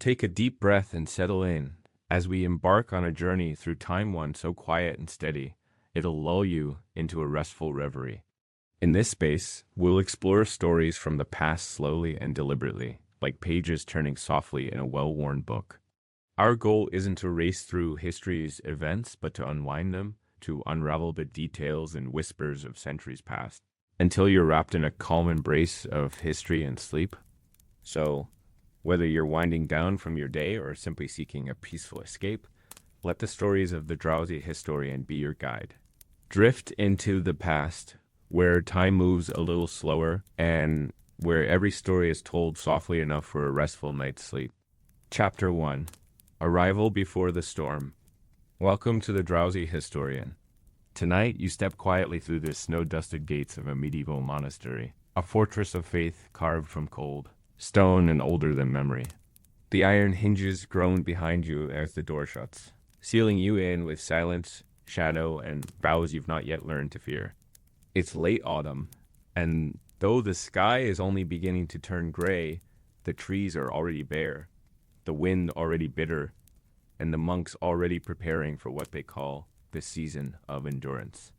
Take a deep breath and settle in. As we embark on a journey through time one so quiet and steady, it'll lull you into a restful reverie. In this space, we'll explore stories from the past slowly and deliberately, like pages turning softly in a well-worn book. Our goal isn't to race through history's events, but to unwind them, to unravel the details and whispers of centuries past, until you're wrapped in a calm embrace of history and sleep. So, whether you're winding down from your day or simply seeking a peaceful escape, let the stories of the drowsy historian be your guide. Drift into the past, where time moves a little slower and where every story is told softly enough for a restful night's sleep. Chapter 1: Arrival Before the Storm. Welcome to the Drowsy Historian. Tonight, you step quietly through the snow-dusted gates of a medieval monastery, a fortress of faith carved from cold, stone and older than memory. The iron hinges groan behind you as the door shuts, sealing you in with silence, shadow, and vows you've not yet learned to fear. It's late autumn, and though the sky is only beginning to turn gray, the trees are already bare, the wind already bitter, and the monks already preparing for what they call the season of endurance.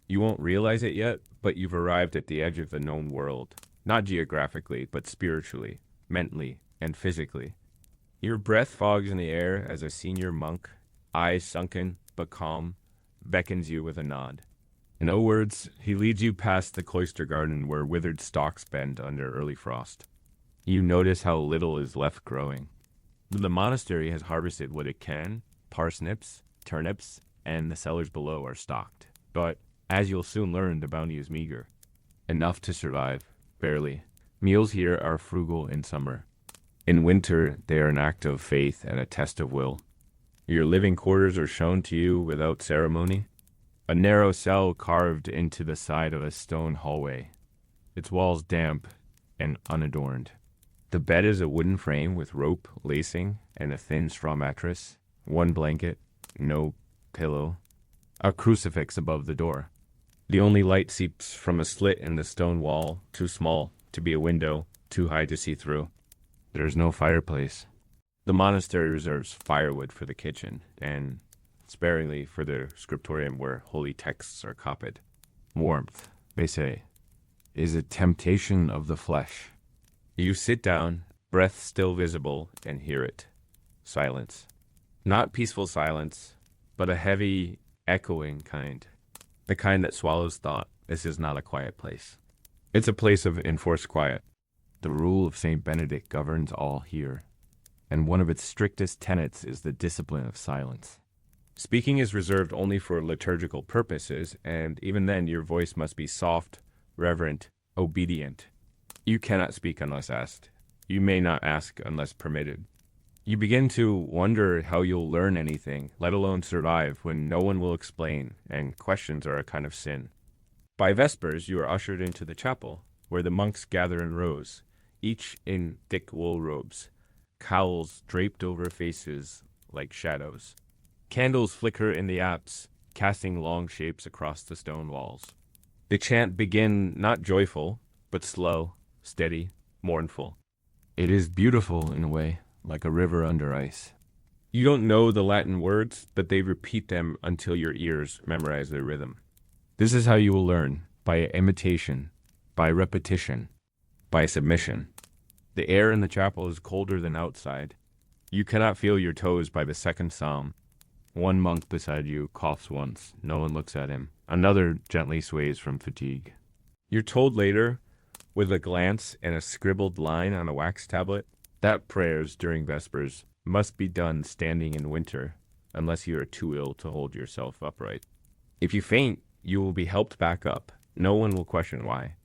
You won't realize it yet, but you've arrived at the edge of the known world, not geographically, but spiritually, mentally, and physically. Your breath fogs in the air as a senior monk, eyes sunken but calm, beckons you with a nod. In other words, he leads you past the cloister garden where withered stalks bend under early frost. You notice how little is left growing. The monastery has harvested what it can: parsnips, turnips, and the cellars below are stocked. But, as you'll soon learn, the bounty is meager. Enough to survive, barely. Meals here are frugal in summer. In winter, they are an act of faith and a test of will. Your living quarters are shown to you without ceremony. A narrow cell carved into the side of a stone hallway, its walls damp and unadorned. The bed is a wooden frame with rope, lacing, and a thin straw mattress. One blanket, no pillow. A crucifix above the door. The only light seeps from a slit in the stone wall, too small to be a window, too high to see through. There's no fireplace. The monastery reserves firewood for the kitchen, and sparingly for the scriptorium where holy texts are copied. Warmth, they say, is a temptation of the flesh. You sit down, breath still visible, and hear it. Silence. Not peaceful silence, but a heavy, echoing kind. The kind that swallows thought. This is not a quiet place. It's a place of enforced quiet. The rule of St. Benedict governs all here, and one of its strictest tenets is the discipline of silence. Speaking is reserved only for liturgical purposes, and even then your voice must be soft, reverent, obedient. You cannot speak unless asked. You may not ask unless permitted. You begin to wonder how you'll learn anything, let alone survive, when no one will explain, and questions are a kind of sin. By Vespers, you are ushered into the chapel, where the monks gather in rows, each in thick wool robes, cowls draped over faces like shadows. Candles flicker in the apse, casting long shapes across the stone walls. The chant begin not joyful, but slow, steady, mournful. It is beautiful in a way, like a river under ice. You don't know the Latin words, but they repeat them until your ears memorize their rhythm. This is how you will learn, by imitation, by repetition, by submission. The air in the chapel is colder than outside. You cannot feel your toes by the second psalm. One monk beside you coughs once. No one looks at him. Another gently sways from fatigue. You're told later, with a glance and a scribbled line on a wax tablet, that prayers during Vespers must be done standing in winter, unless you are too ill to hold yourself upright. If you faint, you will be helped back up. No one will question why.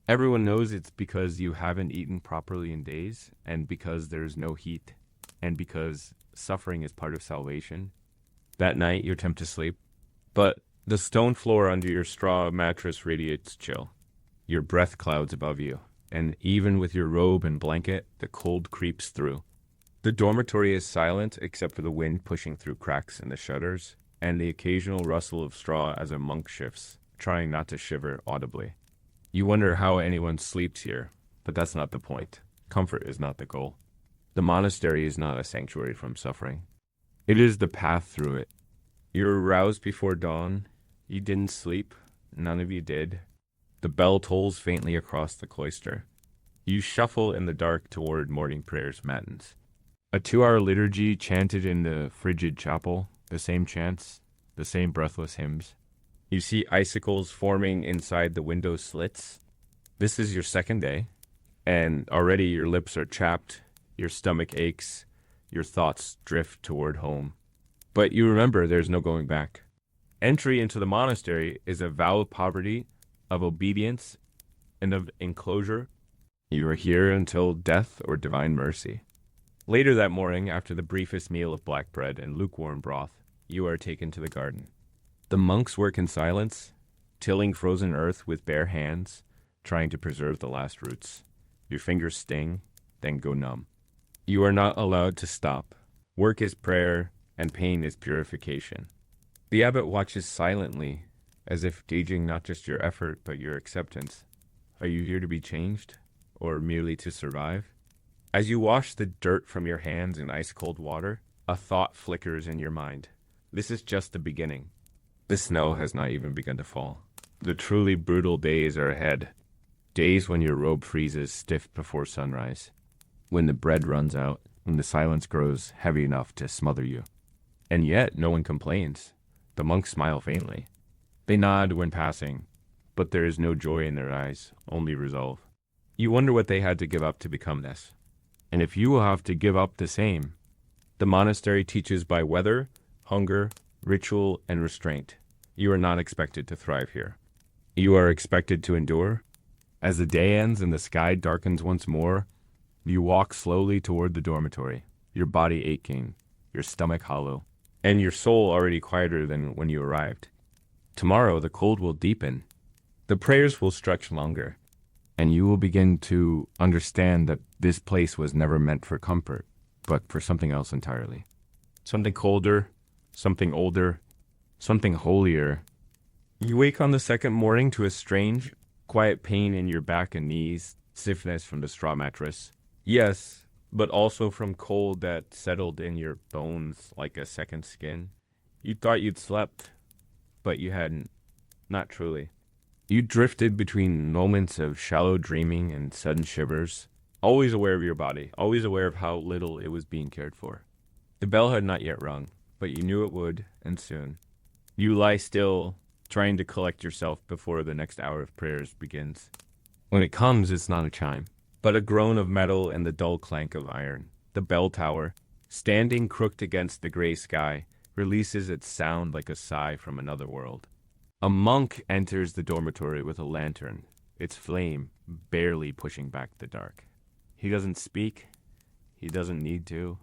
Everyone knows it's because you haven't eaten properly in days, and because there's no heat, and because suffering is part of salvation. That night, you attempt to sleep, but the stone floor under your straw mattress radiates chill. Your breath clouds above you, and even with your robe and blanket, the cold creeps through. The dormitory is silent except for the wind pushing through cracks in the shutters, and the occasional rustle of straw as a monk shifts, trying not to shiver audibly. You wonder how anyone sleeps here, but that's not the point. Comfort is not the goal. The monastery is not a sanctuary from suffering. It is the path through it. You're aroused before dawn. You didn't sleep. None of you did. The bell tolls faintly across the cloister. You shuffle in the dark toward morning prayers matins. A 2-hour liturgy chanted in the frigid chapel, the same chants, the same breathless hymns. You see icicles forming inside the window slits. This is your second day, and already your lips are chapped, your stomach aches, your thoughts drift toward home. But you remember there's no going back. Entry into the monastery is a vow of poverty, of obedience, and of enclosure. You are here until death or divine mercy. Later that morning, after the briefest meal of black bread and lukewarm broth, you are taken to the garden. The monks work in silence, tilling frozen earth with bare hands, trying to preserve the last roots. Your fingers sting, then go numb. You are not allowed to stop. Work is prayer, and pain is purification. The abbot watches silently, as if gauging not just your effort, but your acceptance. Are you here to be changed, or merely to survive? As you wash the dirt from your hands in ice-cold water, a thought flickers in your mind. This is just the beginning. The snow has not even begun to fall. The truly brutal days are ahead. Days when your robe freezes stiff before sunrise. When the bread runs out, when the silence grows heavy enough to smother you. And yet no one complains. The monks smile faintly. They nod when passing, but there is no joy in their eyes, only resolve. You wonder what they had to give up to become this. And if you will have to give up the same. The monastery teaches by weather, hunger, ritual, and restraint. You are not expected to thrive here. You are expected to endure. As the day ends and the sky darkens once more, you walk slowly toward the dormitory, your body aching, your stomach hollow, and your soul already quieter than when you arrived. Tomorrow the cold will deepen. The prayers will stretch longer, and you will begin to understand that this place was never meant for comfort, but for something else entirely. Something colder, something older, something holier. You wake on the second morning to a strange, quiet pain in your back and knees, stiffness from the straw mattress. Yes, but also from cold that settled in your bones like a second skin. You thought you'd slept, but you hadn't. Not truly. You drifted between moments of shallow dreaming and sudden shivers, always aware of your body, always aware of how little it was being cared for. The bell had not yet rung, but you knew it would, and soon. You lie still, trying to collect yourself before the next hour of prayers begins. When it comes, it's not a chime, but a groan of metal and the dull clank of iron. The bell tower, standing crooked against the gray sky, releases its sound like a sigh from another world. A monk enters the dormitory with a lantern, its flame barely pushing back the dark. He doesn't speak. He doesn't need to.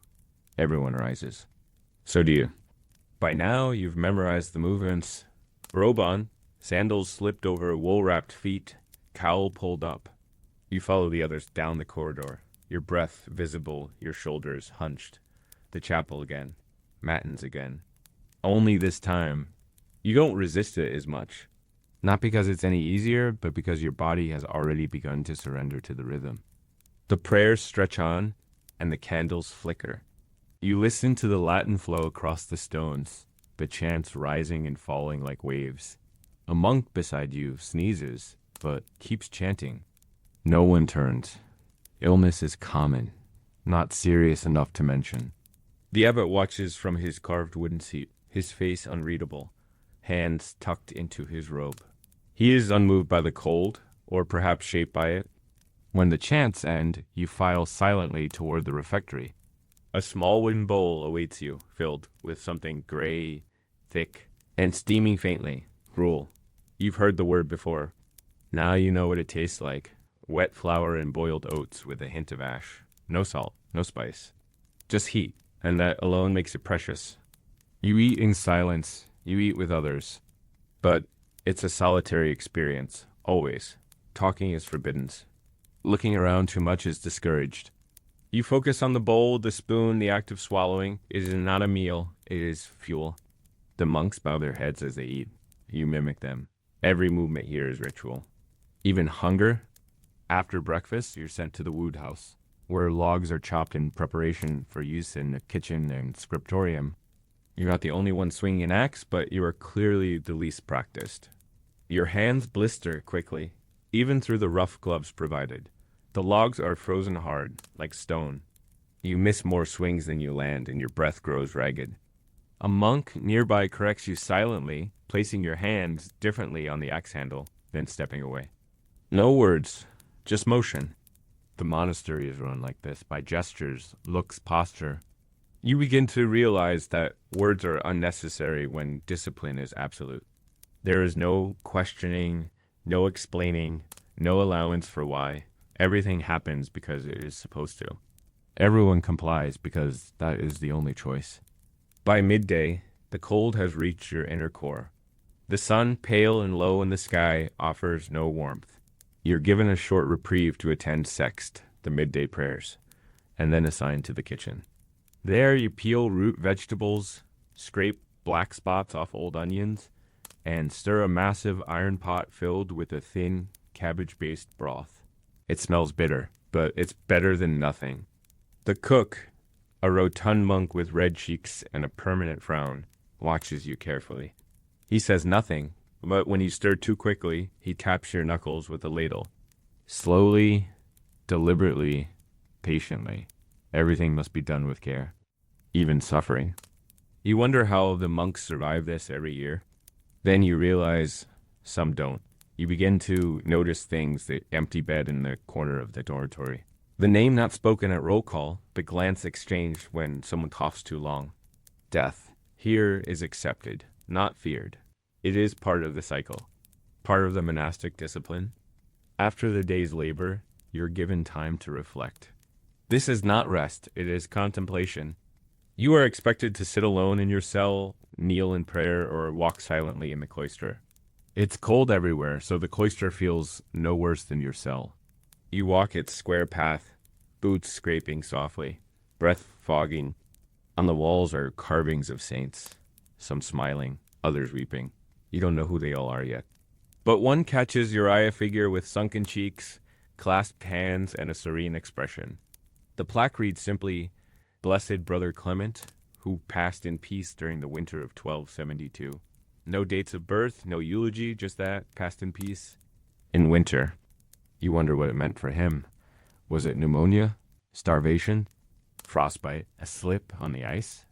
Everyone rises. So do you. By now, you've memorized the movements. Robe on, sandals slipped over wool-wrapped feet, cowl pulled up. You follow the others down the corridor, your breath visible, your shoulders hunched. The chapel again. Matins again. Only this time, you don't resist it as much. Not because it's any easier, but because your body has already begun to surrender to the rhythm. The prayers stretch on, and the candles flicker. You listen to the Latin flow across the stones, the chants rising and falling like waves. A monk beside you sneezes, but keeps chanting. No one turns. Illness is common, not serious enough to mention. The abbot watches from his carved wooden seat, his face unreadable, hands tucked into his robe. He is unmoved by the cold, or perhaps shaped by it. When the chants end, you file silently toward the refectory. A small wooden bowl awaits you, filled with something gray, thick, and steaming faintly. Gruel. You've heard the word before. Now you know what it tastes like. Wet flour and boiled oats with a hint of ash. No salt, no spice. Just heat, and that alone makes it precious. You eat in silence. You eat with others. But it's a solitary experience, always. Talking is forbidden. Looking around too much is discouraged. You focus on the bowl, the spoon, the act of swallowing. It is not a meal, it is fuel. The monks bow their heads as they eat. You mimic them. Every movement here is ritual. Even hunger. After breakfast, you're sent to the wood house. where logs are chopped in preparation for use in the kitchen and scriptorium. You're not the only one swinging an axe, but you are clearly the least practiced. Your hands blister quickly, even through the rough gloves provided. The logs are frozen hard, like stone. You miss more swings than you land, and your breath grows ragged. A monk nearby corrects you silently, placing your hands differently on the axe handle, then stepping away. No words, just motion. The monastery is run like this, by gestures, looks, posture. You begin to realize that words are unnecessary when discipline is absolute. There is no questioning, no explaining, no allowance for why. Everything happens because it is supposed to. Everyone complies because that is the only choice. By midday, the cold has reached your inner core. The sun, pale and low in the sky, offers no warmth. You're given a short reprieve to attend sext, the midday prayers, and then assigned to the kitchen. There you peel root vegetables, scrape black spots off old onions, and stir a massive iron pot filled with a thin, cabbage-based broth. It smells bitter, but it's better than nothing. The cook, a rotund monk with red cheeks and a permanent frown, watches you carefully. He says nothing, but when you stir too quickly, he taps your knuckles with a ladle. Slowly, deliberately, patiently. Everything must be done with care, even suffering. You wonder how the monks survive this every year. Then you realize some don't. You begin to notice things, the empty bed in the corner of the dormitory. The name not spoken at roll call, but glance exchanged when someone coughs too long. Death here is accepted, not feared. It is part of the cycle, part of the monastic discipline. After the day's labor, you're given time to reflect. This is not rest, it is contemplation. You are expected to sit alone in your cell, kneel in prayer, or walk silently in the cloister. It's cold everywhere, so the cloister feels no worse than your cell. You walk its square path, boots scraping softly, breath fogging. On the walls are carvings of saints, some smiling, others weeping. You don't know who they all are yet. But one catches your eye, a figure with sunken cheeks, clasped hands, and a serene expression. The plaque reads simply, Blessed Brother Clement, who passed in peace during the winter of 1272. No dates of birth, no eulogy, just that, passed in peace. In winter. You wonder what it meant for him. Was it pneumonia? Starvation? Frostbite? A slip on the ice?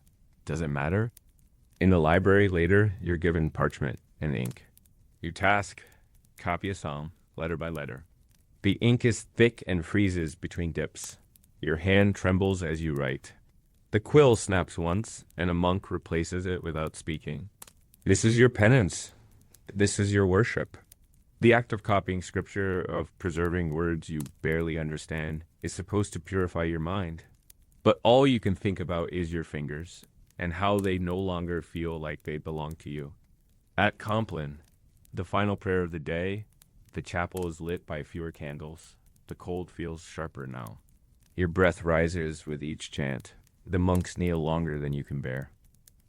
Does it matter? In the library later, you're given parchment and ink. You task, copy a psalm, letter by letter. The ink is thick and freezes between dips. Your hand trembles as you write. The quill snaps once, and a monk replaces it without speaking. This is your penance. This is your worship. The act of copying scripture, of preserving words you barely understand, is supposed to purify your mind. But all you can think about is your fingers, and how they no longer feel like they belong to you. At Compline, the final prayer of the day, the chapel is lit by fewer candles. The cold feels sharper now. Your breath rises with each chant. The monks kneel longer than you can bear.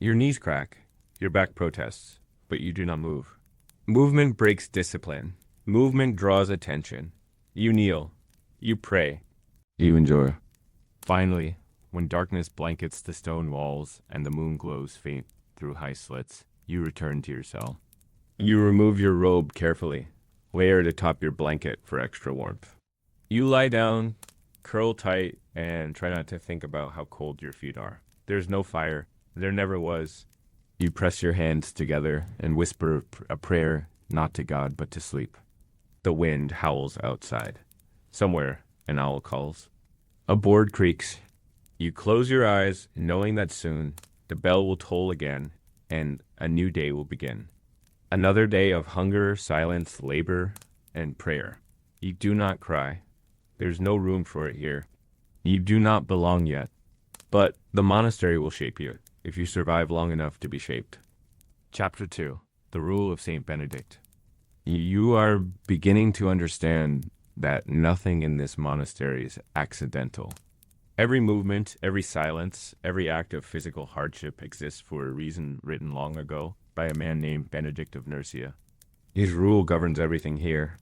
Your knees crack. Your back protests, but you do not move. Movement breaks discipline. Movement draws attention. You kneel. You pray. You endure. Finally, when darkness blankets the stone walls and the moon glows faint through high slits, you return to your cell. You remove your robe carefully, layered atop your blanket for extra warmth. You lie down, curl tight, and try not to think about how cold your feet are. There's no fire. There never was. You press your hands together and whisper a prayer, not to God, but to sleep. The wind howls outside. Somewhere, an owl calls. A board creaks. You close your eyes, knowing that soon the bell will toll again, and a new day will begin. Another day of hunger, silence, labor, and prayer. You do not cry. There's no room for it here. You do not belong yet. But the monastery will shape you, if you survive long enough to be shaped. Chapter 2. The Rule of St. Benedict. You are beginning to understand that nothing in this monastery is accidental. Every movement, every silence, every act of physical hardship exists for a reason written long ago by a man named Benedict of Nursia. His rule governs everything here.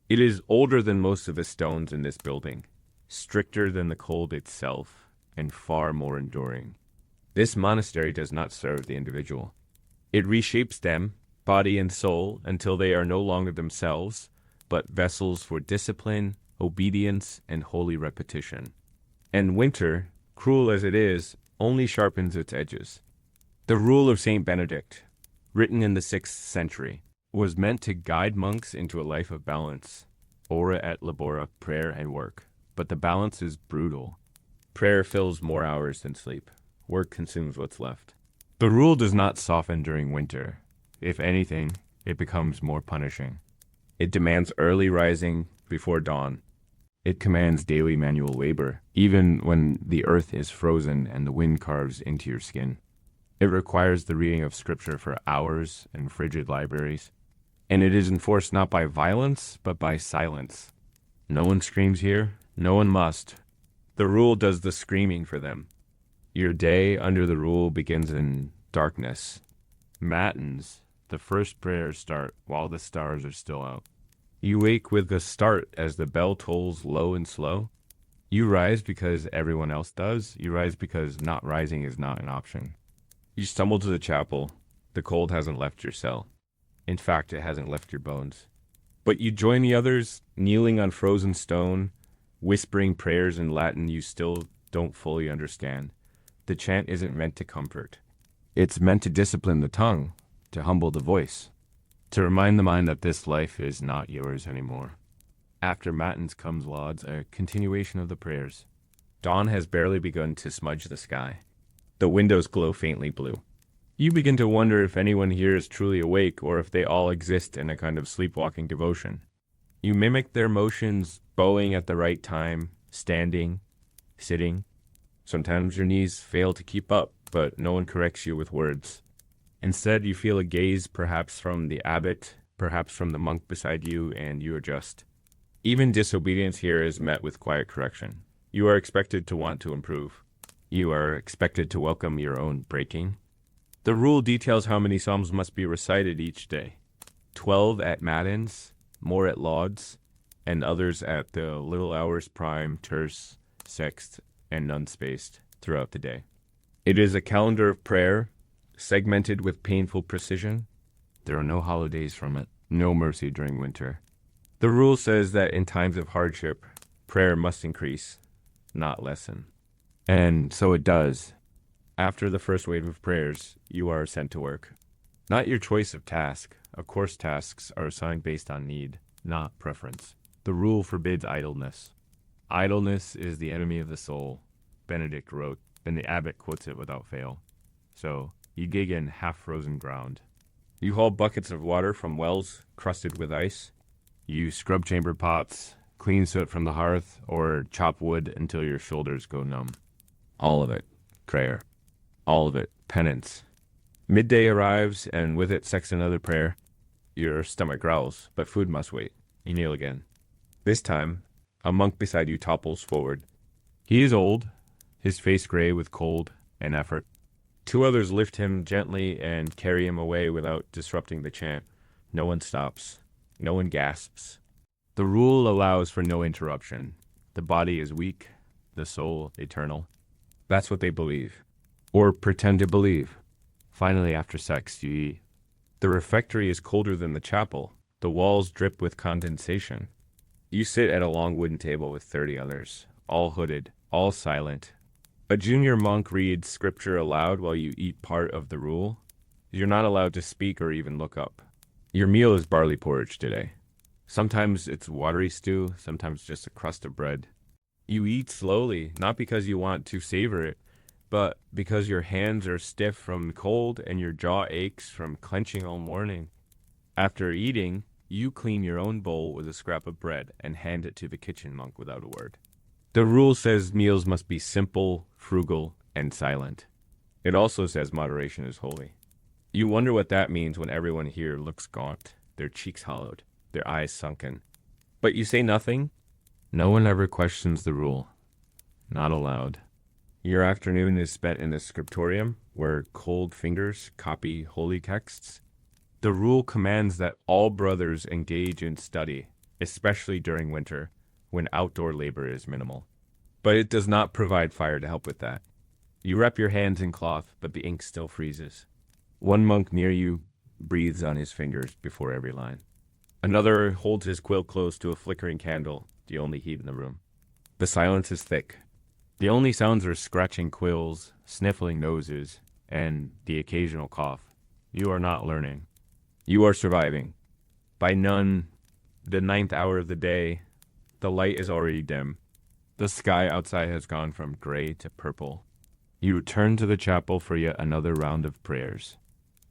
It is older than most of the stones in this building. stricter than the cold itself, and far more enduring. This monastery does not serve the individual. It reshapes them, body and soul, until they are no longer themselves, but vessels for discipline, obedience, and holy repetition. And winter, cruel as it is, only sharpens its edges. The rule of Saint Benedict, written in the 6th century, was meant to guide monks into a life of balance, ora et labora, prayer and work. But the balance is brutal. Prayer fills more hours than sleep. Work consumes what's left. The rule does not soften during winter. If anything, it becomes more punishing. It demands early rising before dawn. It commands daily manual labor, even when the earth is frozen and the wind carves into your skin. It requires the reading of scripture for hours in frigid libraries. And it is enforced not by violence, but by silence. No one screams here. No one must. The rule does the screaming for them. Your day under the rule begins in darkness. Matins, the first prayers start while the stars are still out. You wake with the start as the bell tolls low and slow. You rise because everyone else does. You rise because not rising is not an option. You stumble to the chapel. The cold hasn't left your cell. In fact, it hasn't left your bones. But you join the others, kneeling on frozen stone, whispering prayers in Latin you still don't fully understand. The chant isn't meant to comfort. It's meant to discipline the tongue, to humble the voice, to remind the mind that this life is not yours anymore. After Matins comes Lauds, a continuation of the prayers. Dawn has barely begun to smudge the sky. The windows glow faintly blue. You begin to wonder if anyone here is truly awake or if they all exist in a kind of sleepwalking devotion. You mimic their motions, bowing at the right time, standing, sitting. Sometimes your knees fail to keep up, but no one corrects you with words. Instead, you feel a gaze perhaps from the abbot, perhaps from the monk beside you, and you adjust. Even disobedience here is met with quiet correction. You are expected to want to improve. You are expected to welcome your own breaking. The rule details how many psalms must be recited each day. 12 at Matins, more at Lauds, and others at the little hours prime, terce, sext, and nunspaced throughout the day. It is a calendar of prayer, segmented with painful precision. There are no holidays from it, no mercy during winter. The rule says that in times of hardship, prayer must increase, not lessen. And so it does. After the first wave of prayers, you are sent to work. Not your choice of task. Of course, tasks are assigned based on need, not preference. The rule forbids idleness. Idleness is the enemy of the soul, Benedict wrote, and the abbot quotes it without fail. So, you dig in half-frozen ground. You haul buckets of water from wells crusted with ice. You scrub chamber pots, clean soot from the hearth, or chop wood until your shoulders go numb. All of it, prayer. All of it, penance. Midday arrives, and with it sex another prayer. Your stomach growls, but food must wait. You kneel again. This time, a monk beside you topples forward. He is old, his face gray with cold and effort. Two others lift him gently and carry him away without disrupting the chant. No one stops. No one gasps. The rule allows for no interruption. The body is weak, the soul eternal. That's what they believe. Or pretend to believe. Finally, after sex, you eat. The refectory is colder than the chapel. The walls drip with condensation. You sit at a long wooden table with 30 others, all hooded, all silent. A junior monk reads scripture aloud while you eat part of the rule. You're not allowed to speak or even look up. Your meal is barley porridge today. Sometimes it's watery stew, sometimes just a crust of bread. You eat slowly, not because you want to savor it, but because your hands are stiff from cold and your jaw aches from clenching all morning. After eating, you clean your own bowl with a scrap of bread and hand it to the kitchen monk without a word. The rule says meals must be simple, frugal, and silent. It also says moderation is holy. You wonder what that means when everyone here looks gaunt, their cheeks hollowed, their eyes sunken. But you say nothing? No one ever questions the rule. Not allowed. Your afternoon is spent in the scriptorium, where cold fingers copy holy texts. The rule commands that all brothers engage in study, especially during winter, when outdoor labor is minimal. but it does not provide fire to help with that. You wrap your hands in cloth, but the ink still freezes. One monk near you breathes on his fingers before every line. Another holds his quill close to a flickering candle, the only heat in the room. The silence is thick. The only sounds are scratching quills, sniffling noses, and the occasional cough. You are not learning. You are surviving. By none, the 9th hour of the day, the light is already dim. The sky outside has gone from gray to purple. You return to the chapel for yet another round of prayers.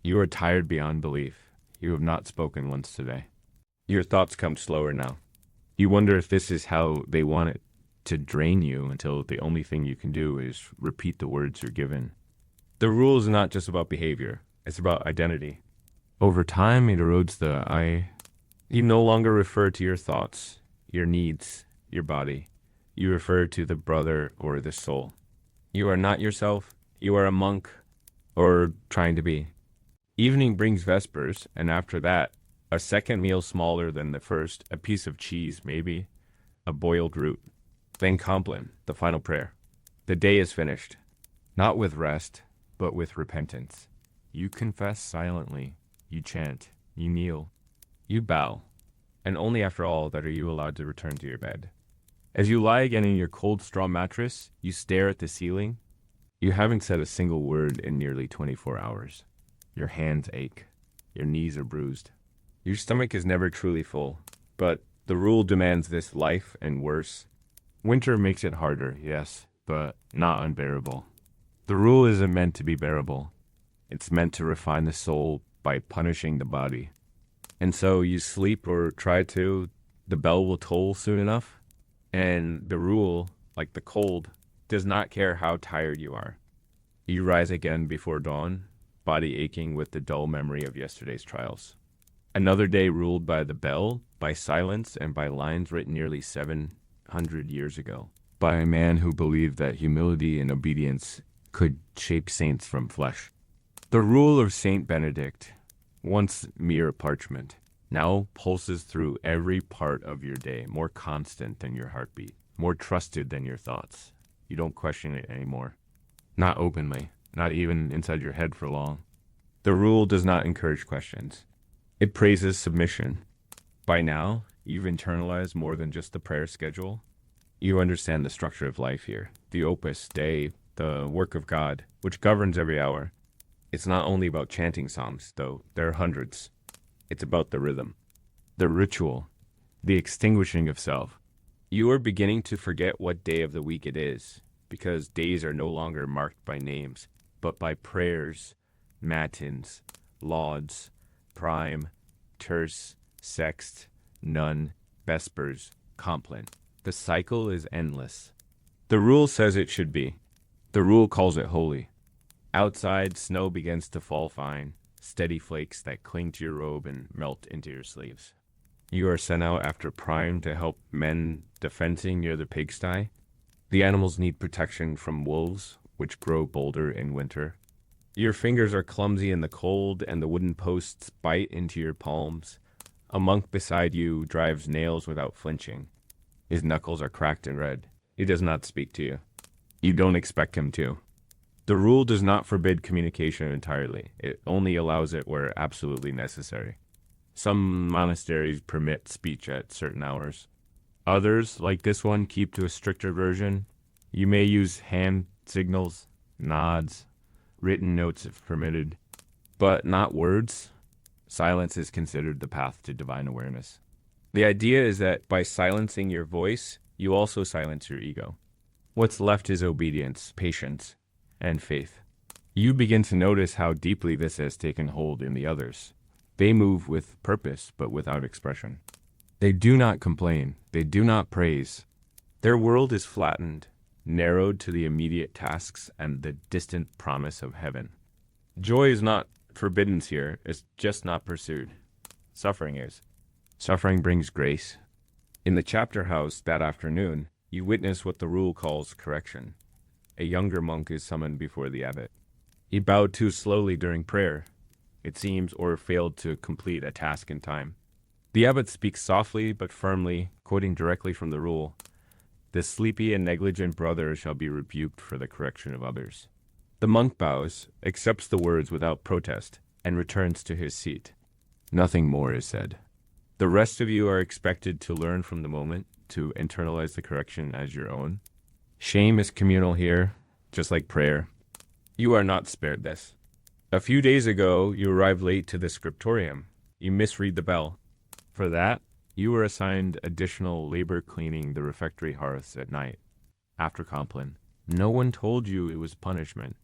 You are tired beyond belief. You have not spoken once today. Your thoughts come slower now. You wonder if this is how they want it to drain you until the only thing you can do is repeat the words you're given. The rule is not just about behavior. It's about identity. Over time, it erodes the I. You no longer refer to your thoughts, your needs, your body. You refer to the brother or the soul. You are not yourself. You are a monk, or trying to be. Evening brings vespers, and after that, a second meal smaller than the first, a piece of cheese, maybe, a boiled root. Then Compline, the final prayer. The day is finished, not with rest, but with repentance. You confess silently, you chant, you kneel, you bow, and only after all that are you allowed to return to your bed. As you lie again in your cold straw mattress, you stare at the ceiling. You haven't said a single word in nearly 24 hours. Your hands ache. Your knees are bruised. Your stomach is never truly full, but the rule demands this life and worse. Winter makes it harder, yes, but not unbearable. The rule isn't meant to be bearable. It's meant to refine the soul by punishing the body. And so you sleep or try to, the bell will toll soon enough. And the rule, like the cold, does not care how tired you are. You rise again before dawn, body aching with the dull memory of yesterday's trials. Another day ruled by the bell, by silence, and by lines written nearly 700 years ago, by a man who believed that humility and obedience could shape saints from flesh. The rule of Saint Benedict, once mere parchment, now pulses through every part of your day, more constant than your heartbeat, more trusted than your thoughts. You don't question it anymore. Not openly, not even inside your head for long. The rule does not encourage questions. It praises submission. By now, you've internalized more than just the prayer schedule. You understand the structure of life here, the opus Dei, the work of God, which governs every hour. It's not only about chanting psalms, though there are hundreds. It's about the rhythm, the ritual, the extinguishing of self. You are beginning to forget what day of the week it is, because days are no longer marked by names, but by prayers, matins, lauds, prime, terce, sext, none, vespers, compline. The cycle is endless. The rule says it should be. The rule calls it holy. Outside, snow begins to fall fine, steady flakes that cling to your robe and melt into your sleeves. You are sent out after prime to help mend the fencing near the pigsty. The animals need protection from wolves, which grow bolder in winter. Your fingers are clumsy in the cold, and the wooden posts bite into your palms. A monk beside you drives nails without flinching. His knuckles are cracked and red. He does not speak to you. You don't expect him to. The rule does not forbid communication entirely. It only allows it where absolutely necessary. Some monasteries permit speech at certain hours. Others, like this one, keep to a stricter version. You may use hand signals, nods, written notes if permitted, but not words. Silence is considered the path to divine awareness. The idea is that by silencing your voice, you also silence your ego. What's left is obedience, patience, and faith. You begin to notice how deeply this has taken hold in the others. They move with purpose, but without expression. They do not complain. They do not praise. Their world is flattened, narrowed to the immediate tasks and the distant promise of heaven. Joy is not forbidden here. It's just not pursued. Suffering is. Suffering brings grace. In the chapter house that afternoon, you witness what the rule calls correction. A younger monk is summoned before the abbot. He bowed too slowly during prayer, it seems, or failed to complete a task in time. The abbot speaks softly but firmly, quoting directly from the rule. The sleepy and negligent brother shall be rebuked for the correction of others. The monk bows, accepts the words without protest, and returns to his seat. Nothing more is said. The rest of you are expected to learn from the moment, to internalize the correction as your own. Shame is communal here, just like prayer. You are not spared this. A few days ago, you arrived late to the scriptorium. You misread the bell. For that, you were assigned additional labor cleaning the refectory hearths at night, after Compline. No one told you it was punishment.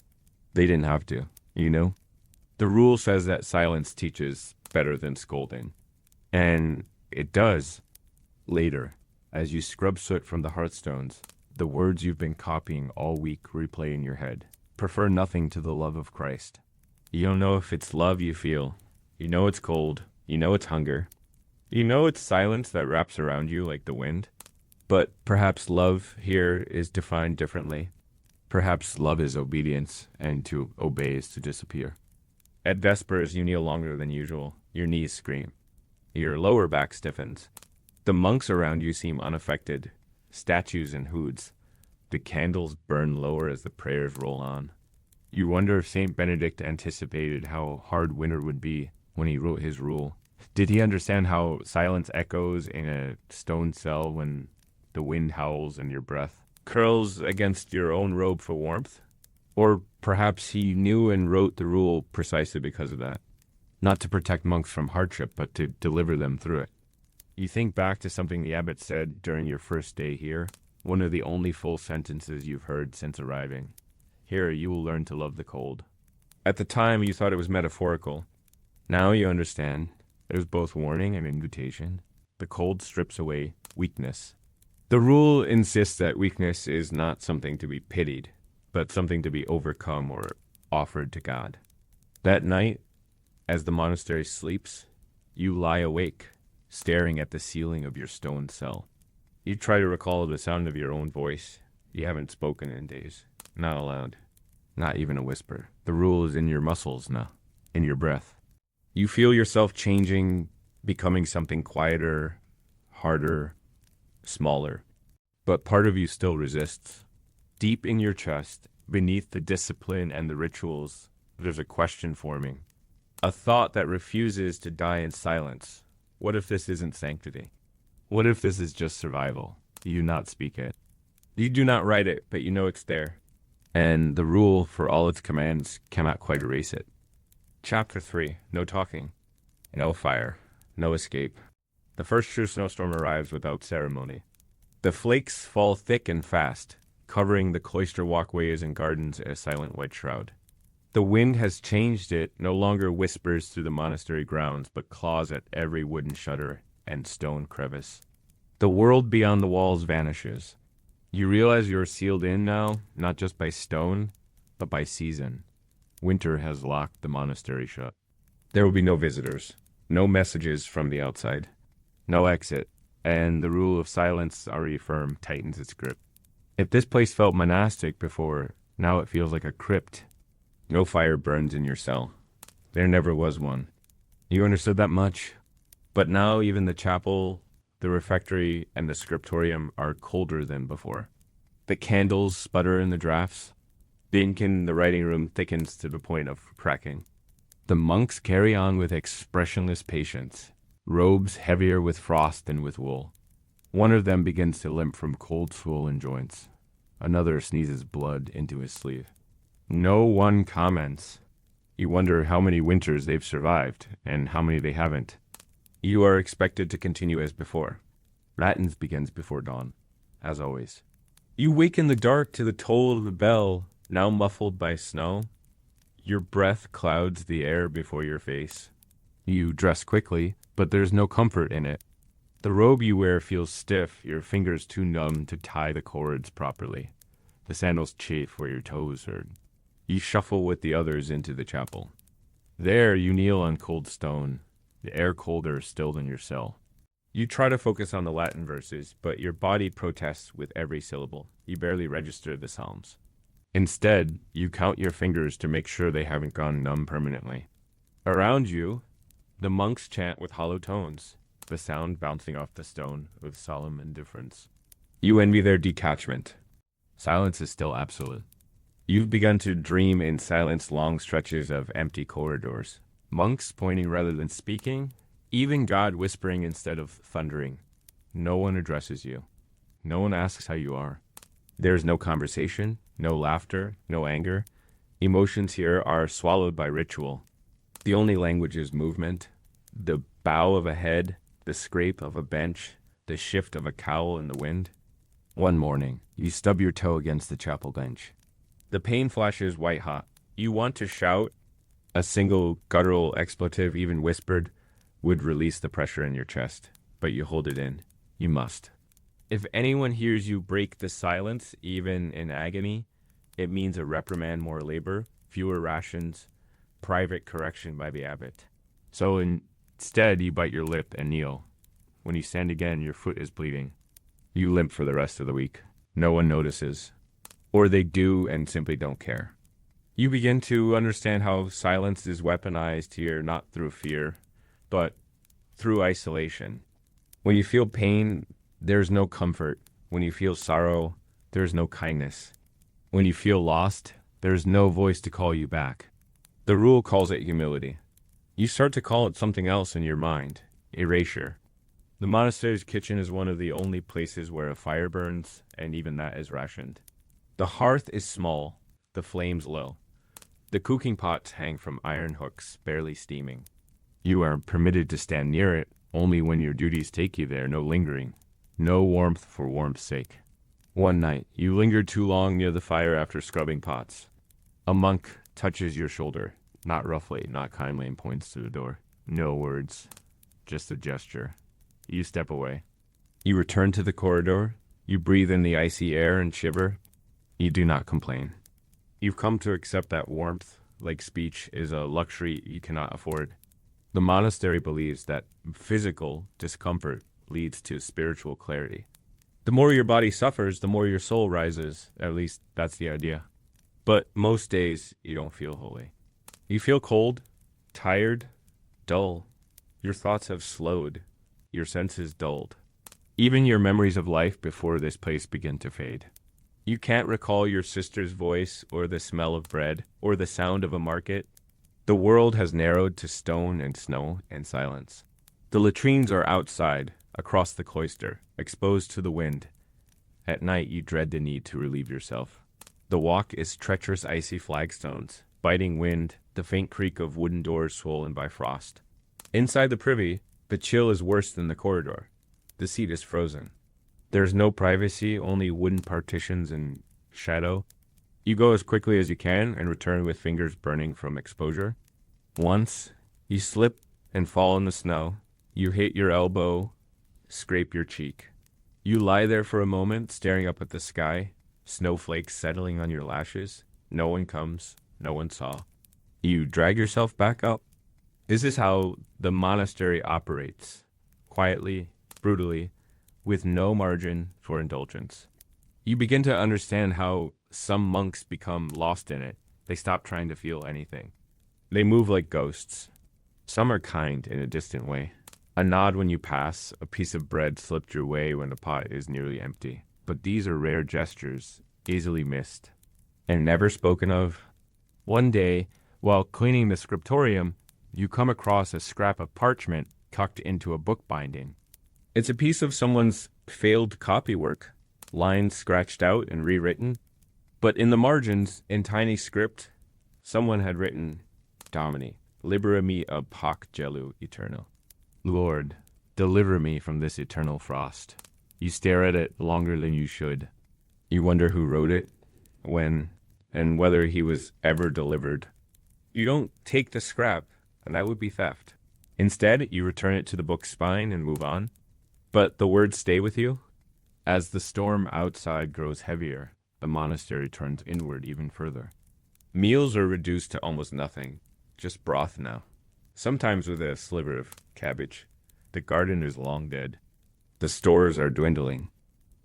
They didn't have to, you know? The rule says that silence teaches better than scolding. And it does. Later, as you scrub soot from the hearthstones, the words you've been copying all week replay in your head. Prefer nothing to the love of Christ. You don't know if it's love you feel. You know it's cold. You know it's hunger. You know it's silence that wraps around you like the wind. But perhaps love here is defined differently. Perhaps love is obedience, and to obey is to disappear. At Vespers, you kneel longer than usual. Your knees scream. Your lower back stiffens. The monks around you seem unaffected. Statues and hoods. The candles burn lower as the prayers roll on. You wonder if Saint Benedict anticipated how hard winter would be when he wrote his rule. Did he understand how silence echoes in a stone cell when the wind howls and your breath curls against your own robe for warmth? Or perhaps he knew and wrote the rule precisely because of that. Not to protect monks from hardship, but to deliver them through it. You think back to something the abbot said during your first day here, one of the only full sentences you've heard since arriving. Here you will learn to love the cold. At the time you thought it was metaphorical. Now you understand. It was both warning and invitation. The cold strips away weakness. The rule insists that weakness is not something to be pitied, but something to be overcome or offered to God. That night, as the monastery sleeps, you lie awake, staring at the ceiling of your stone cell. You try to recall the sound of your own voice. You haven't spoken in days. Not aloud. Not even a whisper. The rule is in your muscles now, in your breath. You feel yourself changing, becoming something quieter, harder, smaller. But part of you still resists. Deep in your chest, beneath the discipline and the rituals, there's a question forming. A thought that refuses to die in silence. What if this isn't sanctity? What if this is just survival? You not speak it. You do not write it, but you know it's there. And the rule, for all its commands, cannot quite erase it. Chapter 3. No talking. No fire. No escape. The first true snowstorm arrives without ceremony. The flakes fall thick and fast, covering the cloister walkways and gardens a silent white shroud. The wind has changed it, no longer whispers through the monastery grounds, but claws at every wooden shutter and stone crevice. The world beyond the walls vanishes. You realize you're sealed in now, not just by stone, but by season. Winter has locked the monastery shut. There will be no visitors, no messages from the outside, no exit, and the rule of silence, already firm, tightens its grip. If this place felt monastic before, now it feels like a crypt. No fire burns in your cell. There never was one. You understood that much? But now even the chapel, the refectory, and the scriptorium are colder than before. The candles sputter in the drafts. The ink in the writing room thickens to the point of cracking. The monks carry on with expressionless patience, robes heavier with frost than with wool. One of them begins to limp from cold, swollen joints. Another sneezes blood into his sleeve. No one comments. You wonder how many winters they've survived, and how many they haven't. You are expected to continue as before. Matins begins before dawn, as always. You wake in the dark to the toll of the bell, now muffled by snow. Your breath clouds the air before your face. You dress quickly, but there's no comfort in it. The robe you wear feels stiff, your fingers too numb to tie the cords properly. The sandals chafe where your toes hurt. You shuffle with the others into the chapel. There you kneel on cold stone, the air colder still than your cell. You try to focus on the Latin verses, but your body protests with every syllable. You barely register the psalms. Instead, you count your fingers to make sure they haven't gone numb permanently. Around you, the monks chant with hollow tones, the sound bouncing off the stone with solemn indifference. You envy their detachment. Silence is still absolute. You've begun to dream in silence long stretches of empty corridors. Monks pointing rather than speaking, even God whispering instead of thundering. No one addresses you. No one asks how you are. There's no conversation, no laughter, no anger. Emotions here are swallowed by ritual. The only language is movement, the bow of a head, the scrape of a bench, the shift of a cowl in the wind. One morning, you stub your toe against the chapel bench. The pain flashes white hot. You want to shout. A single guttural expletive, even whispered, would release the pressure in your chest, but you hold it in. You must. If anyone hears you break the silence, even in agony, it means a reprimand, more labor, fewer rations, private correction by the abbot. So instead, you bite your lip and kneel. When you stand again, your foot is bleeding. You limp for the rest of the week. No one notices. Or they do and simply don't care. You begin to understand how silence is weaponized here, not through fear, but through isolation. When you feel pain, there's no comfort. When you feel sorrow, there's no kindness. When you feel lost, there's no voice to call you back. The rule calls it humility. You start to call it something else in your mind, erasure. The monastery's kitchen is one of the only places where a fire burns, and even that is rationed. The hearth is small, the flames low. The cooking pots hang from iron hooks, barely steaming. You are permitted to stand near it only when your duties take you there, no lingering, no warmth for warmth's sake. One night, you lingered too long near the fire after scrubbing pots. A monk touches your shoulder, not roughly, not kindly, and points to the door. No words, just a gesture. You step away. You return to the corridor. You breathe in the icy air and shiver. You do not complain. You've come to accept that warmth, like speech, is a luxury you cannot afford. The monastery believes that physical discomfort leads to spiritual clarity. The more your body suffers, the more your soul rises. At least that's the idea. But most days, you don't feel holy. You feel cold, tired, dull. Your thoughts have slowed. Your senses dulled. Even your memories of life before this place begin to fade. You can't recall your sister's voice or the smell of bread or the sound of a market. The world has narrowed to stone and snow and silence. The latrines are outside, across the cloister, exposed to the wind. At night, you dread the need to relieve yourself. The walk is treacherous icy flagstones, biting wind, the faint creak of wooden doors swollen by frost. Inside the privy, the chill is worse than the corridor. The seat is frozen. There's no privacy, only wooden partitions and shadow. You go as quickly as you can and return with fingers burning from exposure. Once, you slip and fall in the snow. You hit your elbow, scrape your cheek. You lie there for a moment, staring up at the sky, snowflakes settling on your lashes. No one comes, no one saw. You drag yourself back up. This is how the monastery operates, quietly, brutally, with no margin for indulgence. You begin to understand how some monks become lost in it. They stop trying to feel anything. They move like ghosts. Some are kind in a distant way. A nod when you pass, a piece of bread slipped your way when the pot is nearly empty. But these are rare gestures, easily missed, and never spoken of. One day, while cleaning the scriptorium, you come across a scrap of parchment tucked into a book binding. It's a piece of someone's failed copywork, lines scratched out and rewritten. But in the margins, in tiny script, someone had written, Domini, libera me ab hoc gelu eternal. Lord, deliver me from this eternal frost. You stare at it longer than you should. You wonder who wrote it, when, and whether he was ever delivered. You don't take the scrap, and that would be theft. Instead, you return it to the book's spine and move on. But the words stay with you. As the storm outside grows heavier, the monastery turns inward even further. Meals are reduced to almost nothing, just broth now. Sometimes with a sliver of cabbage. The garden is long dead. The stores are dwindling.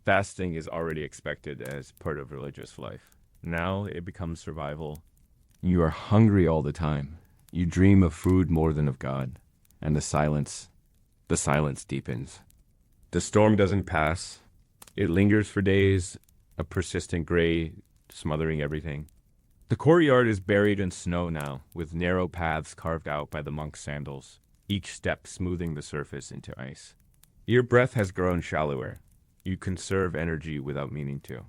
Fasting is already expected as part of religious life. Now it becomes survival. You are hungry all the time. You dream of food more than of God. And the silence deepens. The storm doesn't pass. It lingers for days, a persistent gray smothering everything. The courtyard is buried in snow now, with narrow paths carved out by the monk's sandals, each step smoothing the surface into ice. Your breath has grown shallower. You conserve energy without meaning to.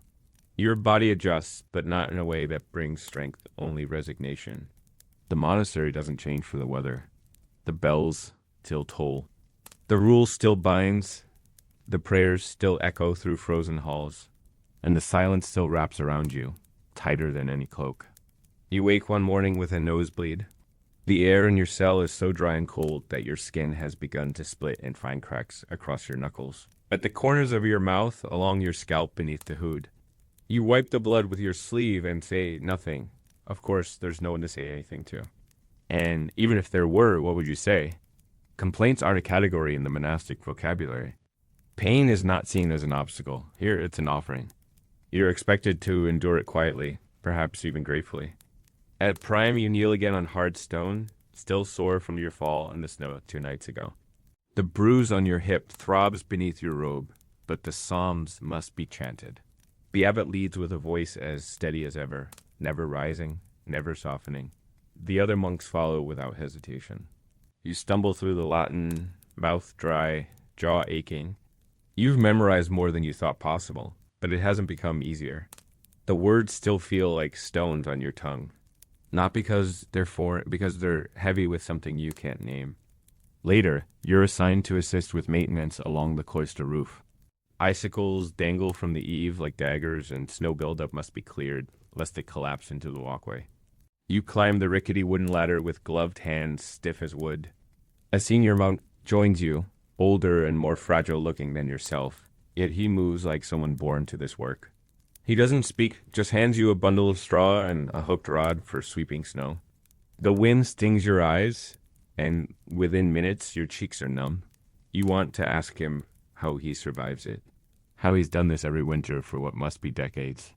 Your body adjusts, but not in a way that brings strength, only resignation. The monastery doesn't change for the weather. The bells still toll. The rule still binds. The prayers still echo through frozen halls. And the silence still wraps around you, tighter than any cloak. You wake one morning with a nosebleed. The air in your cell is so dry and cold that your skin has begun to split and find cracks across your knuckles. At the corners of your mouth, along your scalp beneath the hood. You wipe the blood with your sleeve and say nothing. Of course, there's no one to say anything to. And even if there were, what would you say? Complaints aren't a category in the monastic vocabulary. Pain is not seen as an obstacle. Here, it's an offering. You're expected to endure it quietly, perhaps even gratefully. At prime, you kneel again on hard stone, still sore from your fall in the snow 2 nights ago. The bruise on your hip throbs beneath your robe, but the psalms must be chanted. The abbot leads with a voice as steady as ever, never rising, never softening. The other monks follow without hesitation. You stumble through the Latin, mouth dry, jaw aching. You've memorized more than you thought possible, but it hasn't become easier. The words still feel like stones on your tongue. Not because they're foreign, because they're heavy with something you can't name. Later, you're assigned to assist with maintenance along the cloister roof. Icicles dangle from the eave like daggers, and snow buildup must be cleared, lest it collapse into the walkway. You climb the rickety wooden ladder with gloved hands stiff as wood. A senior monk joins you, older and more fragile looking than yourself, yet he moves like someone born to this work. He doesn't speak, just hands you a bundle of straw and a hooked rod for sweeping snow. The wind stings your eyes, and within minutes your cheeks are numb. You want to ask him how he survives it, how he's done this every winter for what must be decades.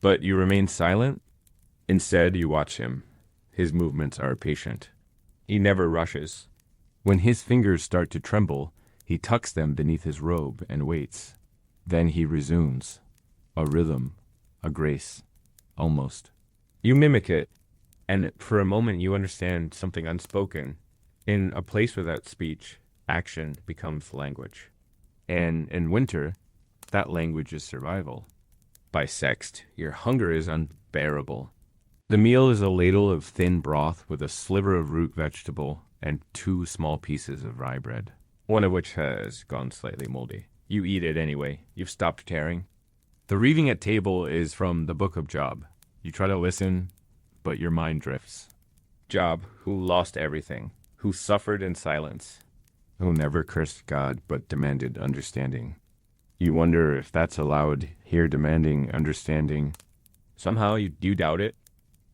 But you remain silent. Instead, you watch him. His movements are patient. He never rushes. When his fingers start to tremble, he tucks them beneath his robe and waits. Then he resumes. A rhythm, a grace, almost. You mimic it, and for a moment you understand something unspoken. In a place without speech, action becomes language. And in winter, that language is survival. By sext, your hunger is unbearable. The meal is a ladle of thin broth with a sliver of root vegetable and 2 small pieces of rye bread, one of which has gone slightly moldy. You eat it anyway. You've stopped caring. The reading at table is from the Book of Job. You try to listen, but your mind drifts. Job, who lost everything, who suffered in silence, who never cursed God but demanded understanding. You wonder if that's allowed here, demanding understanding. Somehow you doubt it.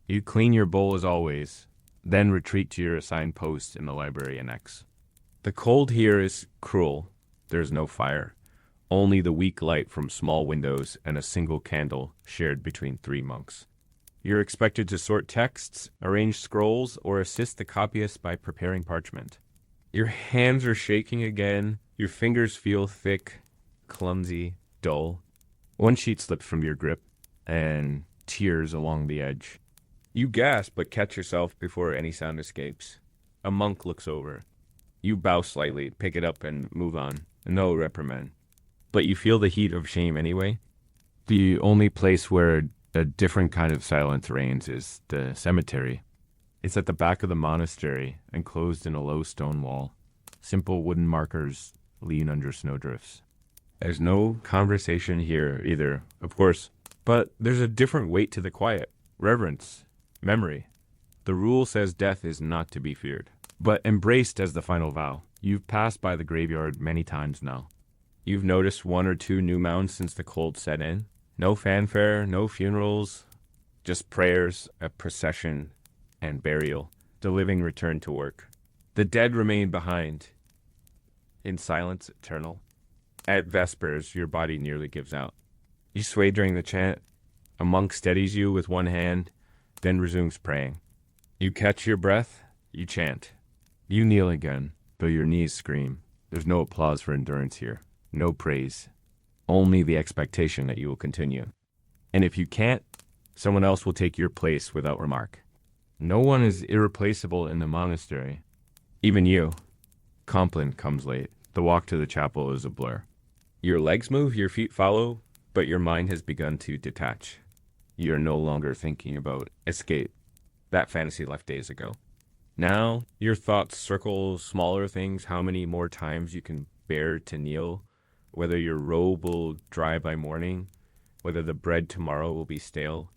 You clean your bowl as always, then retreat to your assigned post in the library annex. The cold here is cruel. There's no fire. Only the weak light from small windows and a single candle shared between 3 monks. You're expected to sort texts, arrange scrolls, or assist the copyist by preparing parchment. Your hands are shaking again. Your fingers feel thick, clumsy, dull. One sheet slips from your grip, and tears along the edge. You gasp but catch yourself before any sound escapes. A monk looks over. You bow slightly, pick it up, and move on. No reprimand. But you feel the heat of shame anyway. The only place where a different kind of silence reigns is the cemetery. It's at the back of the monastery, enclosed in a low stone wall. Simple wooden markers lean under snowdrifts. There's no conversation here either, of course, but there's a different weight to the quiet. Reverence. Memory. The rule says death is not to be feared, but embraced as the final vow. You've passed by the graveyard many times now. You've noticed 1 or 2 new mounds since the cold set in. No fanfare, no funerals, just prayers, a procession, and burial. The living return to work. The dead remain behind, in silence eternal. At vespers, your body nearly gives out. You sway during the chant. A monk steadies you with one hand, then resumes praying. You catch your breath, you chant. You kneel again, though your knees scream. There's no applause for endurance here. No praise. only the expectation that you will continue. And if you can't, someone else will take your place without remark. No one is irreplaceable in the monastery. Even you. Compline comes late. The walk to the chapel is a blur. Your legs move, your feet follow, but your mind has begun to detach. You're no longer thinking about escape. That fantasy left days ago. Now, your thoughts circle smaller things, how many more times you can bear to kneel, whether your robe will dry by morning, whether the bread tomorrow will be stale.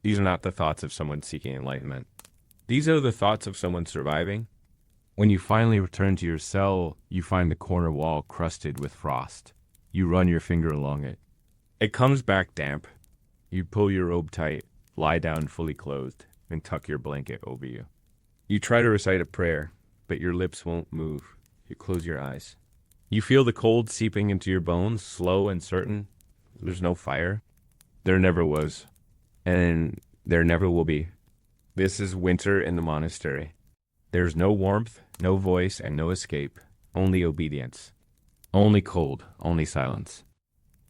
These are not the thoughts of someone seeking enlightenment. These are the thoughts of someone surviving. When you finally return to your cell, you find the corner wall crusted with frost. You run your finger along it. It comes back damp. You pull your robe tight, lie down fully clothed, and tuck your blanket over you. You try to recite a prayer, but your lips won't move. You close your eyes. You feel the cold seeping into your bones, slow and certain. There's no fire. There never was. And there never will be. This is winter in the monastery. There's no warmth, no voice, and no escape. Only obedience. Only cold, only silence.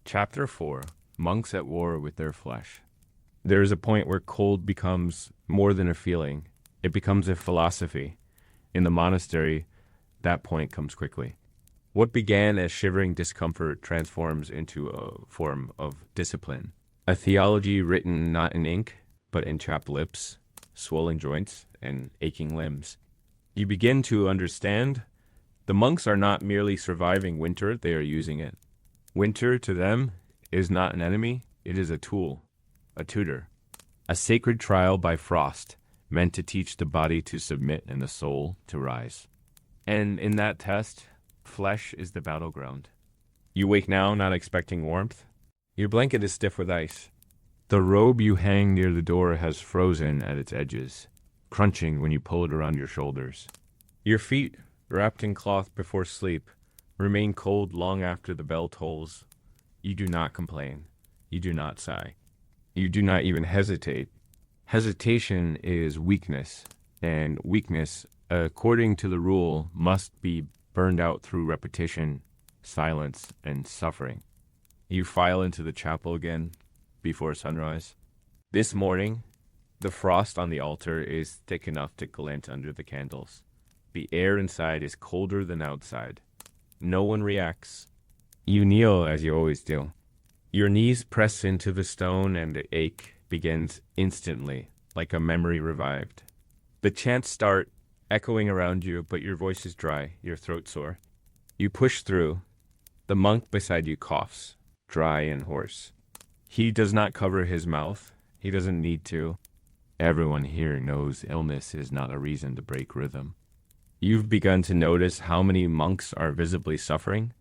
Chapter 4. Monks at war with their flesh. There is a point where cold becomes more than a feeling. It becomes a philosophy. In the monastery, that point comes quickly. What began as shivering discomfort transforms into a form of discipline. A theology written not in ink, but in chapped lips, swollen joints, and aching limbs. You begin to understand the monks are not merely surviving winter, they are using it. Winter, to them, is not an enemy, it is a tool, a tutor. A sacred trial by frost, meant to teach the body to submit and the soul to rise. And in that test, flesh is the battleground. You wake now not expecting warmth. Your blanket is stiff with ice. The robe you hang near the door has frozen at its edges, crunching when you pull it around your shoulders. Your feet, wrapped in cloth before sleep, remain cold long after the bell tolls. You do not complain. You do not sigh. You do not even hesitate. Hesitation is weakness, and weakness, according to the rule, must be burned out through repetition, silence, and suffering. You file into the chapel again before sunrise. This morning, the frost on the altar is thick enough to glint under the candles. The air inside is colder than outside. No one reacts. You kneel as you always do. Your knees press into the stone and the ache begins instantly, like a memory revived. The chants start echoing around you, but your voice is dry, your throat sore. You push through. The monk beside you coughs, dry and hoarse. He does not cover his mouth. He doesn't need to. Everyone here knows illness is not a reason to break rhythm. You've begun to notice how many monks are visibly suffering.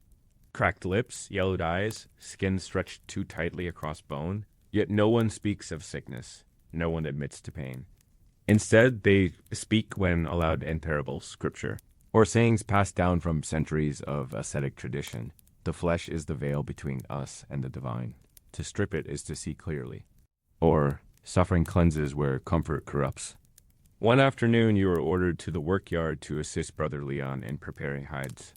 Cracked lips, yellowed eyes, skin stretched too tightly across bone. Yet no one speaks of sickness. No one admits to pain. Instead, they speak when allowed in parable scripture, or sayings passed down from centuries of ascetic tradition. The flesh is the veil between us and the divine. To strip it is to see clearly. Or, suffering cleanses where comfort corrupts. One afternoon, you were ordered to the workyard to assist Brother Leon in preparing hides.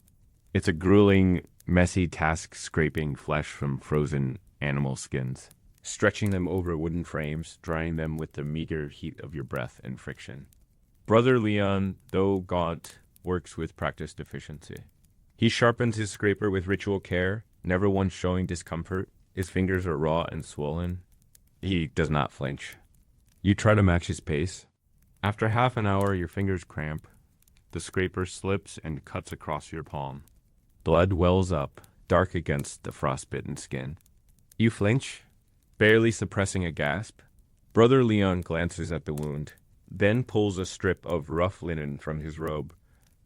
It's a grueling, messy task scraping flesh from frozen animal skins, stretching them over wooden frames, drying them with the meager heat of your breath and friction. Brother Leon, though gaunt, works with practiced efficiency. He sharpens his scraper with ritual care, never once showing discomfort. His fingers are raw and swollen. He does not flinch. You try to match his pace. After half an hour, your fingers cramp. The scraper slips and cuts across your palm. Blood wells up, dark against the frostbitten skin. You flinch, barely suppressing a gasp. Brother Leon glances at the wound, then pulls a strip of rough linen from his robe,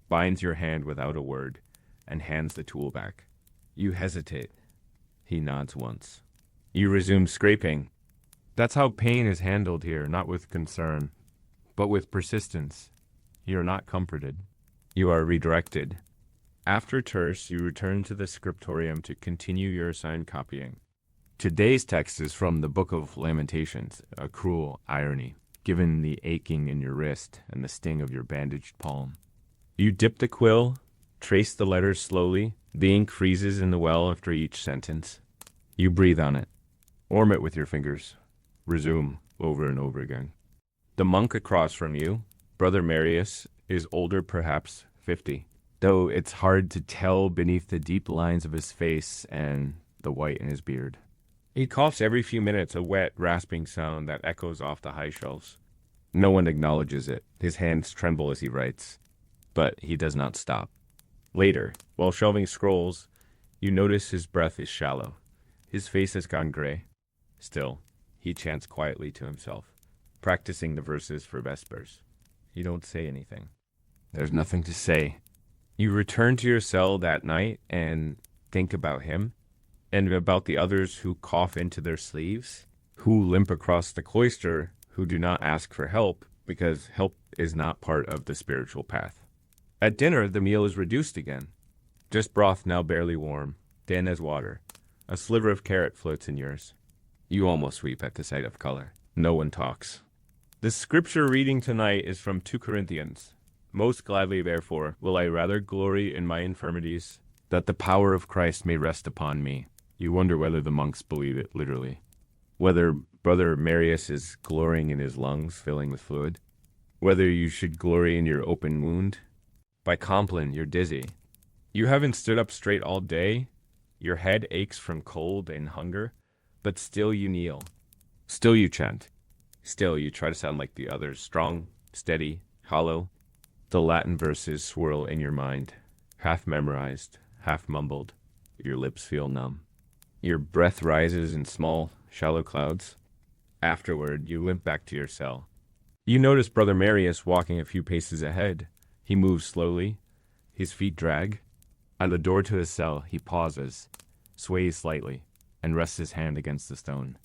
binds your hand without a word, and hands the tool back. You hesitate. He nods once. You resume scraping. That's how pain is handled here, not with concern, but with persistence. You are not comforted. You are redirected. After terse, you return to the scriptorium to continue your assigned copying. Today's text is from the Book of Lamentations, a cruel irony, given the aching in your wrist and the sting of your bandaged palm. You dip the quill, trace the letters slowly. The ink freezes in the well after each sentence. You breathe on it, warm it with your fingers, resume over and over again. The monk across from you, Brother Marius, is older, perhaps 50, though it's hard to tell beneath the deep lines of his face and the white in his beard. He coughs every few minutes, a wet, rasping sound that echoes off the high shelves. No one acknowledges it. His hands tremble as he writes, but he does not stop. Later, while shelving scrolls, you notice his breath is shallow. His face has gone gray. Still, he chants quietly to himself, practicing the verses for Vespers. You don't say anything. There's nothing to say. You return to your cell that night and think about him, and about the others who cough into their sleeves, who limp across the cloister, who do not ask for help, because help is not part of the spiritual path. At dinner, the meal is reduced again. Just broth now barely warm, thin as water. A sliver of carrot floats in yours. You almost weep at the sight of color. No one talks. The scripture reading tonight is from 2 Corinthians. Most gladly, therefore, will I rather glory in my infirmities, that the power of Christ may rest upon me. You wonder whether the monks believe it literally. Whether Brother Marius is glorying in his lungs filling with fluid. Whether you should glory in your open wound. By Compline, you're dizzy. You haven't stood up straight all day. Your head aches from cold and hunger, but still you kneel. Still you chant. Still you try to sound like the others, strong, steady, hollow. The Latin verses swirl in your mind, half memorized, half mumbled. Your lips feel numb. Your breath rises in small, shallow clouds. Afterward, you limp back to your cell. You notice Brother Marius walking a few paces ahead. He moves slowly. His feet drag. At the door to his cell, he pauses, sways slightly, and rests his hand against the stone.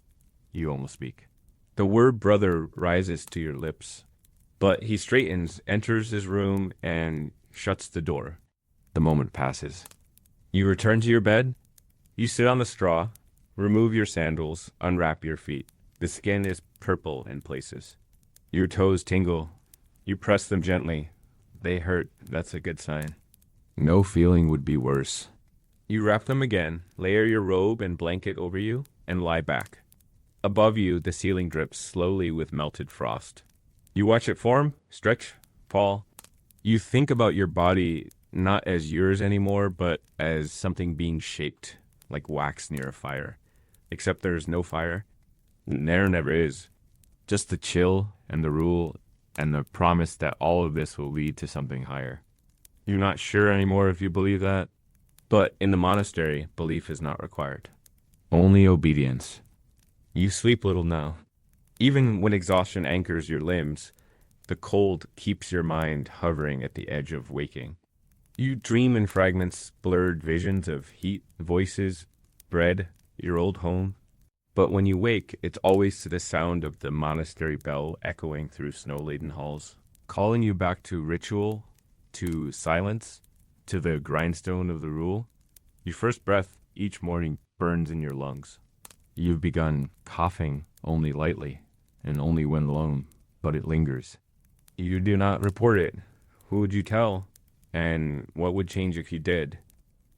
You almost speak. The word brother rises to your lips, but he straightens, enters his room, and shuts the door. The moment passes. You return to your bed. You sit on the straw, remove your sandals, unwrap your feet. The skin is purple in places. Your toes tingle. You press them gently. They hurt. That's a good sign. No feeling would be worse. You wrap them again, layer your robe and blanket over you, and lie back. Above you, the ceiling drips slowly with melted frost. You watch it form, stretch, fall. You think about your body not as yours anymore, but as something being shaped, like wax near a fire. Except there's no fire. There never is. Just the chill and the rule and the promise that all of this will lead to something higher. You're not sure anymore if you believe that, but in the monastery, belief is not required. Only obedience. You sleep little now. Even when exhaustion anchors your limbs, the cold keeps your mind hovering at the edge of waking. You dream in fragments, blurred visions of heat, voices, bread, your old home. But when you wake, it's always to the sound of the monastery bell echoing through snow-laden halls, calling you back to ritual, to silence, to the grindstone of the rule. Your first breath each morning burns in your lungs. You've begun coughing only lightly, and only when alone, but it lingers. You do not report it. Who would you tell? And what would change if you did?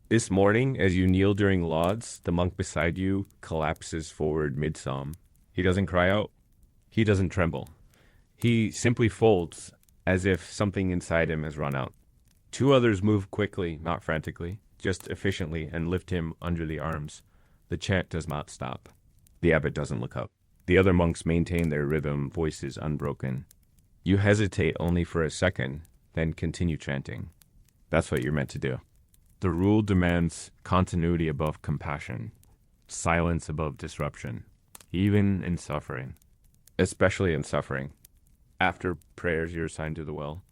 This morning, as you kneel during lauds, the monk beside you collapses forward mid-psalm. He doesn't cry out. He doesn't tremble. He simply folds, as if something inside him has run out. Two others move quickly, not frantically, just efficiently, and lift him under the arms. The chant does not stop. The abbot doesn't look up. The other monks maintain their rhythm, voices unbroken. You hesitate only for a second, then continue chanting. That's what you're meant to do. The rule demands continuity above compassion, silence above disruption, even in suffering, especially in suffering. After prayers, you're assigned to the well.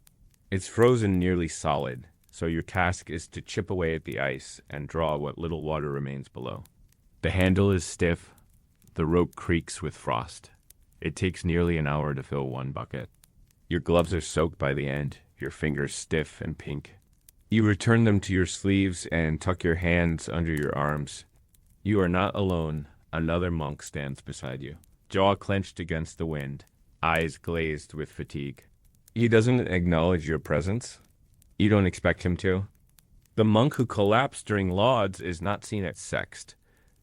It's frozen nearly solid, so your task is to chip away at the ice and draw what little water remains below. The handle is stiff. The rope creaks with frost. It takes nearly an hour to fill one bucket. Your gloves are soaked by the end, your fingers stiff and pink. You return them to your sleeves and tuck your hands under your arms. You are not alone. Another monk stands beside you, jaw clenched against the wind, eyes glazed with fatigue. He doesn't acknowledge your presence. You don't expect him to. The monk who collapsed during lauds is not seen at sext.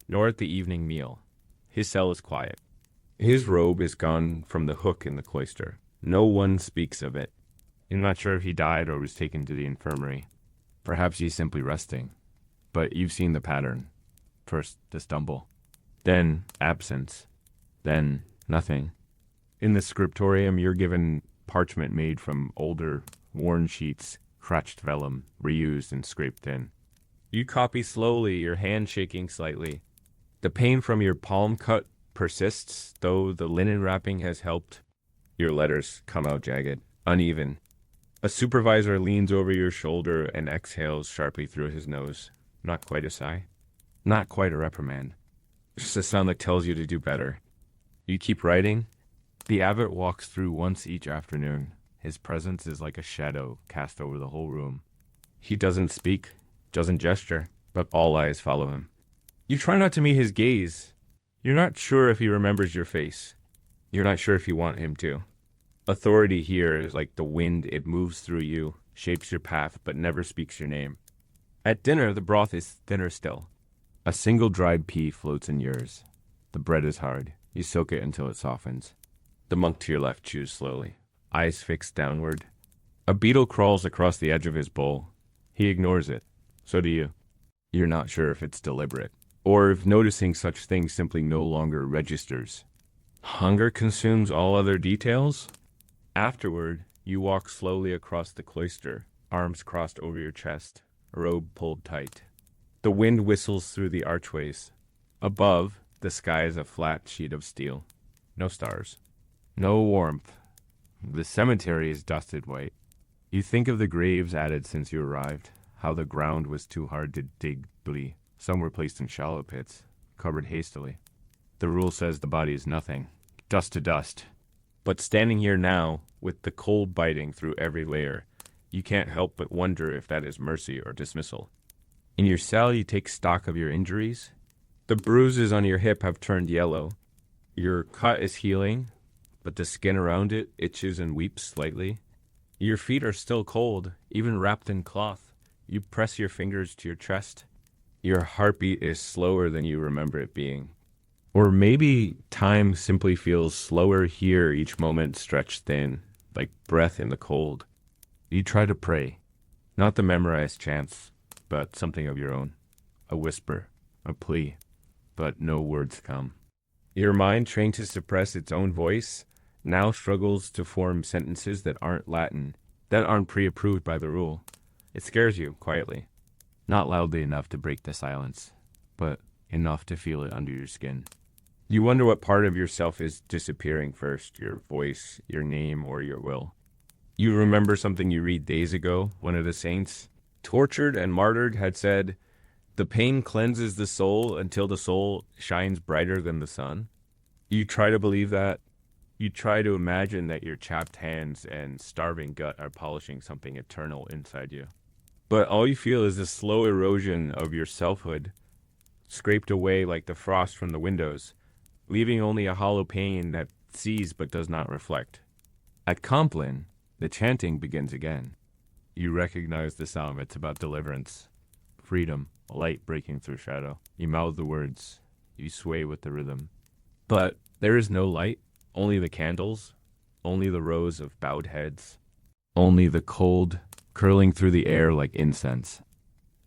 nor at the evening meal. His cell is quiet. His robe is gone from the hook in the cloister. No one speaks of it. You're not sure if he died or was taken to the infirmary. Perhaps he's simply resting. But you've seen the pattern. First, the stumble. Then, absence. Then, nothing. In the scriptorium, you're given parchment made from older, worn sheets, crotched vellum, reused and scraped in. You copy slowly, your hand shaking slightly. The pain from your palm cut persists, though the linen wrapping has helped. Your letters come out jagged, uneven. A supervisor leans over your shoulder and exhales sharply through his nose. Not quite a sigh. Not quite a reprimand. Just a sound that tells you to do better. You keep writing. The abbot walks through once each afternoon. His presence is like a shadow cast over the whole room. He doesn't speak, doesn't gesture, but all eyes follow him. You try not to meet his gaze. You're not sure if he remembers your face. You're not sure if you want him to. Authority here is like the wind. It moves through you, shapes your path, but never speaks your name. At dinner, the broth is thinner still. A single dried pea floats in yours. The bread is hard. You soak it until it softens. The monk to your left chews slowly, eyes fixed downward. A beetle crawls across the edge of his bowl. He ignores it. So do you. You're not sure if it's deliberate, or if noticing such things simply no longer registers. Hunger consumes all other details? Afterward, you walk slowly across the cloister, arms crossed over your chest, robe pulled tight. The wind whistles through the archways. Above, the sky is a flat sheet of steel. No stars. No warmth. The cemetery is dusted white. You think of the graves added since you arrived, how the ground was too hard to dig deeply. Some were placed in shallow pits, covered hastily. The rule says the body is nothing, dust to dust. But standing here now, with the cold biting through every layer, you can't help but wonder if that is mercy or dismissal. In your cell, you take stock of your injuries. The bruises on your hip have turned yellow. Your cut is healing, but the skin around it itches and weeps slightly. Your feet are still cold, even wrapped in cloth. You press your fingers to your chest. Your heartbeat is slower than you remember it being. Or maybe time simply feels slower here, each moment stretched thin, like breath in the cold. You try to pray, not the memorized chants, but something of your own. A whisper, a plea, but no words come. Your mind, trained to suppress its own voice, now struggles to form sentences that aren't Latin, that aren't pre-approved by the rule. It scares you, quietly. Not loudly enough to break the silence, but enough to feel it under your skin. You wonder what part of yourself is disappearing first, your voice, your name, or your will. You remember something you read days ago. One of the saints, tortured and martyred, had said, "The pain cleanses the soul until the soul shines brighter than the sun." You try to believe that. You try to imagine that your chapped hands and starving gut are polishing something eternal inside you. But all you feel is the slow erosion of your selfhood, scraped away like the frost from the windows, leaving only a hollow pain that sees but does not reflect. At Compline, the chanting begins again. You recognize the sound. It's about deliverance, freedom, light breaking through shadow. You mouth the words. You sway with the rhythm. But there is no light, only the candles, only the rows of bowed heads, only the cold curling through the air like incense.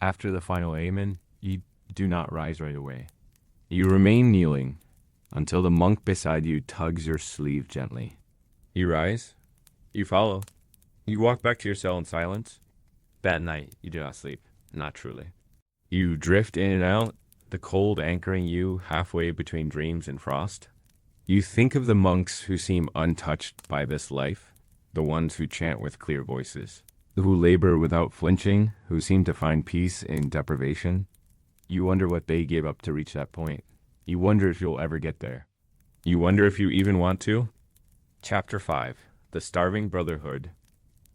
After the final amen, you do not rise right away. You remain kneeling until the monk beside you tugs your sleeve gently. You rise. You follow. You walk back to your cell in silence. That night, you do not sleep. Not truly. You drift in and out, the cold anchoring you halfway between dreams and frost. You think of the monks who seem untouched by this life, the ones who chant with clear voices, who labor without flinching, who seem to find peace in deprivation. You wonder what they gave up to reach that point. You wonder if you'll ever get there. You wonder if you even want to. Chapter 5. The Starving Brotherhood.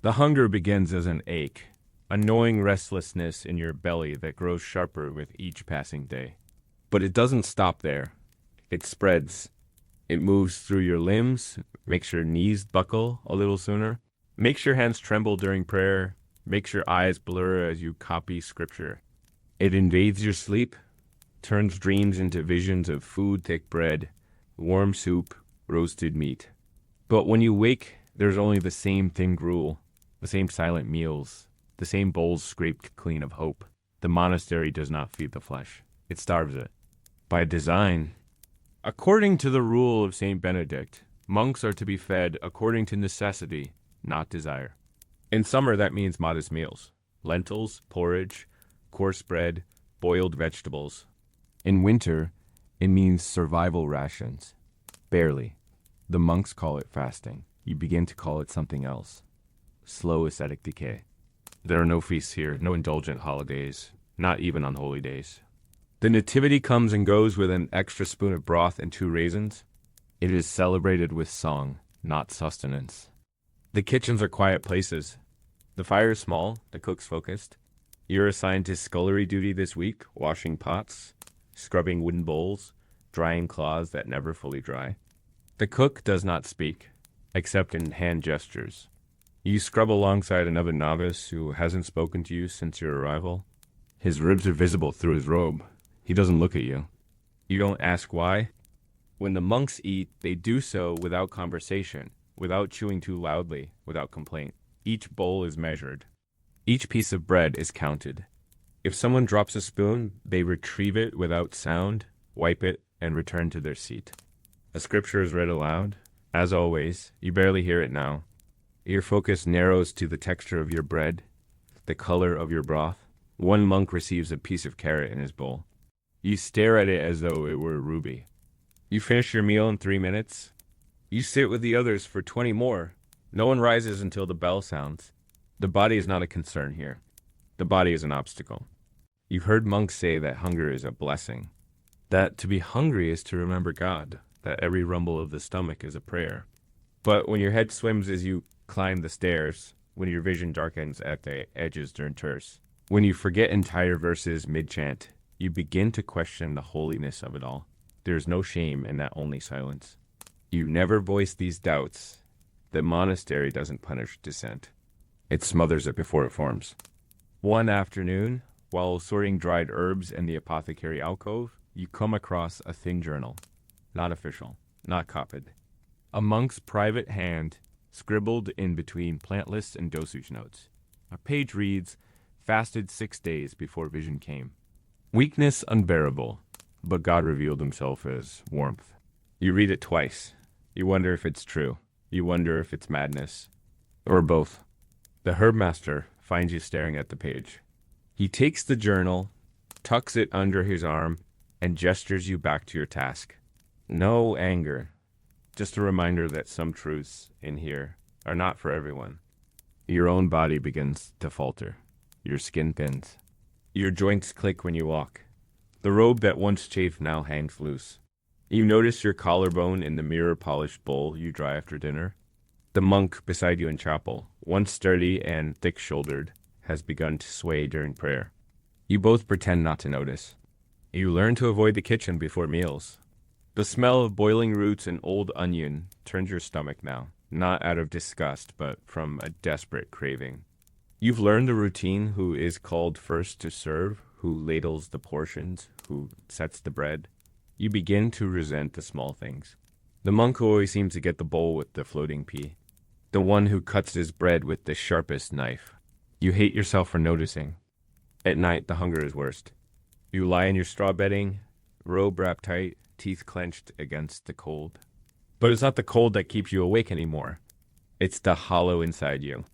The hunger begins as an ache, a gnawing restlessness in your belly that grows sharper with each passing day. But it doesn't stop there. It spreads. It moves through your limbs, makes your knees buckle a little sooner, makes your hands tremble during prayer, makes your eyes blur as you copy scripture. It invades your sleep, turns dreams into visions of food-thick bread, warm soup, roasted meat. But when you wake, there's only the same thin gruel, the same silent meals, the same bowls scraped clean of hope. The monastery does not feed the flesh. It starves it. By design. According to the rule of Saint Benedict, monks are to be fed according to necessity, not desire. In summer, that means modest meals. Lentils, porridge, coarse bread, boiled vegetables. In winter, it means survival rations. Barely. The monks call it fasting. You begin to call it something else. Slow ascetic decay. There are no feasts here, no indulgent holidays, not even on holy days. The nativity comes and goes with an extra spoon of broth and 2 raisins. It is celebrated with song, not sustenance. The kitchens are quiet places. The fire is small, the cook's focused. You're assigned to scullery duty this week, washing pots, scrubbing wooden bowls, drying cloths that never fully dry. The cook does not speak, except in hand gestures. You scrub alongside another novice who hasn't spoken to you since your arrival. His ribs are visible through his robe. He doesn't look at you. You don't ask why. When the monks eat, they do so without conversation, without chewing too loudly, without complaint. Each bowl is measured. Each piece of bread is counted. If someone drops a spoon, they retrieve it without sound, wipe it, and return to their seat. A scripture is read aloud. As always, you barely hear it now. Your focus narrows to the texture of your bread, the color of your broth. One monk receives a piece of carrot in his bowl. You stare at it as though it were a ruby. You finish your meal in 3 minutes. You sit with the others for 20 more. No one rises until the bell sounds. The body is not a concern here. The body is an obstacle. You've heard monks say that hunger is a blessing. That to be hungry is to remember God. That every rumble of the stomach is a prayer. But when your head swims as you climb the stairs, when your vision darkens at the edges during terse, when you forget entire verses mid-chant, you begin to question the holiness of it all. There is no shame in that only silence. You never voice these doubts. The monastery doesn't punish dissent. It smothers it before it forms. One afternoon, while sorting dried herbs in the apothecary alcove, you come across a thin journal. Not official, not copied. A monk's private hand scribbled in between plant lists and dosage notes. A page reads, "Fasted 6 days before vision came. Weakness unbearable, but God revealed himself as warmth." You read it twice. You wonder if it's true. You wonder if it's madness. Or both. The herbmaster finds you staring at the page. He takes the journal, tucks it under his arm, and gestures you back to your task. No anger. Just a reminder that some truths in here are not for everyone. Your own body begins to falter. Your skin thins. Your joints click when you walk. The robe that once chafed now hangs loose. You notice your collarbone in the mirror-polished bowl you dry after dinner. The monk beside you in chapel, once sturdy and thick-shouldered, has begun to sway during prayer. You both pretend not to notice. You learn to avoid the kitchen before meals. The smell of boiling roots and old onion turns your stomach now, not out of disgust, but from a desperate craving. You've learned the routine: who is called first to serve, who ladles the portions, who sets the bread. You begin to resent the small things. The monk who always seems to get the bowl with the floating pea. The one who cuts his bread with the sharpest knife. You hate yourself for noticing. At night, the hunger is worst. You lie in your straw bedding, robe wrapped tight, teeth clenched against the cold. But it's not the cold that keeps you awake anymore. It's the hollow inside you.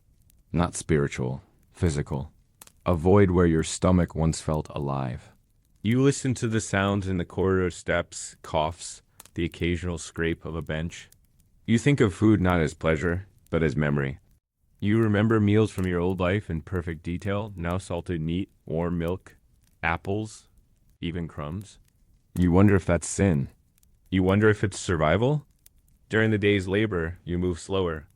Not spiritual, physical. A void where your stomach once felt alive. You listen to the sounds in the corridor steps, coughs, the occasional scrape of a bench. You think of food not as pleasure, but as memory. You remember meals from your old life in perfect detail, now salted meat, warm milk, apples, even crumbs. You wonder if that's sin. You wonder if it's survival. During the day's labor, you move slower.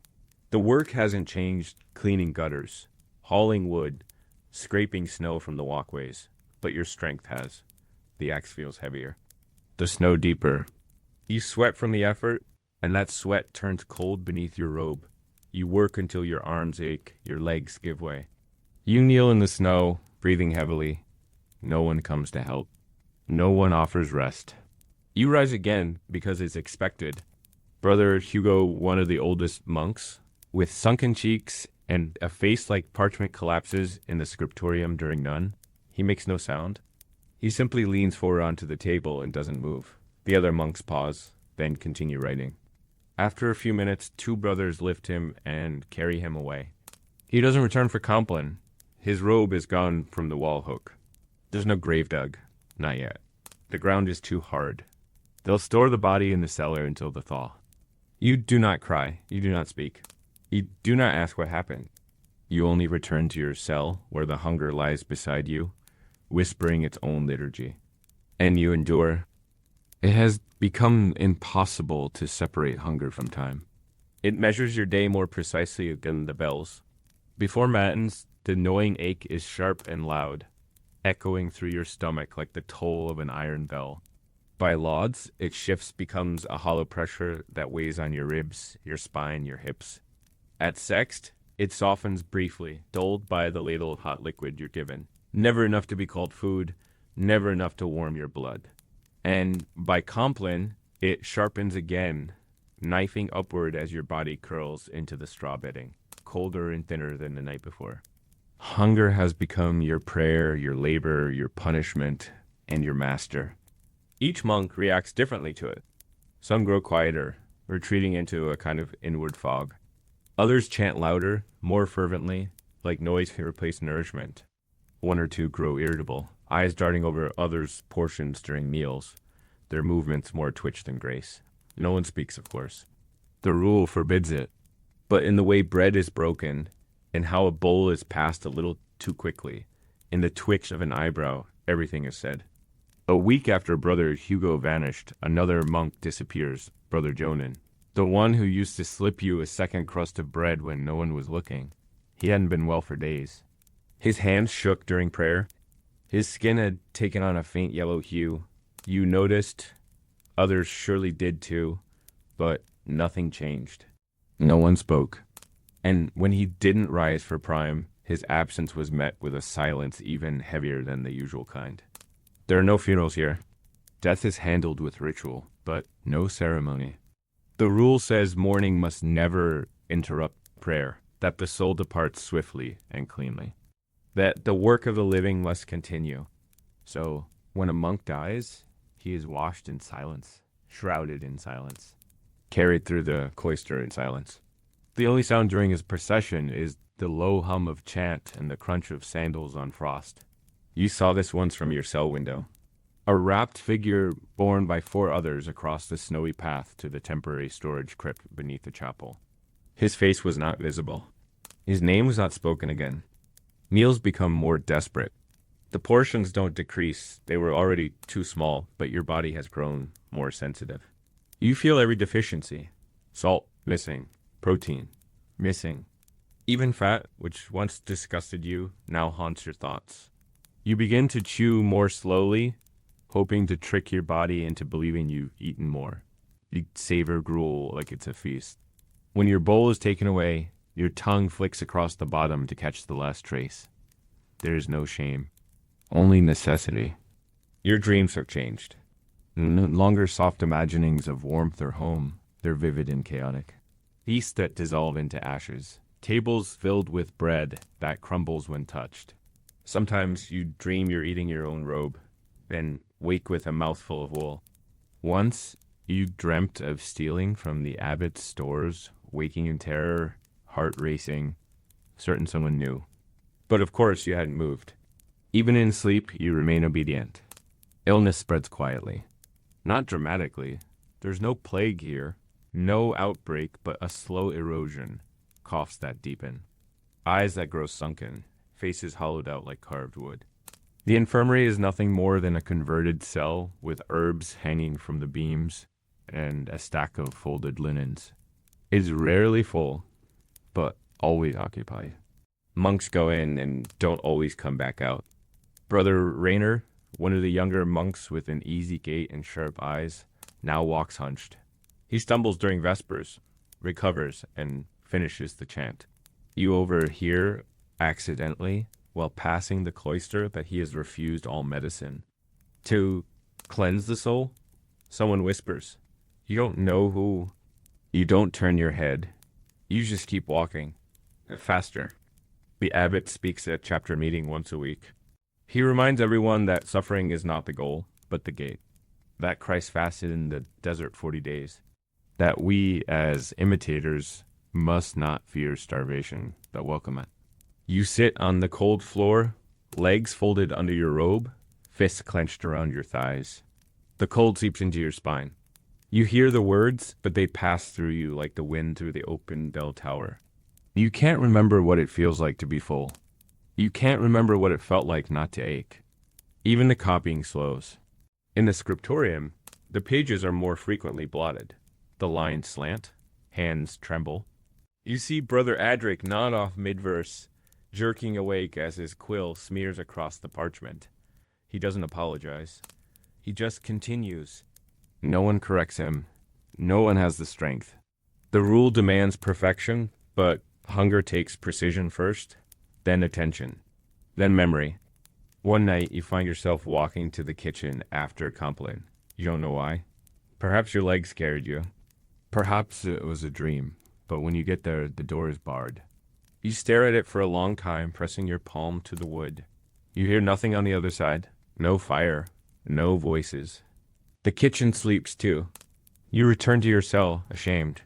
The work hasn't changed: cleaning gutters, hauling wood, scraping snow from the walkways. But your strength has. The axe feels heavier. The snow deeper. You sweat from the effort, and that sweat turns cold beneath your robe. You work until your arms ache, your legs give way. You kneel in the snow, breathing heavily. No one comes to help. No one offers rest. You rise again because it's expected. Brother Hugo, one of the oldest monks, with sunken cheeks and a face like parchment collapses in the scriptorium during none. He makes no sound. He simply leans forward onto the table and doesn't move. The other monks pause, then continue writing. After a few minutes, two brothers lift him and carry him away. He doesn't return for Compline. His robe is gone from the wall hook. There's no grave dug. Not yet. The ground is too hard. They'll store the body in the cellar until the thaw. You do not cry. You do not speak. You do not ask what happened. You only return to your cell where the hunger lies beside you, whispering its own liturgy. And you endure. It has become impossible to separate hunger from time. It measures your day more precisely than the bells. Before matins, the gnawing ache is sharp and loud, echoing through your stomach like the toll of an iron bell. By lauds, its shifts becomes a hollow pressure that weighs on your ribs, your spine, your hips. At sext, it softens briefly, dulled by the ladle of hot liquid you're given. Never enough to be called food, never enough to warm your blood. And by Compline, it sharpens again, knifing upward as your body curls into the straw bedding, colder and thinner than the night before. Hunger has become your prayer, your labor, your punishment, and your master. Each monk reacts differently to it. Some grow quieter, retreating into a kind of inward fog. Others chant louder, more fervently, like noise can replace nourishment. One or two grow irritable, eyes darting over others' portions during meals, their movements more twitch than grace. No one speaks, of course. The rule forbids it. But in the way bread is broken, in how a bowl is passed a little too quickly, in the twitch of an eyebrow, everything is said. A week after Brother Hugo vanished, another monk disappears, Brother Jonan, the one who used to slip you a second crust of bread when no one was looking. He hadn't been well for days. His hands shook during prayer. His skin had taken on a faint yellow hue. You noticed, others surely did too, but nothing changed. No one spoke. And when he didn't rise for prime, his absence was met with a silence even heavier than the usual kind. There are no funerals here. Death is handled with ritual, but no ceremony. The rule says mourning must never interrupt prayer, that the soul departs swiftly and cleanly, that the work of the living must continue. So, when a monk dies, he is washed in silence, shrouded in silence, carried through the cloister in silence. The only sound during his procession is the low hum of chant and the crunch of sandals on frost. You saw this once from your cell window. A wrapped figure borne by four others across the snowy path to the temporary storage crypt beneath the chapel. His face was not visible. His name was not spoken again. Meals become more desperate. The portions don't decrease. They were already too small, but your body has grown more sensitive. You feel every deficiency. Salt, missing. Protein, missing. Even fat, which once disgusted you, now haunts your thoughts. You begin to chew more slowly, hoping to trick your body into believing you've eaten more. You savor gruel like it's a feast. When your bowl is taken away, your tongue flicks across the bottom to catch the last trace. There is no shame, only necessity. Your dreams have changed. No longer soft imaginings of warmth or home, they're vivid and chaotic. Feasts that dissolve into ashes. Tables filled with bread that crumbles when touched. Sometimes you dream you're eating your own robe, then wake with a mouthful of wool. Once, you dreamt of stealing from the abbot's stores, waking in terror, heart racing, certain someone knew. But of course you hadn't moved. Even in sleep, you remain obedient. Illness spreads quietly. Not dramatically. There's no plague here. No outbreak, but a slow erosion, coughs that deepen, eyes that grow sunken, faces hollowed out like carved wood. The infirmary is nothing more than a converted cell with herbs hanging from the beams and a stack of folded linens. It is rarely full, but always occupied. Monks go in and don't always come back out. Brother Rainer, one of the younger monks with an easy gait and sharp eyes, now walks hunched. He stumbles during Vespers, recovers, and finishes the chant. You overhear, accidentally, while passing the cloister, that he has refused all medicine. To Cleanse the soul? Someone whispers. You don't know who. You don't turn your head. You just keep walking. Faster. The abbot speaks at chapter meeting once a week. He reminds everyone that suffering is not the goal, but the gate. That Christ fasted in the desert 40 days. That we, as imitators, must not fear starvation, but welcome it. You sit on the cold floor, legs folded under your robe, fists clenched around your thighs. The cold seeps into your spine. You hear the words, but they pass through you like the wind through the open bell tower. You can't remember what it feels like to be full. You can't remember what it felt like not to ache. Even the copying slows. In the scriptorium, the pages are more frequently blotted. The lines slant, hands tremble. You see Brother Adric nod off mid-verse, jerking awake as his quill smears across the parchment. He doesn't apologize. He just continues. No one corrects him. No one has the strength. The rule demands perfection, but hunger takes precision first, then attention, then memory. One night, you find yourself walking to the kitchen after Compline. You don't know why. Perhaps your leg scared you. Perhaps it was a dream, but when you get there, the door is barred. You stare at it for a long time, pressing your palm to the wood. You hear nothing on the other side. No fire. No voices. The kitchen sleeps too. You return to your cell, ashamed.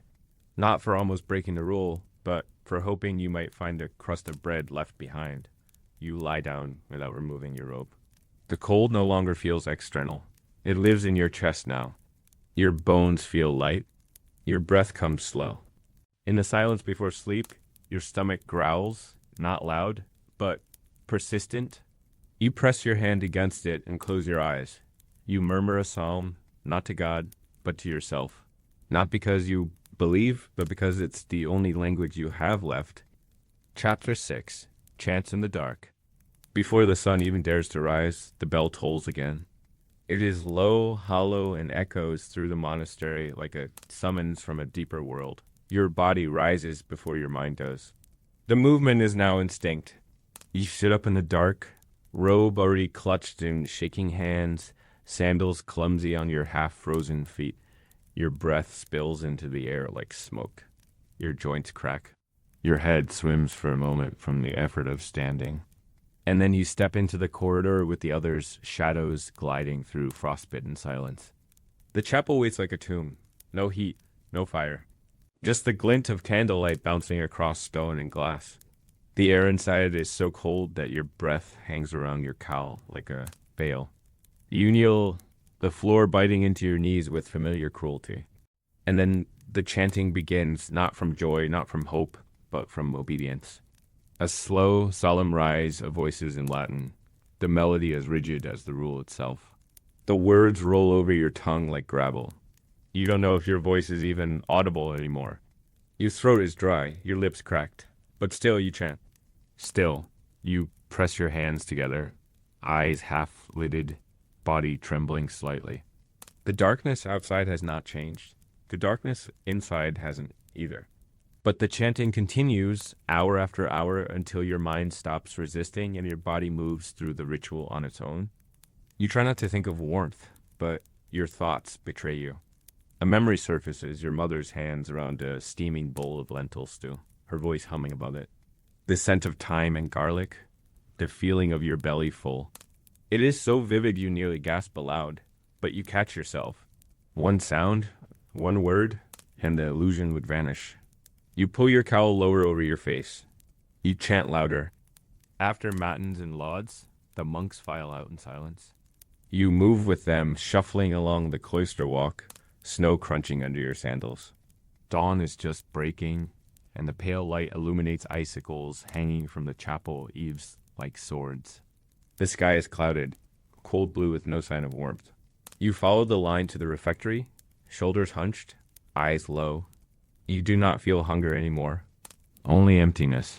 Not for almost breaking the rule, but for hoping you might find a crust of bread left behind. You lie down without removing your robe. The cold no longer feels external. It lives in your chest now. Your bones feel light. Your breath comes slow. In the silence before sleep, your stomach growls, not loud, but persistent. You press your hand against it and close your eyes. You murmur a psalm, not to God, but to yourself. Not because you believe, but because it's the only language you have left. Chapter 6. Chants in the dark. Before the sun even dares to rise, the bell tolls again. It is low, hollow, and echoes through the monastery like a summons from a deeper world. Your body rises before your mind does. The movement is now instinct. You sit up in the dark, robe already clutched in shaking hands, sandals clumsy on your half-frozen feet. Your breath spills into the air like smoke. Your joints crack. Your head swims for a moment from the effort of standing. And then you step into the corridor with the others, shadows gliding through frostbitten silence. The chapel waits like a tomb. No heat, no fire. Just the glint of candlelight bouncing across stone and glass. The air inside is so cold that your breath hangs around your cowl like a veil. You kneel, the floor biting into your knees with familiar cruelty. And then the chanting begins, not from joy, not from hope, but from obedience. A slow, solemn rise of voices in Latin, the melody as rigid as the rule itself. The words roll over your tongue like gravel. You don't know if your voice is even audible anymore. Your throat is dry, your lips cracked, but still you chant. Still, you press your hands together, eyes half-lidded, body trembling slightly. The darkness outside has not changed. The darkness inside hasn't either. But the chanting continues hour after hour until your mind stops resisting and your body moves through the ritual on its own. You try not to think of warmth, but your thoughts betray you. A memory surfaces, your mother's hands around a steaming bowl of lentil stew, her voice humming above it. The scent of thyme and garlic, the feeling of your belly full. It is so vivid you nearly gasp aloud, but you catch yourself. One sound, one word, and the illusion would vanish. You pull your cowl lower over your face. You chant louder. After matins and lauds, the monks file out in silence. You move with them, shuffling along the cloister walk, snow crunching under your sandals. Dawn is just breaking, and the pale light illuminates icicles hanging from the chapel eaves like swords. The sky is clouded, cold blue with no sign of warmth. You follow the line to the refectory, shoulders hunched, eyes low. You do not feel hunger anymore, only emptiness.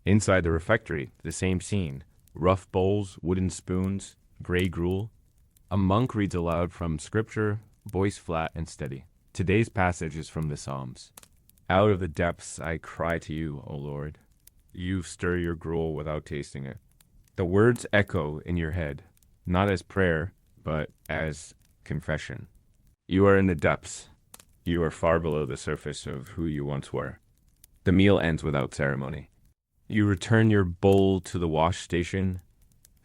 Inside the refectory, the same scene. Rough bowls, wooden spoons, gray gruel. A monk reads aloud from scripture, voice flat and steady. Today's passage is from the Psalms. Out of the depths I cry to you, O Lord. You stir your gruel without tasting it. The words echo in your head, not as prayer, but as confession. You are in the depths. You are far below the surface of who you once were. The meal ends without ceremony. You return your bowl to the wash station,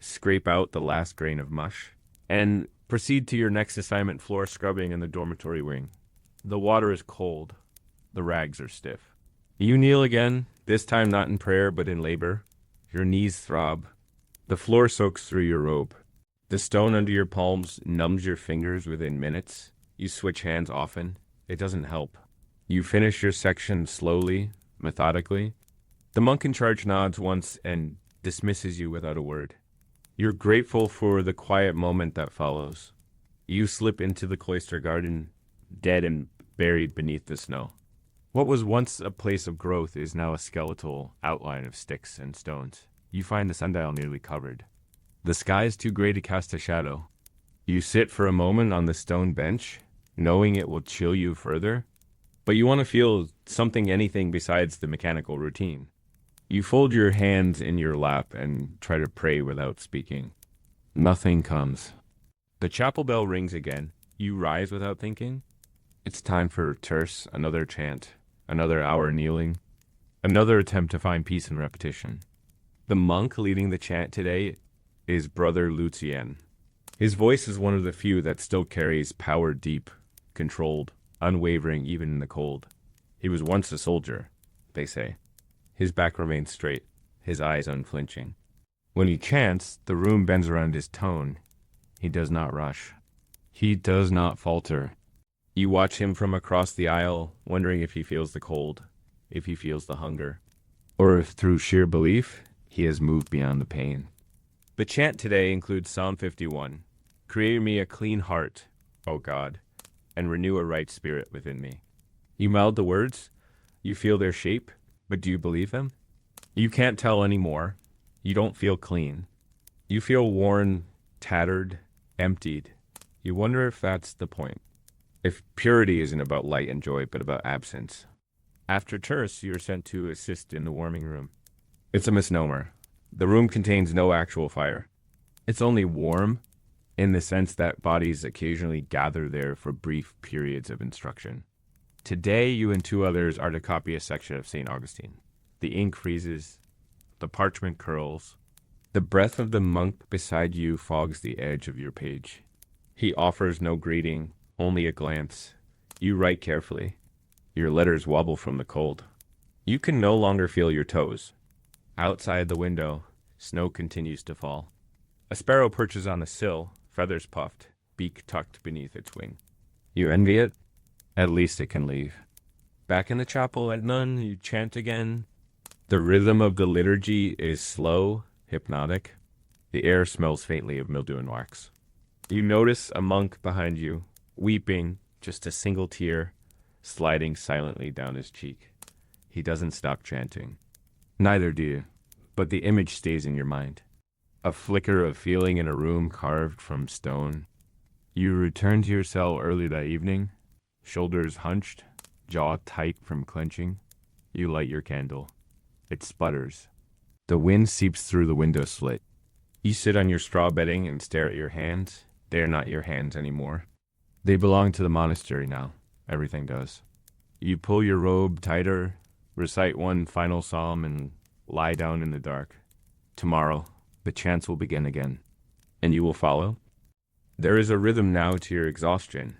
scrape out the last grain of mush, and proceed to your next assignment, floor scrubbing in the dormitory wing. The water is cold. The rags are stiff. You kneel again, this time not in prayer but in labor. Your knees throb. The floor soaks through your robe. The stone under your palms numbs your fingers within minutes. You switch hands often. It doesn't help. You finish your section slowly, methodically. The monk in charge nods once and dismisses you without a word. You're grateful for the quiet moment that follows. You slip into the cloister garden, dead and buried beneath the snow. What was once a place of growth is now a skeletal outline of sticks and stones. You find the sundial nearly covered. The sky is too gray to cast a shadow. You sit for a moment on the stone bench, knowing it will chill you further, but you want to feel something, anything besides the mechanical routine. You fold your hands in your lap and try to pray without speaking. Nothing comes. The chapel bell rings again. You rise without thinking. It's time for terce, another chant, another hour kneeling, another attempt to find peace in repetition. The monk leading the chant today is Brother Lucien. His voice is one of the few that still carries power deep, controlled, unwavering even in the cold. He was once a soldier, they say. His back remains straight, his eyes unflinching. When he chants, the room bends around his tone. He does not rush. He does not falter. You watch him from across the aisle, wondering if he feels the cold, if he feels the hunger, or if through sheer belief, he has moved beyond the pain. The chant today includes Psalm 51. Create me a clean heart, O God, and renew a right spirit within me. You mouth the words, you feel their shape, but do you believe them? You can't tell anymore. You don't feel clean. You feel worn, tattered, emptied. You wonder if that's the point. If purity isn't about light and joy, but about absence. After terce, you're sent to assist in the warming room. It's a misnomer. The room contains no actual fire. It's only warm in the sense that bodies occasionally gather there for brief periods of instruction. Today, you and two others are to copy a section of St. Augustine. The ink freezes. The parchment curls. The breath of the monk beside you fogs the edge of your page. He offers no greeting, only a glance. You write carefully. Your letters wobble from the cold. You can no longer feel your toes. Outside the window, snow continues to fall. A sparrow perches on the sill, feathers puffed, beak tucked beneath its wing. You envy it? At least it can leave. Back in the chapel at none, you chant again. The rhythm of the liturgy is slow, hypnotic. The air smells faintly of mildew and wax. You notice a monk behind you, weeping, just a single tear, sliding silently down his cheek. He doesn't stop chanting. Neither do you, but the image stays in your mind. A flicker of feeling in a room carved from stone. You return to your cell early that evening, shoulders hunched, jaw tight from clenching. You light your candle. It sputters. The wind seeps through the window slit. You sit on your straw bedding and stare at your hands. They are not your hands anymore. They belong to the monastery now. Everything does. You pull your robe tighter, recite one final psalm, and lie down in the dark. Tomorrow, the chants will begin again. And you will follow? There is a rhythm now to your exhaustion.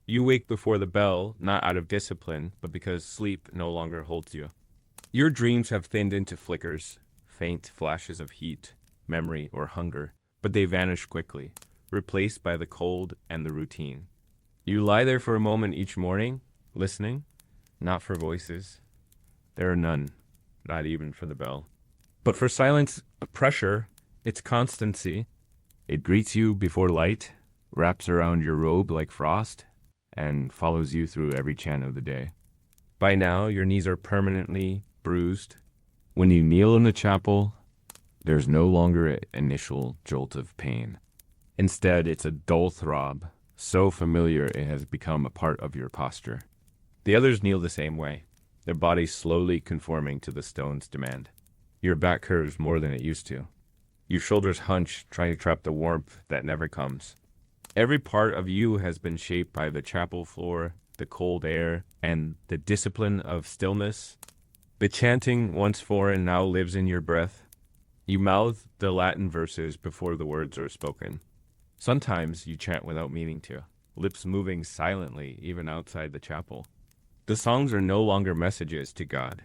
You wake before the bell, not out of discipline, but because sleep no longer holds you. Your dreams have thinned into flickers, faint flashes of heat, memory, or hunger, but they vanish quickly, replaced by the cold and the routine. You lie there for a moment each morning, listening, not for voices. There are none, not even for the bell. But for silence, pressure, its constancy. It greets you before light, wraps around your robe like frost, and follows you through every chant of the day. By now, your knees are permanently bruised. When you kneel in the chapel, there's no longer an initial jolt of pain. Instead, it's a dull throb, so familiar it has become a part of your posture. The others kneel the same way, their bodies slowly conforming to the stone's demand. Your back curves more than it used to. Your shoulders hunch, trying to trap the warmth that never comes. Every part of you has been shaped by the chapel floor, the cold air, and the discipline of stillness. The chanting, once foreign, now lives in your breath. You mouth the Latin verses before the words are spoken. Sometimes you chant without meaning to, lips moving silently even outside the chapel. The songs are no longer messages to God.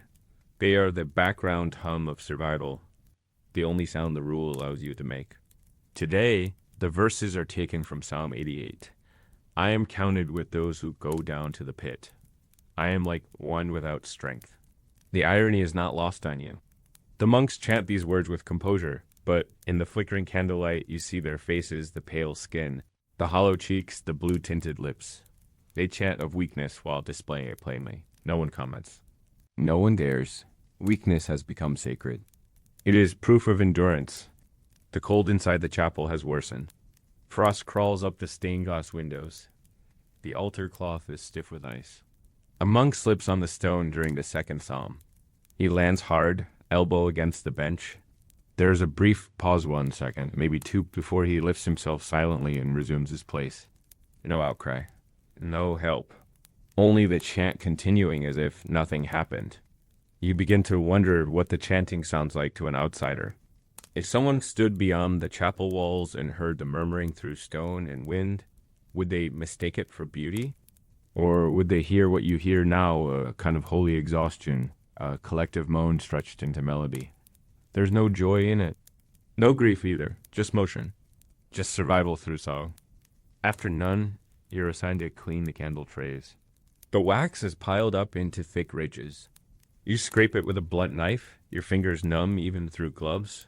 They are the background hum of survival, the only sound the rule allows you to make. Today, the verses are taken from Psalm 88. I am counted with those who go down to the pit. I am like one without strength. The irony is not lost on you. The monks chant these words with composure, but in the flickering candlelight you see their faces, the pale skin, the hollow cheeks, the blue-tinted lips. They chant of weakness while displaying it plainly. No one comments. No one dares. Weakness has become sacred. It is proof of endurance. The cold inside the chapel has worsened. Frost crawls up the stained glass windows. The altar cloth is stiff with ice. A monk slips on the stone during the second psalm. He lands hard, elbow against the bench. There is a brief pause 1 second, maybe 2, before he lifts himself silently and resumes his place. No outcry. No help. Only the chant continuing as if nothing happened. You begin to wonder what the chanting sounds like to an outsider. If someone stood beyond the chapel walls and heard the murmuring through stone and wind, would they mistake it for beauty? Or would they hear what you hear now, a kind of holy exhaustion, a collective moan stretched into melody? There's no joy in it. No grief either, just motion. Just survival through song. After none, you're assigned to clean the candle trays. The wax is piled up into thick ridges. You scrape it with a blunt knife, your fingers numb even through gloves.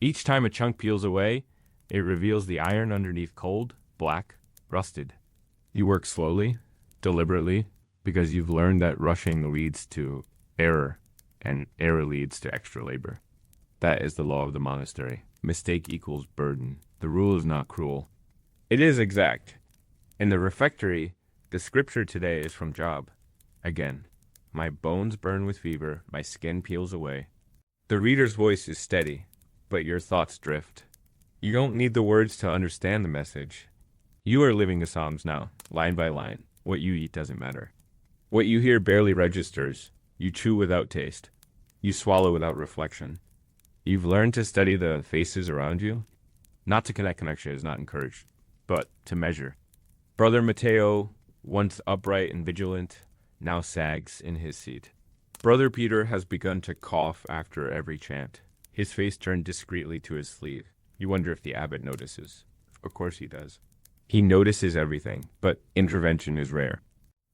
Each time a chunk peels away, it reveals the iron underneath cold, black, rusted. You work slowly, deliberately, because you've learned that rushing leads to error, and error leads to extra labor. That is the law of the monastery. Mistake equals burden. The rule is not cruel. It is exact. In the refectory, the scripture today is from Job. Again, my bones burn with fever, my skin peels away. The reader's voice is steady, but your thoughts drift. You don't need the words to understand the message. You are living the Psalms now, line by line. What you eat doesn't matter. What you hear barely registers. You chew without taste. You swallow without reflection. You've learned to study the faces around you. Not to connect connection is not encouraged, but to measure. Brother Mateo, once upright and vigilant, now sags in his seat. Brother Peter has begun to cough after every chant. His face turned discreetly to his sleeve. You wonder if the abbot notices. Of course he does. He notices everything, but intervention is rare.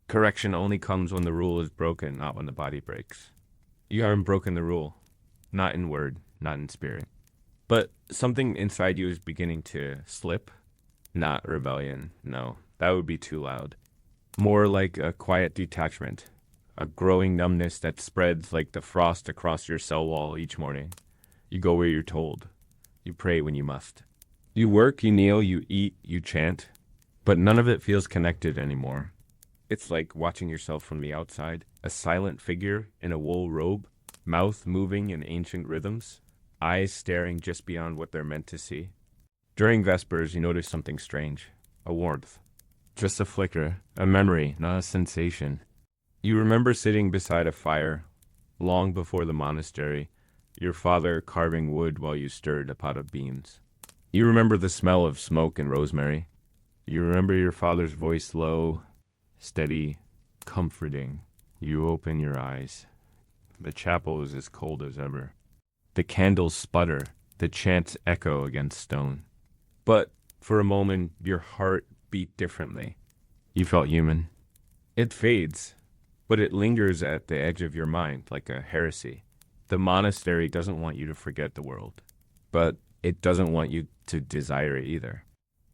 Correction only comes when the rule is broken, not when the body breaks. You haven't broken the rule. Not in word, not in spirit. But something inside you is beginning to slip. Not rebellion, no. That would be too loud. More like a quiet detachment. A growing numbness that spreads like the frost across your cell wall each morning. You go where you're told. You pray when you must. You work, you kneel, you eat, you chant. But none of it feels connected anymore. It's like watching yourself from the outside. A silent figure in a wool robe. Mouth moving in ancient rhythms. Eyes staring just beyond what they're meant to see. During Vespers, you notice something strange. A warmth. Just a flicker. A memory, not a sensation. You remember sitting beside a fire, long before the monastery, your father carving wood while you stirred a pot of beans. You remember the smell of smoke and rosemary. You remember your father's voice low, steady, comforting. You open your eyes. The chapel is as cold as ever. The candles sputter, the chants echo against stone. But for a moment, your heart beat differently. You felt human. It fades, but it lingers at the edge of your mind like a heresy. The monastery doesn't want you to forget the world, but it doesn't want you to desire it either.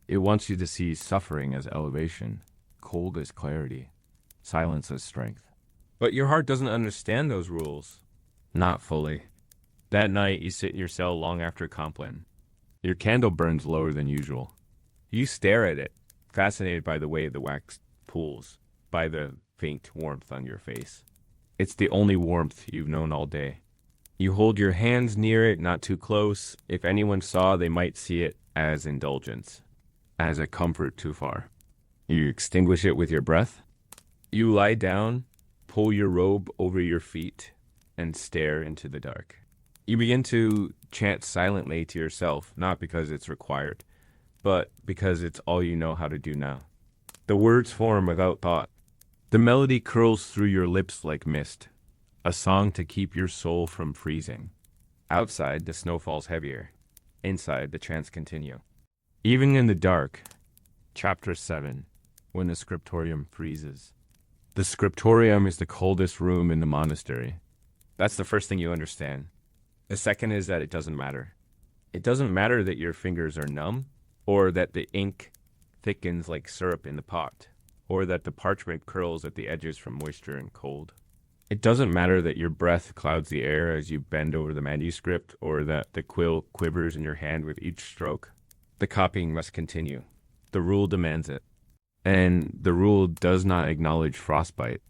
It wants you to see suffering as elevation, cold as clarity, silence as strength. But your heart doesn't understand those rules. Not fully. That night, you sit in your cell long after Compline. Your candle burns lower than usual. You stare at it, fascinated by the way the wax pools, by the faint warmth on your face. It's the only warmth you've known all day. You hold your hands near it, not too close. If anyone saw, they might see it as indulgence. as a comfort too far. You extinguish it with your breath. You lie down, pull your robe over your feet, and stare into the dark. You begin to chant silently to yourself, not because it's required, but because it's all you know how to do now. The words form without thought. The melody curls through your lips like mist, a song to keep your soul from freezing. Outside, the snow falls heavier. Inside, the chants continue. Even in the dark, Chapter 7, when the scriptorium freezes. The scriptorium is the coldest room in the monastery. That's the first thing you understand. The second is that it doesn't matter. It doesn't matter that your fingers are numb, or that the ink thickens like syrup in the pot, or that the parchment curls at the edges from moisture and cold. It doesn't matter that your breath clouds the air as you bend over the manuscript, or that the quill quivers in your hand with each stroke. The copying must continue. The rule demands it. And the rule does not acknowledge frostbite.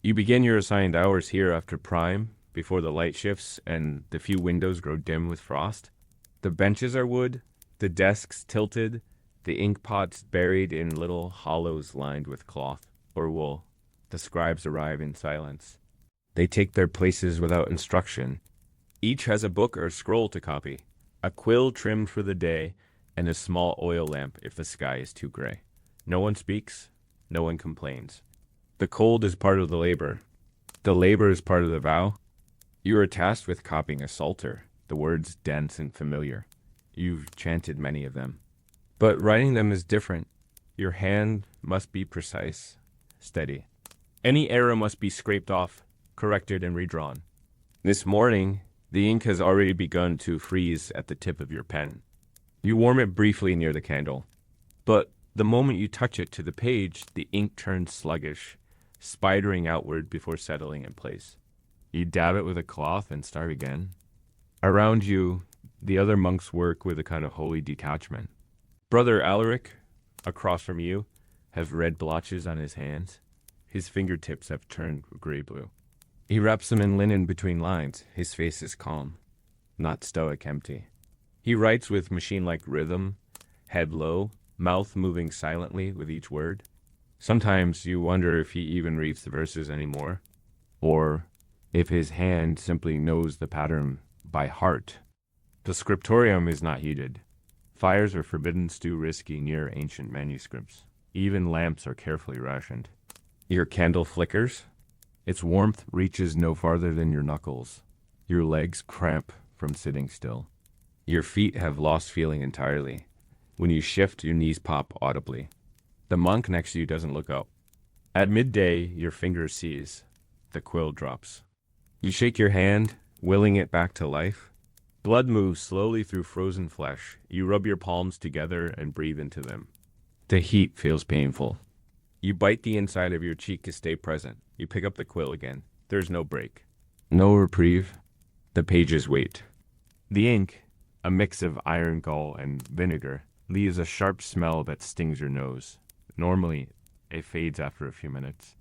You begin your assigned hours here after prime, before the light shifts and the few windows grow dim with frost. The benches are wood, the desks tilted, the ink pots buried in little hollows lined with cloth or wool. The scribes arrive in silence. They take their places without instruction. Each has a book or scroll to copy, a quill trimmed for the day, and a small oil lamp if the sky is too gray. No one speaks, no one complains. The cold is part of the labor. The labor is part of the vow. You are tasked with copying a psalter, the words dense and familiar. You've chanted many of them. But writing them is different. Your hand must be precise, steady. Any error must be scraped off, corrected, and redrawn. This morning, the ink has already begun to freeze at the tip of your pen. You warm it briefly near the candle. But the moment you touch it to the page, the ink turns sluggish, spidering outward before settling in place. You dab it with a cloth and start again. Around you, the other monks work with a kind of holy detachment. Brother Alaric, across from you, has red blotches on his hands. His fingertips have turned gray-blue. He wraps them in linen between lines. His face is calm, not stoic empty. He writes with machine-like rhythm, head low, mouth moving silently with each word. Sometimes you wonder if he even reads the verses anymore, or if his hand simply knows the pattern by heart. The scriptorium is not heated. Fires are forbidden to risky near ancient manuscripts. Even lamps are carefully rationed. Your candle flickers. Its warmth reaches no farther than your knuckles. Your legs cramp from sitting still. Your feet have lost feeling entirely. When you shift, your knees pop audibly. The monk next to you doesn't look up. At midday, your finger seize. The quill drops. You shake your hand, willing it back to life. Blood moves slowly through frozen flesh. You rub your palms together and breathe into them. The heat feels painful. You bite the inside of your cheek to stay present. You pick up the quill again. There's no break. No reprieve. The pages wait. The ink, a mix of iron gall and vinegar, leaves a sharp smell that stings your nose. Normally, it fades after a few minutes.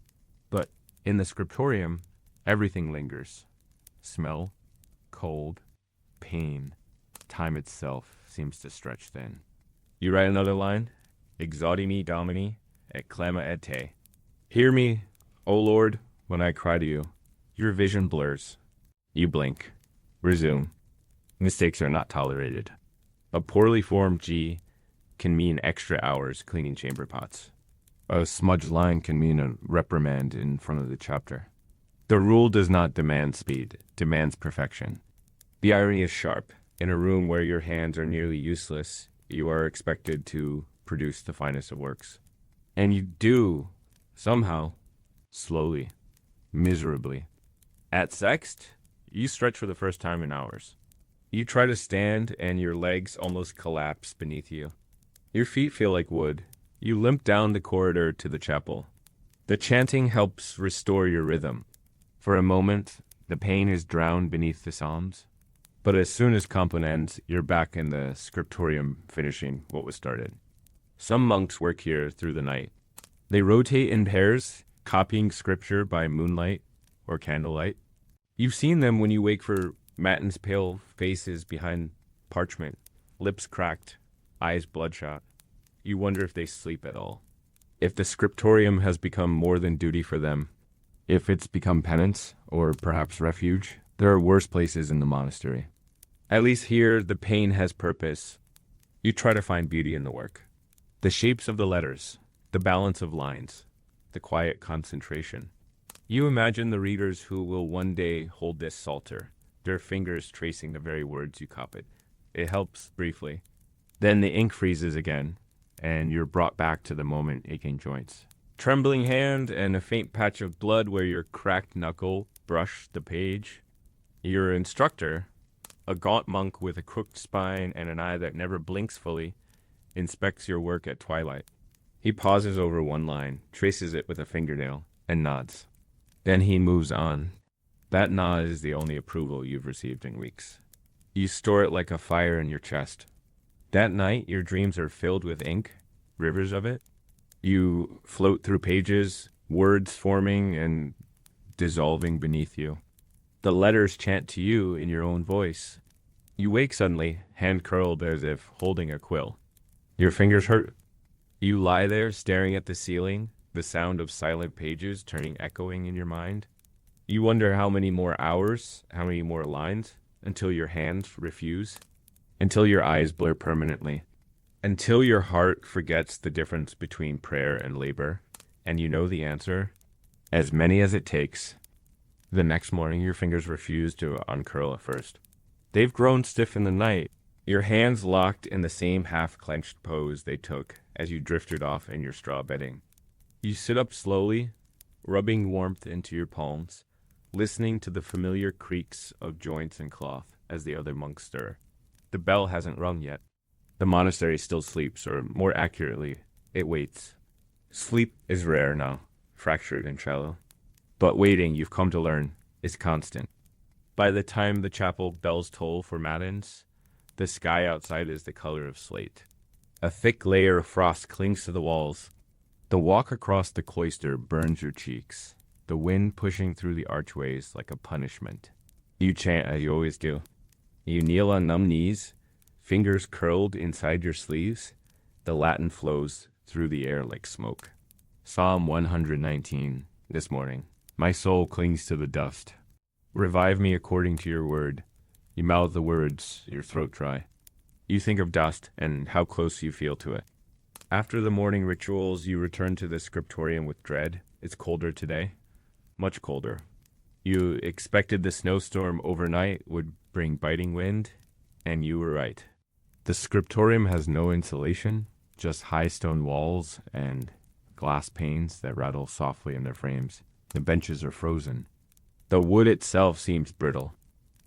But in the scriptorium, everything lingers. Smell, cold, pain. Time itself seems to stretch thin. You write another line. Exaudi Domini, et clama et te. Hear me, O Lord, when I cry to you. Your vision blurs. You blink. Resume. Mistakes are not tolerated. A poorly formed G can mean extra hours cleaning chamber pots. A smudged line can mean a reprimand in front of the chapter. The rule does not demand speed, it demands perfection. The irony is sharp. In a room where your hands are nearly useless, you are expected to produce the finest of works. And you do, somehow, slowly, miserably. At Sext, you stretch for the first time in hours. You try to stand and your legs almost collapse beneath you. Your feet feel like wood. You limp down the corridor to the chapel. The chanting helps restore your rhythm. For a moment, the pain is drowned beneath the psalms. But as soon as compline ends, you're back in the scriptorium finishing what was started. Some monks work here through the night. They rotate in pairs, copying scripture by moonlight or candlelight. You've seen them when you wake for Matins' pale faces behind parchment, lips cracked, eyes bloodshot. You wonder if they sleep at all. If the scriptorium has become more than duty for them, if it's become penance, or perhaps refuge, there are worse places in the monastery. At least here, the pain has purpose. You try to find beauty in the work. The shapes of the letters, the balance of lines, the quiet concentration. You imagine the readers who will one day hold this psalter, their fingers tracing the very words you copied. It helps briefly. Then the ink freezes again, and you're brought back to the moment aching joints. Trembling hand and a faint patch of blood where your cracked knuckle brushed the page. Your instructor, a gaunt monk with a crooked spine and an eye that never blinks fully, inspects your work at twilight. He pauses over one line, traces it with a fingernail, and nods. Then he moves on. That nod is the only approval you've received in weeks. You store it like a fire in your chest. That night, your dreams are filled with ink, rivers of it. You float through pages, words forming and dissolving beneath you. The letters chant to you in your own voice. You wake suddenly, hand curled as if holding a quill. Your fingers hurt. You lie there staring at the ceiling, the sound of silent pages turning echoing in your mind. You wonder how many more hours, how many more lines, until your hands refuse, until your eyes blur permanently, until your heart forgets the difference between prayer and labor, and you know the answer, as many as it takes. The next morning, your fingers refuse to uncurl at first. They've grown stiff in the night, your hands locked in the same half-clenched pose they took as you drifted off in your straw bedding. You sit up slowly, rubbing warmth into your palms, listening to the familiar creaks of joints and cloth as the other monks stir. The bell hasn't rung yet. The monastery still sleeps, or more accurately, it waits. Sleep is rare now, fractured and shallow. But waiting, you've come to learn, is constant. By the time the chapel bells toll for matins, the sky outside is the color of slate. A thick layer of frost clings to the walls. The walk across the cloister burns your cheeks, the wind pushing through the archways like a punishment. You chant as you always do. You kneel on numb knees, fingers curled inside your sleeves. The Latin flows through the air like smoke. Psalm 119, this morning. My soul clings to the dust. Revive me according to your word. You mouth the words, your throat dry. You think of dust and how close you feel to it. After the morning rituals, you return to the scriptorium with dread. It's colder today. Much colder. You expected the snowstorm overnight would bring biting wind, and you were right. The scriptorium has no insulation, just high stone walls and glass panes that rattle softly in their frames. The benches are frozen. The wood itself seems brittle.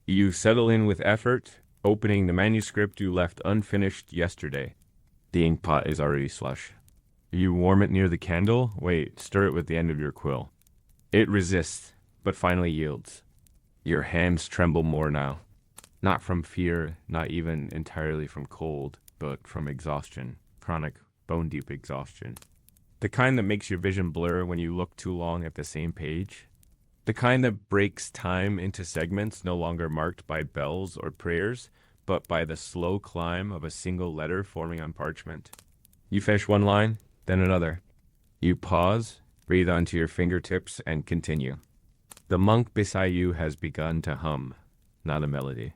You settle in with effort, opening the manuscript you left unfinished yesterday. The ink pot is already slush. You warm it near the candle. Wait, stir it with the end of your quill. It resists, but finally yields. Your hands tremble more now. Not from fear, not even entirely from cold, but from exhaustion. Chronic, bone-deep exhaustion. The kind that makes your vision blur when you look too long at the same page. The kind that breaks time into segments no longer marked by bells or prayers, but by the slow climb of a single letter forming on parchment. You finish one line, then another. You pause, breathe onto your fingertips, and continue. The monk beside you has begun to hum, not a melody.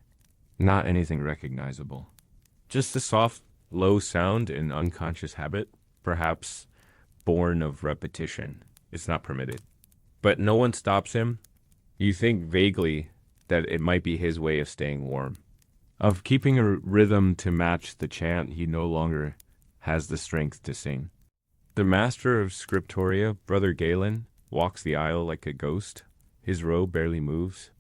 Not anything recognizable. Just a soft, low sound in unconscious habit, perhaps born of repetition. It's not permitted. But no one stops him. You think vaguely that it might be his way of staying warm, of keeping a rhythm to match the chant he no longer has the strength to sing. The master of scriptoria, Brother Galen, walks the aisle like a ghost. His robe barely moves.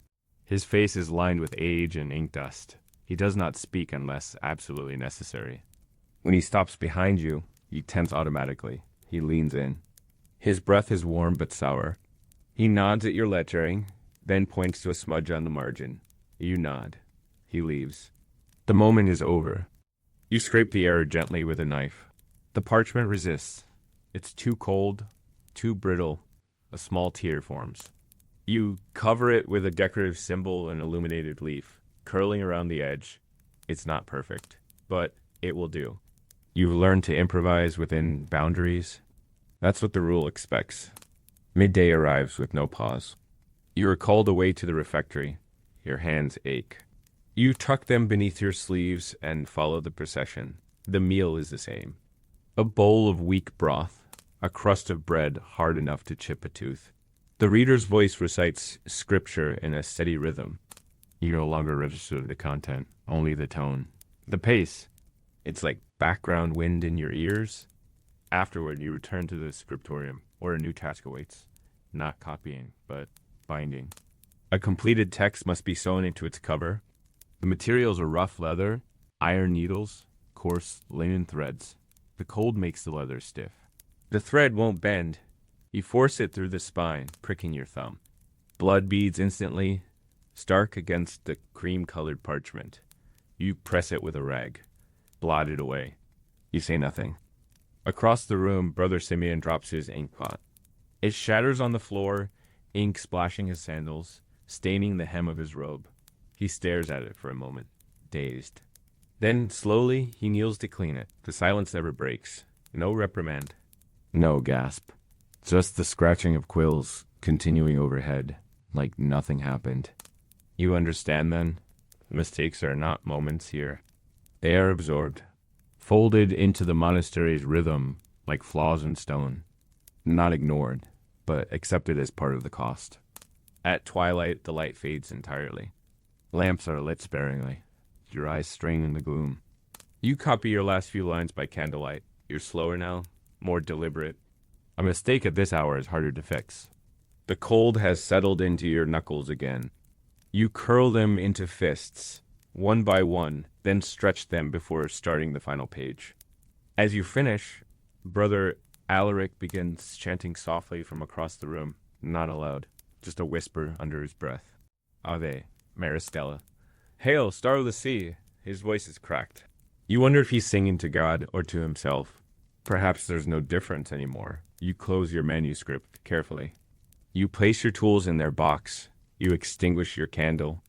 His face is lined with age and ink dust. He does not speak unless absolutely necessary. When he stops behind you, you tense automatically. He leans in. His breath is warm but sour. He nods at your lettering, then points to a smudge on the margin. You nod. He leaves. The moment is over. You scrape the air gently with a knife. The parchment resists. It's too cold, too brittle. A small tear forms. You cover it with a decorative symbol and illuminated leaf, curling around the edge. It's not perfect, but it will do. You've learned to improvise within boundaries. That's what the rule expects. Midday arrives with no pause. You are called away to the refectory. Your hands ache. You tuck them beneath your sleeves and follow the procession. The meal is the same. A bowl of weak broth, a crust of bread hard enough to chip a tooth. The reader's voice recites scripture in a steady rhythm. You no longer register the content, only the tone. The pace. It's like background wind in your ears. Afterward, you return to the scriptorium, where a new task awaits. Not copying, but binding. A completed text must be sewn into its cover. The materials are rough leather, iron needles, coarse linen threads. The cold makes the leather stiff. The thread won't bend. You force it through the spine, pricking your thumb. Blood beads instantly, stark against the cream-colored parchment. You press it with a rag. Blot it away. You say nothing. Across the room, Brother Simeon drops his inkpot. It shatters on the floor, ink splashing his sandals, staining the hem of his robe. He stares at it for a moment, dazed. Then, slowly, he kneels to clean it. The silence never breaks. No reprimand. No gasp. Just the scratching of quills continuing overhead, like nothing happened. You understand, then? Mistakes are not moments here. They are absorbed, folded into the monastery's rhythm like flaws in stone. Not ignored, but accepted as part of the cost. At twilight, the light fades entirely. Lamps are lit sparingly. Your eyes strain in the gloom. You copy your last few lines by candlelight. You're slower now, more deliberate. A mistake at this hour is harder to fix. The cold has settled into your knuckles again. You curl them into fists, one by one, then stretch them before starting the final page. As you finish, Brother Alaric begins chanting softly from across the room, not aloud, just a whisper under his breath. Ave, Maristella. Hail, star of the sea! His voice is cracked. You wonder if he's singing to God or to himself. Perhaps there's no difference anymore. You close your manuscript carefully. You place your tools in their box. You extinguish your candle.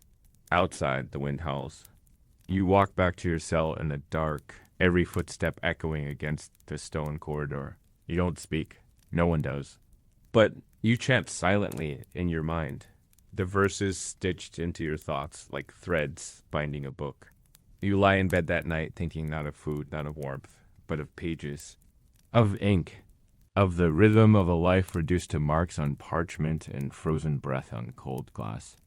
Outside, the wind howls. You walk back to your cell in the dark, every footstep echoing against the stone corridor. You don't speak. No one does. But you chant silently in your mind, the verses stitched into your thoughts like threads binding a book. You lie in bed that night thinking not of food, not of warmth, but of pages, of ink, of the rhythm of a life reduced to marks on parchment and frozen breath on cold glass.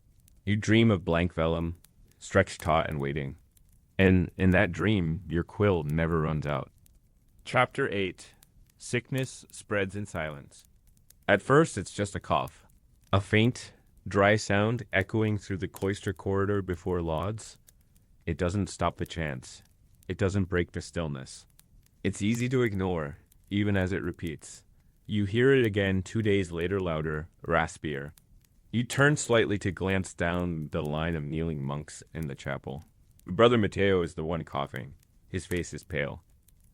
You dream of blank vellum, stretched taut and waiting. And in that dream, your quill never runs out. Chapter 8. Sickness spreads in silence. At first, it's just a cough. A faint, dry sound echoing through the cloister corridor before lauds. It doesn't stop the chants. It doesn't break the stillness. It's easy to ignore, even as it repeats. You hear it again 2 days later, louder, raspier. You turn slightly to glance down the line of kneeling monks in the chapel. Brother Matteo is the one coughing. His face is pale.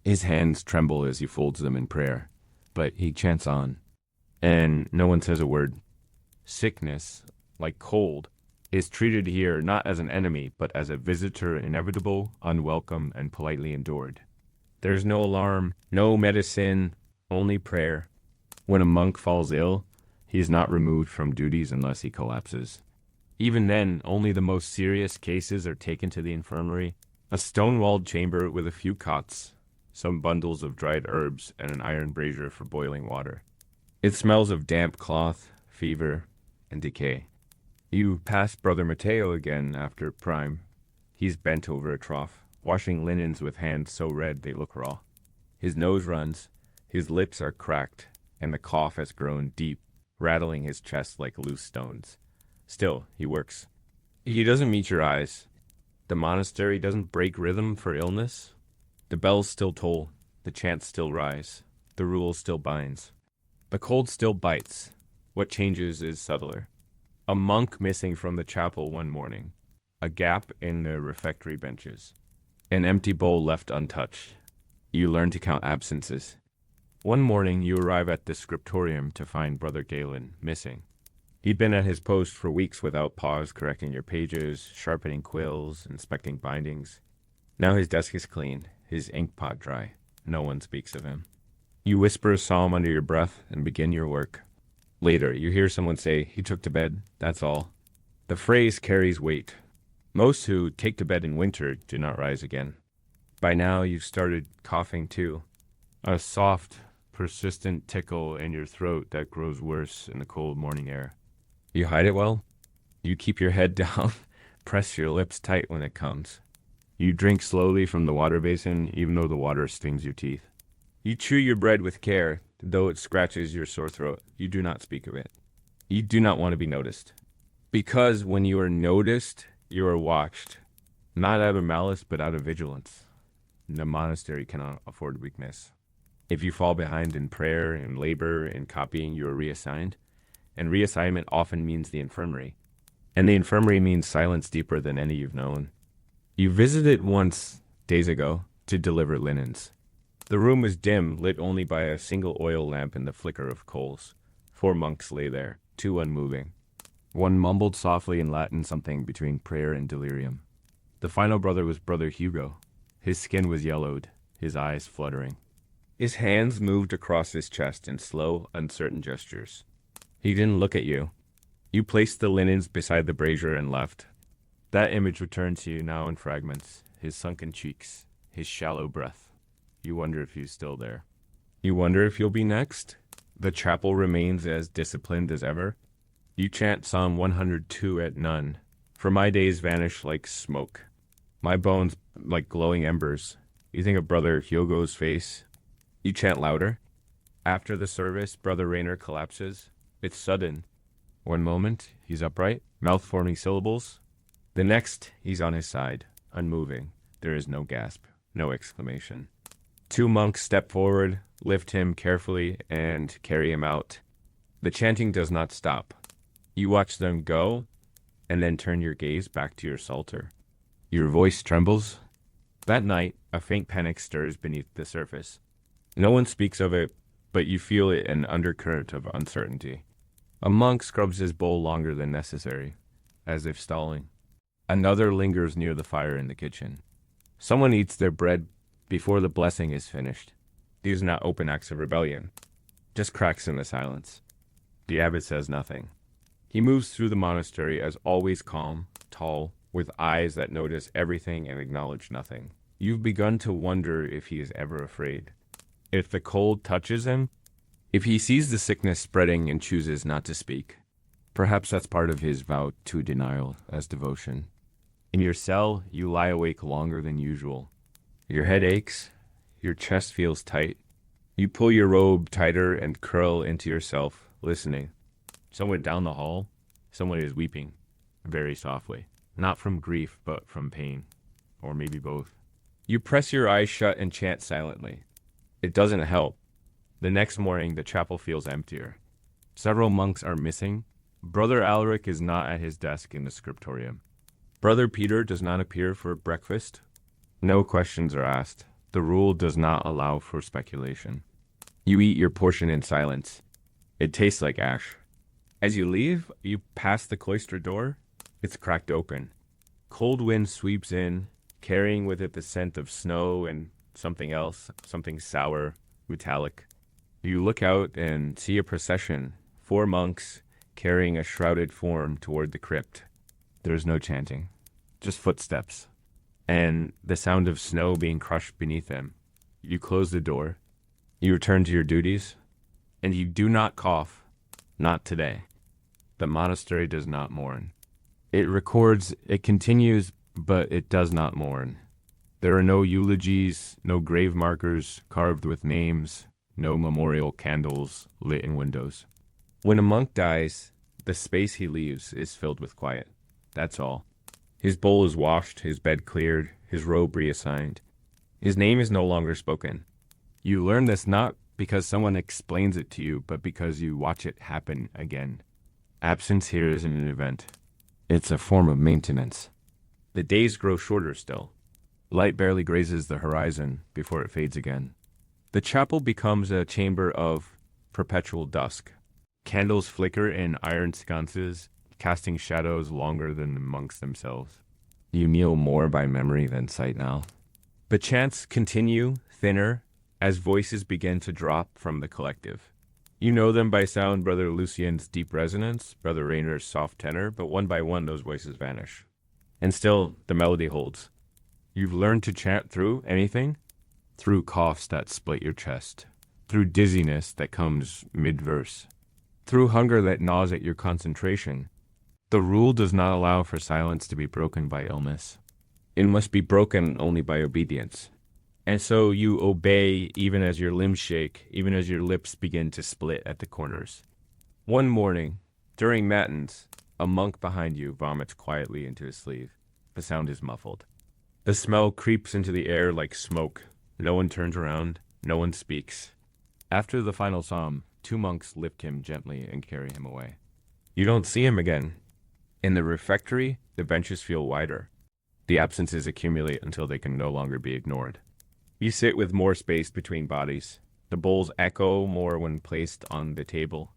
His hands tremble as he folds them in prayer, but he chants on. And no one says a word. Sickness, like cold, is treated here not as an enemy, but as a visitor inevitable, unwelcome, and politely endured. There's no alarm, no medicine, only prayer. When a monk falls ill, he is not removed from duties unless he collapses. Even then, only the most serious cases are taken to the infirmary, a stone-walled chamber with a few cots, some bundles of dried herbs, and an iron brazier for boiling water. It smells of damp cloth, fever, and decay. You pass Brother Matteo again after prime. He's bent over a trough, washing linens with hands so red they look raw. His nose runs, his lips are cracked, and the cough has grown deep, rattling his chest like loose stones. Still, he works. He doesn't meet your eyes. The monastery doesn't break rhythm for illness. The bells still toll, the chants still rise, the rule still binds. The cold still bites. What changes is subtler. A monk missing from the chapel one morning. A gap in the refectory benches. An empty bowl left untouched. You learn to count absences. One morning you arrive at the scriptorium to find Brother Galen missing. He'd been at his post for weeks without pause, correcting your pages, sharpening quills, inspecting bindings. Now his desk is clean, his ink pot dry. No one speaks of him. You whisper a psalm under your breath and begin your work. Later, you hear someone say, "He took to bed, that's all." The phrase carries weight. Most who take to bed in winter do not rise again. By now, you've started coughing too. A soft, persistent tickle in your throat that grows worse in the cold morning air. You hide it well. You keep your head down, press your lips tight when it comes. You drink slowly from the water basin, even though the water stings your teeth. You chew your bread with care, though it scratches your sore throat. You do not speak of it. You do not want to be noticed. Because when you are noticed, you are watched. Not out of malice, but out of vigilance. The monastery cannot afford weakness. If you fall behind in prayer, in labor, in copying, you are reassigned. And reassignment often means the infirmary. And the infirmary means silence deeper than any you've known. You visited once, days ago, to deliver linens. The room was dim, lit only by a single oil lamp and the flicker of coals. 4 monks lay there, 2 unmoving. One mumbled softly in Latin something between prayer and delirium. The final brother was Brother Hugo. His skin was yellowed, his eyes fluttering. His hands moved across his chest in slow, uncertain gestures. He didn't look at you. You placed the linens beside the brazier and left. That image returned to you now in fragments, his sunken cheeks, his shallow breath. You wonder if he's still there. You wonder if you'll be next? The chapel remains as disciplined as ever. You chant Psalm 102 at none. For my days vanish like smoke. My bones like glowing embers. You think of Brother Hugo's face. You chant louder. After the service, Brother Rayner collapses. It's sudden. One moment, he's upright, mouth-forming syllables. The next, he's on his side, unmoving. There is no gasp, no exclamation. 2 monks step forward, lift him carefully, and carry him out. The chanting does not stop. You watch them go, and then turn your gaze back to your psalter. Your voice trembles. That night, a faint panic stirs beneath the surface. No one speaks of it, but you feel it an undercurrent of uncertainty. A monk scrubs his bowl longer than necessary, as if stalling. Another lingers near the fire in the kitchen. Someone eats their bread before the blessing is finished. These are not open acts of rebellion, just cracks in the silence. The abbot says nothing. He moves through the monastery as always calm, tall, with eyes that notice everything and acknowledge nothing. You've begun to wonder if he is ever afraid. If the cold touches him, if he sees the sickness spreading and chooses not to speak. Perhaps that's part of his vow to denial as devotion. In your cell, you lie awake longer than usual. Your head aches, your chest feels tight. You pull your robe tighter and curl into yourself, listening. Someone down the hall, someone is weeping, very softly. Not from grief, but from pain. Or maybe both. You press your eyes shut and chant silently. It doesn't help. The next morning, the chapel feels emptier. Several monks are missing. Brother Alaric is not at his desk in the scriptorium. Brother Peter does not appear for breakfast. No questions are asked. The rule does not allow for speculation. You eat your portion in silence. It tastes like ash. As you leave, you pass the cloister door. It's cracked open. Cold wind sweeps in, carrying with it the scent of snow and something else, something sour, metallic. You look out and see a procession, 4 monks carrying a shrouded form toward the crypt. There's no chanting, just footsteps, and the sound of snow being crushed beneath them. You close the door. You return to your duties, and you do not cough. Not today. The monastery does not mourn. It records, it continues, but it does not mourn. There are no eulogies, no grave markers carved with names, no memorial candles lit in windows. When a monk dies, the space he leaves is filled with quiet. That's all. His bowl is washed, his bed cleared, his robe reassigned. His name is no longer spoken. You learn this not because someone explains it to you, but because you watch it happen again. Absence here isn't an event. It's a form of maintenance. The days grow shorter still. Light barely grazes the horizon before it fades again. The chapel becomes a chamber of perpetual dusk. Candles flicker in iron sconces, casting shadows longer than the monks themselves. You kneel more by memory than sight now. The chants continue, thinner, as voices begin to drop from the collective. You know them by sound, Brother Lucien's deep resonance, Brother Rayner's soft tenor, but one by one those voices vanish. And still, the melody holds. You've learned to chant through anything? Through coughs that split your chest, through dizziness that comes mid-verse, through hunger that gnaws at your concentration. The rule does not allow for silence to be broken by illness. It must be broken only by obedience. And so you obey even as your limbs shake, even as your lips begin to split at the corners. One morning, during matins, a monk behind you vomits quietly into his sleeve. The sound is muffled. The smell creeps into the air like smoke. No one turns around. No one speaks. After the final psalm, 2 monks lift him gently and carry him away. You don't see him again. In the refectory, the benches feel wider. The absences accumulate until they can no longer be ignored. You sit with more space between bodies. The bowls echo more when placed on the table.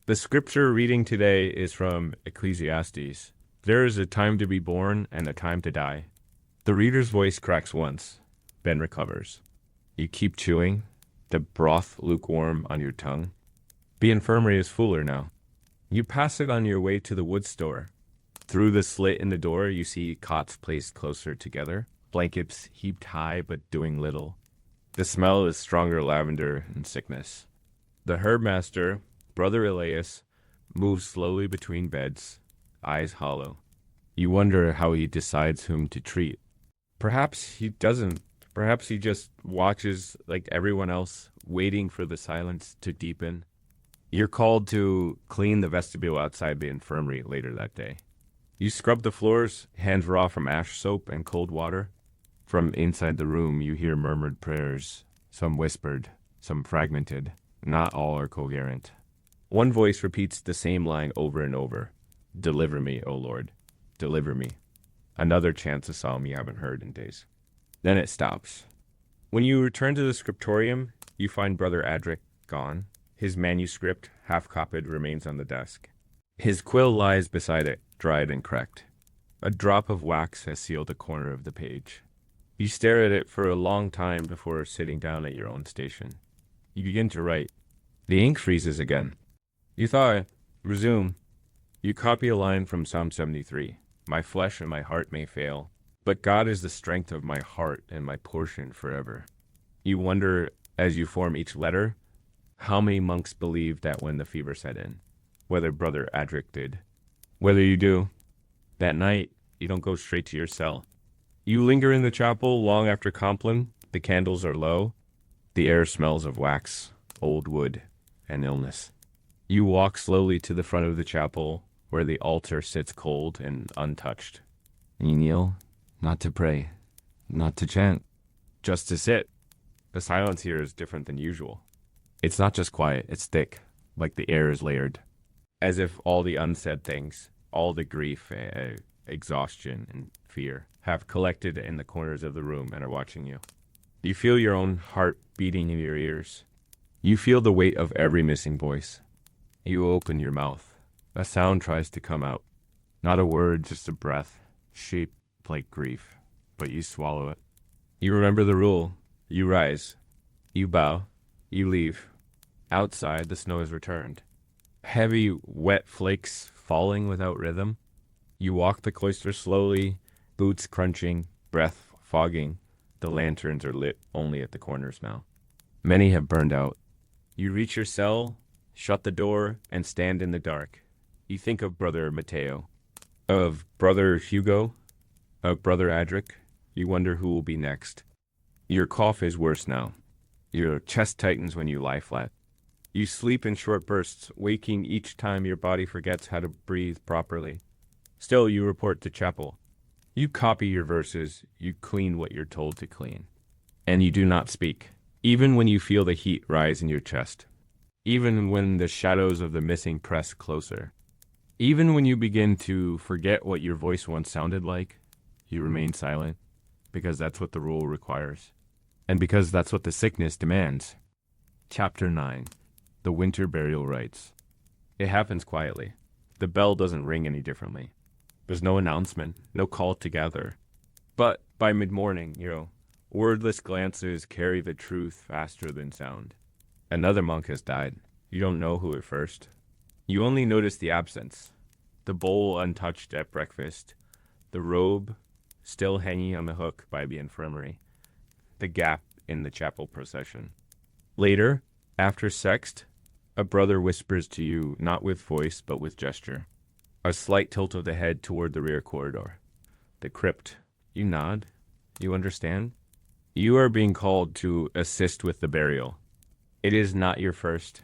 The scripture reading today is from Ecclesiastes. There is a time to be born and a time to die. The reader's voice cracks once, then recovers. You keep chewing, the broth lukewarm on your tongue. The infirmary is fuller now. You pass it on your way to the wood store. Through the slit in the door, you see cots placed closer together, blankets heaped high but doing little. The smell is stronger lavender and sickness. The herbmaster, Brother Elias, moves slowly between beds, eyes hollow. You wonder how he decides whom to treat. Perhaps he doesn't. Perhaps he just watches like everyone else, waiting for the silence to deepen. You're called to clean the vestibule outside the infirmary later that day. You scrub the floors, hands raw from ash soap and cold water. From inside the room, you hear murmured prayers, some whispered, some fragmented. Not all are coherent. One voice repeats the same line over and over. Deliver me, O Lord. Deliver me. Another chants a psalm you haven't heard in days. Then it stops. When you return to the scriptorium, you find Brother Adric gone. His manuscript, half-copied, remains on the desk. His quill lies beside it, dried and cracked. A drop of wax has sealed a corner of the page. You stare at it for a long time before sitting down at your own station. You begin to write. The ink freezes again. You thaw. Resume. You copy a line from Psalm 73. My flesh and my heart may fail, but God is the strength of my heart and my portion forever. You wonder, as you form each letter, how many monks believed that when the fever set in, whether Brother Adric did. Whether you do, that night, you don't go straight to your cell. You linger in the chapel long after Compline. The candles are low. The air smells of wax, old wood, and illness. You walk slowly to the front of the chapel, where the altar sits cold and untouched. You kneel, not to pray, not to chant, just to sit. The silence here is different than usual. It's not just quiet, it's thick, like the air is layered. As if all the unsaid things, all the grief, exhaustion, and fear have collected in the corners of the room and are watching you. You feel your own heart beating in your ears. You feel the weight of every missing voice. You open your mouth. A sound tries to come out. Not a word, just a breath, shaped like grief, but you swallow it. You remember the rule. You rise. You bow. You leave. Outside, the snow has returned. Heavy, wet flakes falling without rhythm. You walk the cloister slowly, boots crunching, breath fogging. The lanterns are lit only at the corners now. Many have burned out. You reach your cell, shut the door, and stand in the dark. You think of Brother Matteo, of Brother Hugo, of Brother Adric. You wonder who will be next. Your cough is worse now. Your chest tightens when you lie flat. You sleep in short bursts, waking each time your body forgets how to breathe properly. Still, you report to chapel. You copy your verses, you clean what you're told to clean. And you do not speak, even when you feel the heat rise in your chest. Even when the shadows of the missing press closer. Even when you begin to forget what your voice once sounded like, you remain silent, because that's what the rule requires. And because that's what the sickness demands. Chapter 9. The Winter Burial Rites. It happens quietly. The bell doesn't ring any differently. There's no announcement, no call to gather. But by mid-morning, Wordless glances carry the truth faster than sound. Another monk has died. You don't know who at first. You only notice the absence. The bowl untouched at breakfast. The robe still hanging on the hook by the infirmary. The gap in the chapel procession. Later, after sext, a brother whispers to you, not with voice, but with gesture. A slight tilt of the head toward the rear corridor. The crypt. You nod. You understand? You are being called to assist with the burial. It is not your first,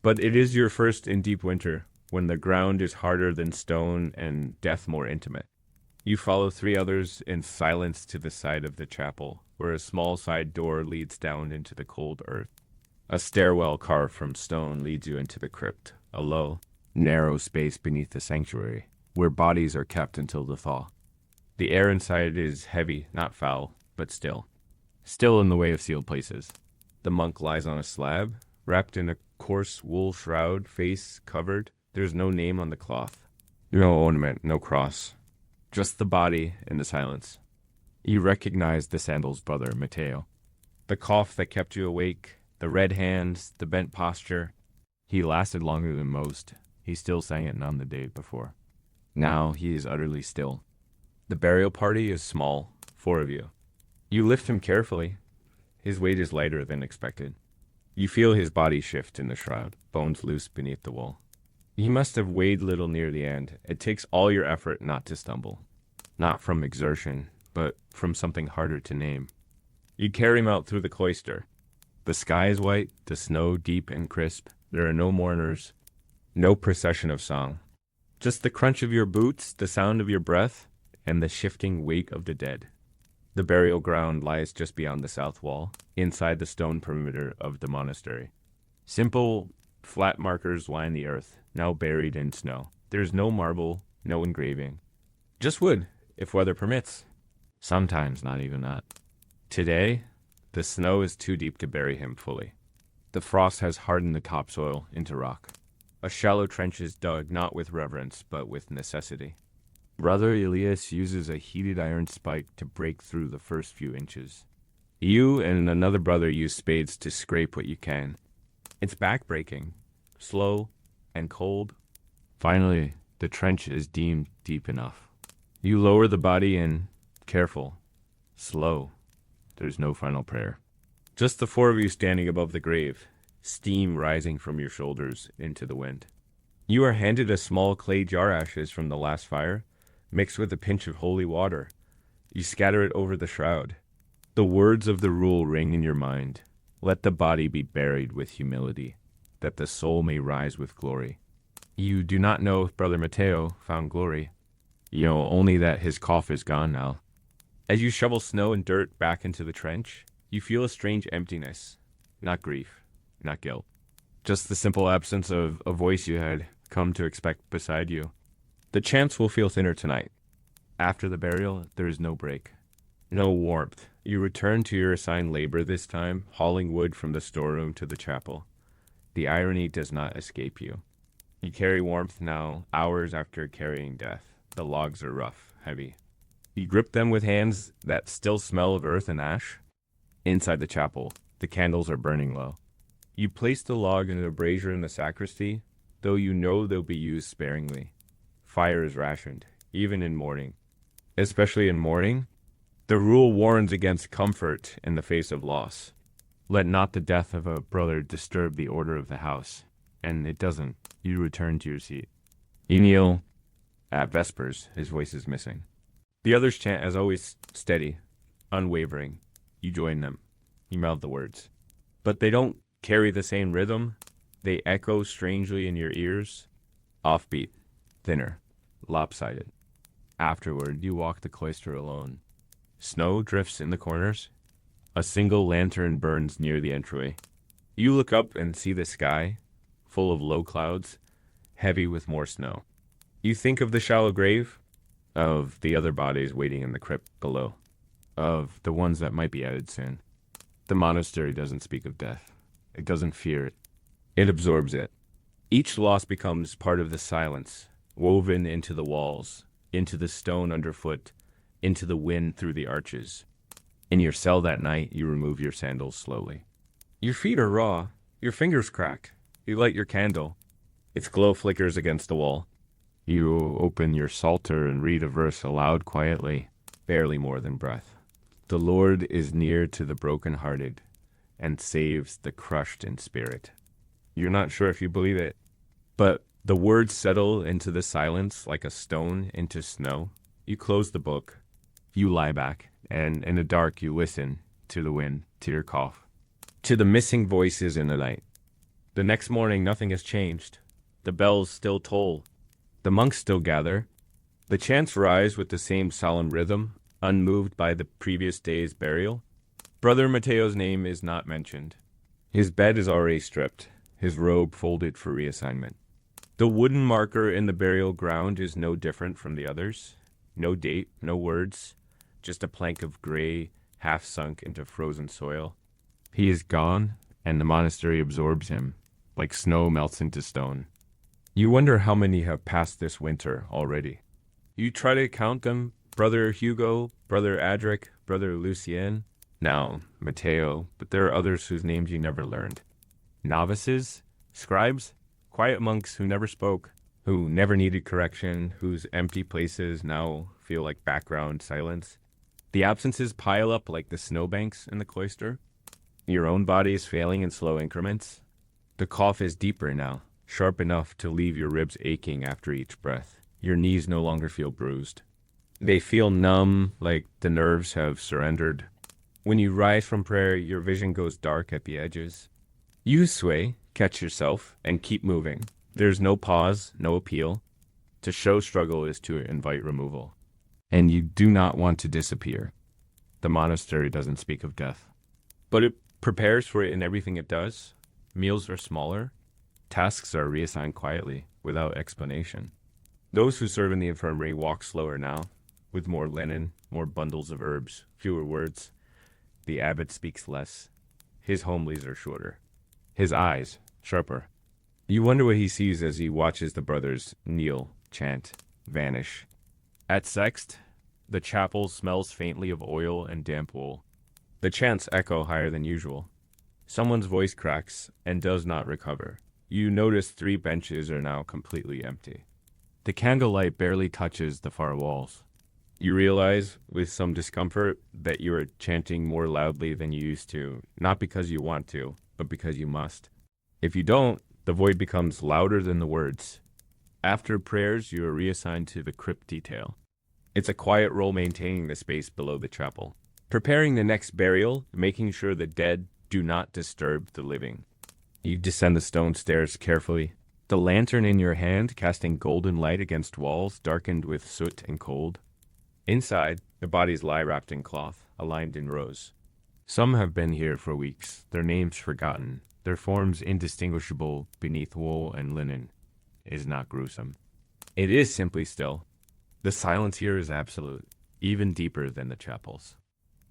but it is your first in deep winter, when the ground is harder than stone and death more intimate. You follow 3 others in silence to the side of the chapel, where a small side door leads down into the cold earth. A stairwell carved from stone leads you into the crypt, a low, narrow space beneath the sanctuary, where bodies are kept until the thaw. The air inside is heavy, not foul, but still. Still in the way of sealed places. The monk lies on a slab, wrapped in a coarse wool shroud, face covered. There's no name on the cloth. No ornament, no cross. Just the body and the silence. You recognize the sandal's brother, Matteo. The cough that kept you awake, the red hands, the bent posture. He lasted longer than most. He still sang at none the day before. Now he is utterly still. The burial party is small, 4 of you. You lift him carefully. His weight is lighter than expected. You feel his body shift in the shroud, bones loose beneath the wool. He must have weighed little near the end. It takes all your effort not to stumble. Not from exertion, but from something harder to name. You carry him out through the cloister. The sky is white, the snow deep and crisp. There are no mourners, no procession of song. Just the crunch of your boots, the sound of your breath, and the shifting wake of the dead. The burial ground lies just beyond the south wall, inside the stone perimeter of the monastery. Simple, flat markers line the earth, now buried in snow. There's no marble, no engraving. Just wood, if weather permits. Sometimes not even that. Today, the snow is too deep to bury him fully. The frost has hardened the topsoil into rock. A shallow trench is dug not with reverence, but with necessity. Brother Elias uses a heated iron spike to break through the first few inches. You and another brother use spades to scrape what you can. It's back-breaking, slow and cold. Finally, the trench is deemed deep enough. You lower the body in, careful, slow. There's no final prayer. Just the 4 of you standing above the grave, steam rising from your shoulders into the wind. You are handed a small clay jar ashes from the last fire, mixed with a pinch of holy water. You scatter it over the shroud. The words of the rule ring in your mind. Let the body be buried with humility, that the soul may rise with glory. You do not know if Brother Matteo found glory. You know only that his cough is gone now. As you shovel snow and dirt back into the trench, you feel a strange emptiness. Not grief, not guilt. Just the simple absence of a voice you had come to expect beside you. The chants will feel thinner tonight. After the burial, there is no break. No warmth. You return to your assigned labor this time, hauling wood from the storeroom to the chapel. The irony does not escape you. You carry warmth now, hours after carrying death. The logs are rough, heavy. You grip them with hands that still smell of earth and ash. Inside the chapel, the candles are burning low. You place the log in a brazier in the sacristy, though you know they'll be used sparingly. Fire is rationed, even in mourning. Especially in mourning, the rule warns against comfort in the face of loss. Let not the death of a brother disturb the order of the house. And it doesn't. You return to your seat. You kneel. At vespers, his voice is missing. The others chant as always, steady, unwavering. You join them. You mouth the words. But they don't carry the same rhythm. They echo strangely in your ears. Offbeat, thinner, lopsided. Afterward, you walk the cloister alone. Snow drifts in the corners. A single lantern burns near the entryway. You look up and see the sky, full of low clouds, heavy with more snow. You think of the shallow grave, of the other bodies waiting in the crypt below, of the ones that might be added soon. The monastery doesn't speak of death. It doesn't fear it. It absorbs it. Each loss becomes part of the silence, woven into the walls, into the stone underfoot, into the wind through the arches. In your cell that night, you remove your sandals slowly. Your feet are raw. Your fingers crack. You light your candle. Its glow flickers against the wall. You open your psalter and read a verse aloud quietly, barely more than breath. The Lord is near to the brokenhearted and saves the crushed in spirit. You're not sure if you believe it, but the words settle into the silence like a stone into snow. You close the book. You lie back, and in the dark you listen to the wind, to your cough, to the missing voices in the night. The next morning, nothing has changed. The bells still toll. The monks still gather. The chants rise with the same solemn rhythm, unmoved by the previous day's burial. Brother Mateo's name is not mentioned. His bed is already stripped, his robe folded for reassignment. The wooden marker in the burial ground is no different from the others. No date, no words, just a plank of gray, half sunk into frozen soil. He is gone, and the monastery absorbs him, like snow melts into stone. You wonder how many have passed this winter already. You try to count them: Brother Hugo, Brother Adric, Brother Lucien, now Mateo, but there are others whose names you never learned. Novices, scribes, quiet monks who never spoke, who never needed correction, whose empty places now feel like background silence. The absences pile up like the snowbanks in the cloister. Your own body is failing in slow increments. The cough is deeper now, sharp enough to leave your ribs aching after each breath. Your knees no longer feel bruised. They feel numb, like the nerves have surrendered. When you rise from prayer, your vision goes dark at the edges. You sway, catch yourself, and keep moving. There's no pause, no appeal. To show struggle is to invite removal. And you do not want to disappear. The monastery doesn't speak of death, but it prepares for it in everything it does. Meals are smaller. Tasks are reassigned quietly, without explanation. Those who serve in the infirmary walk slower now, with more linen, more bundles of herbs, fewer words. The abbot speaks less. His homilies are shorter. His eyes, sharper. You wonder what he sees as he watches the brothers kneel, chant, vanish. At Sext, the chapel smells faintly of oil and damp wool. The chants echo higher than usual. Someone's voice cracks and does not recover. You notice 3 benches are now completely empty. The candlelight barely touches the far walls. You realize, with some discomfort, that you are chanting more loudly than you used to, not because you want to, but because you must. If you don't, the void becomes louder than the words. After prayers, you are reassigned to the crypt detail. It's a quiet role maintaining the space below the chapel, preparing the next burial, making sure the dead do not disturb the living. You descend the stone stairs carefully, the lantern in your hand casting golden light against walls darkened with soot and cold. Inside, the bodies lie wrapped in cloth, aligned in rows. Some have been here for weeks, their names forgotten, their forms indistinguishable beneath wool and linen. It is not gruesome. It is simply still. The silence here is absolute, even deeper than the chapels.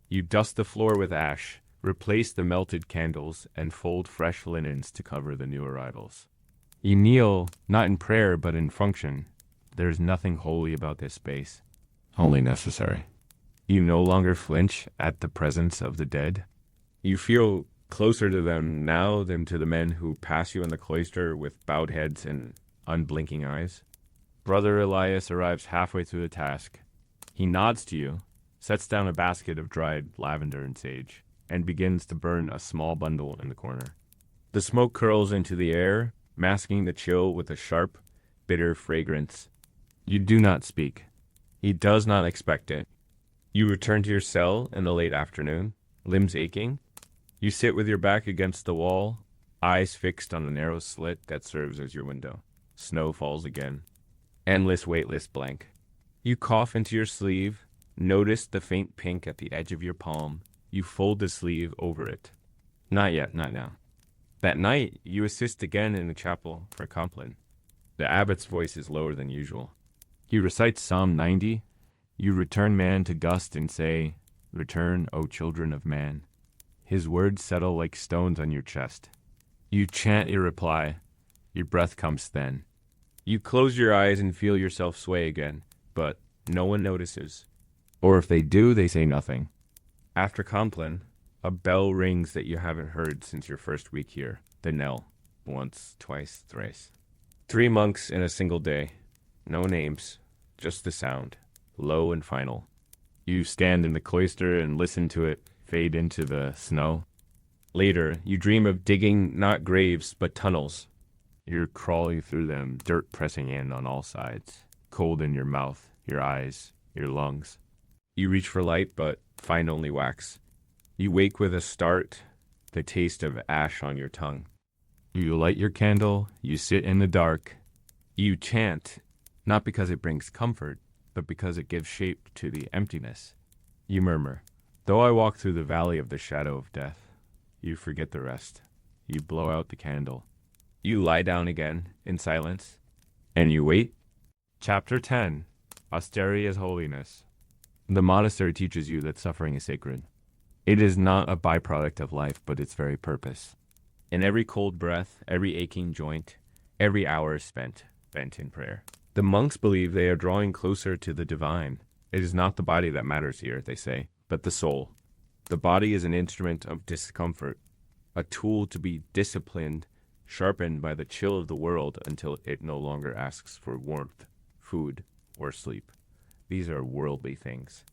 You dust the floor with ash, replace the melted candles, and fold fresh linens to cover the new arrivals. You kneel, not in prayer, but in function. There is nothing holy about this space. Only necessary. You no longer flinch at the presence of the dead. You feel closer to them now than to the men who pass you in the cloister with bowed heads and unblinking eyes. Brother Elias arrives halfway through the task. He nods to you, sets down a basket of dried lavender and sage, and begins to burn a small bundle in the corner. The smoke curls into the air, masking the chill with a sharp, bitter fragrance. You do not speak. He does not expect it. You return to your cell in the late afternoon, limbs aching. You sit with your back against the wall, eyes fixed on the narrow slit that serves as your window. Snow falls again. Endless weightless blank. You cough into your sleeve, notice the faint pink at the edge of your palm. You fold the sleeve over it. Not yet, not now. That night, you assist again in the chapel for Compline. The abbot's voice is lower than usual. He recites Psalm 90. You return man to dust and say, "Return, O children of man." His words settle like stones on your chest. You chant your reply. Your breath comes thin. You close your eyes and feel yourself sway again, but no one notices. Or if they do, they say nothing. After Compline, a bell rings that you haven't heard since your first week here. The knell. Once, twice, thrice. 3 monks in a single day. No names, just the sound. Low and final. You stand in the cloister and listen to it fade into the snow. Later, you dream of digging not graves, but tunnels. You're crawling through them, dirt pressing in on all sides. Cold in your mouth, your eyes, your lungs. You reach for light, but find only wax. You wake with a start, the taste of ash on your tongue. You light your candle, you sit in the dark. You chant, not because it brings comfort, but because it gives shape to the emptiness. You murmur, though I walk through the valley of the shadow of death. You forget the rest. You blow out the candle. You lie down again in silence, and you wait. Chapter 10. Austerity as Holiness. The monastery teaches you that suffering is sacred. It is not a byproduct of life, but its very purpose. In every cold breath, every aching joint, every hour is spent, bent in prayer. The monks believe they are drawing closer to the divine. It is not the body that matters here, they say, but the soul. The body is an instrument of discomfort, a tool to be disciplined, sharpened by the chill of the world until it no longer asks for warmth, food, or sleep. These are worldly things.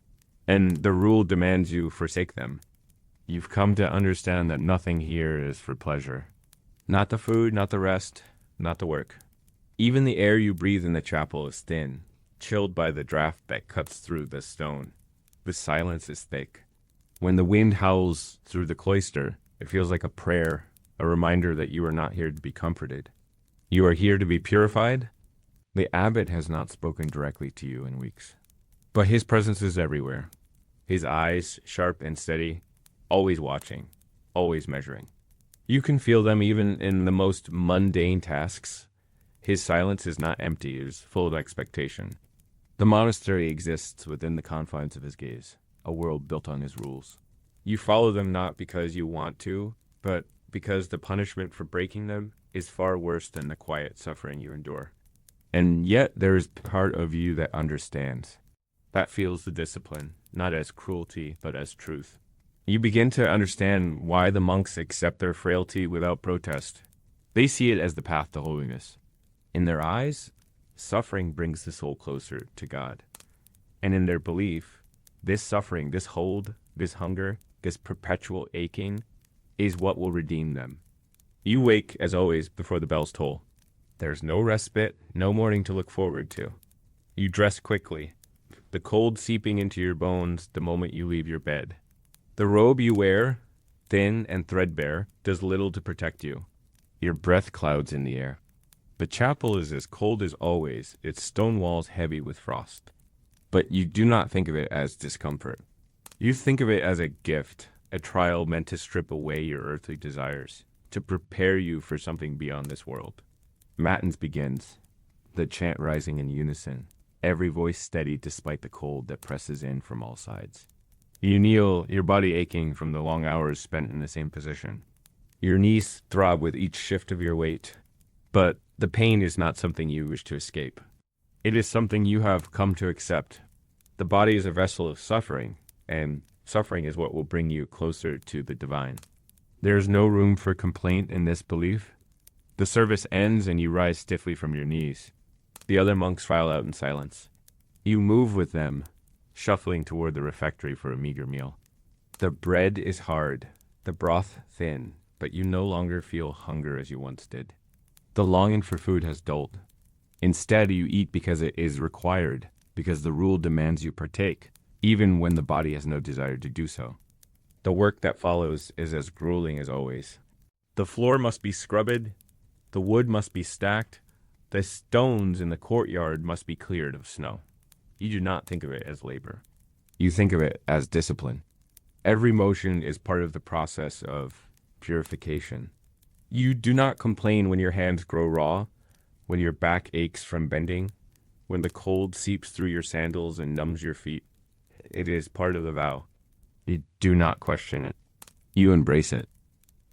And the rule demands you forsake them. You've come to understand that nothing here is for pleasure. Not the food, not the rest, not the work. Even the air you breathe in the chapel is thin, chilled by the draft that cuts through the stone. The silence is thick. When the wind howls through the cloister, it feels like a prayer, a reminder that you are not here to be comforted. You are here to be purified. The abbot has not spoken directly to you in weeks, but his presence is everywhere. His eyes, sharp and steady, always watching, always measuring. You can feel them even in the most mundane tasks. His silence is not empty, it is full of expectation. The monastery exists within the confines of his gaze, a world built on his rules. You follow them not because you want to, but because the punishment for breaking them is far worse than the quiet suffering you endure. And yet there is part of you that understands, that feels the discipline, not as cruelty, but as truth. You begin to understand why the monks accept their frailty without protest. They see it as the path to holiness. In their eyes, suffering brings the soul closer to God. And in their belief, this suffering, this hold, this hunger, this perpetual aching is what will redeem them. You wake, as always, before the bells toll. There's no respite, no morning to look forward to. You dress quickly, the cold seeping into your bones the moment you leave your bed. The robe you wear, thin and threadbare, does little to protect you. Your breath clouds in the air. The chapel is as cold as always, its stone walls heavy with frost. But you do not think of it as discomfort. You think of it as a gift, a trial meant to strip away your earthly desires, to prepare you for something beyond this world. Matins begins, the chant rising in unison, every voice steady despite the cold that presses in from all sides. You kneel, your body aching from the long hours spent in the same position. Your knees throb with each shift of your weight, but the pain is not something you wish to escape. It is something you have come to accept. The body is a vessel of suffering, and suffering is what will bring you closer to the divine. There is no room for complaint in this belief. The service ends and you rise stiffly from your knees. The other monks file out in silence. You move with them, shuffling toward the refectory for a meager meal. The bread is hard, the broth thin, but you no longer feel hunger as you once did. The longing for food has dulled. Instead, you eat because it is required, because the rule demands you partake, even when the body has no desire to do so. The work that follows is as grueling as always. The floor must be scrubbed, the wood must be stacked, the stones in the courtyard must be cleared of snow. You do not think of it as labor. You think of it as discipline. Every motion is part of the process of purification. You do not complain when your hands grow raw, when your back aches from bending, when the cold seeps through your sandals and numbs your feet. It is part of the vow. You do not question it. You embrace it.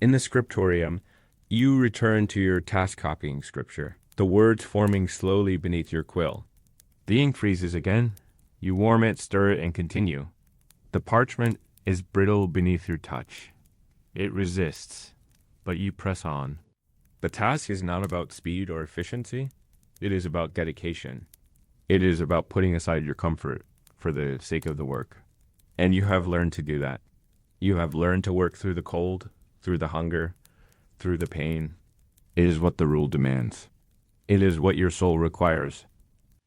In the scriptorium, you return to your task-copying scripture, the words forming slowly beneath your quill. The ink freezes again. You warm it, stir it, and continue. The parchment is brittle beneath your touch. It resists, but you press on. The task is not about speed or efficiency. It is about dedication. It is about putting aside your comfort for the sake of the work. And you have learned to do that. You have learned to work through the cold, through the hunger, through the pain. It is what the rule demands. It is what your soul requires.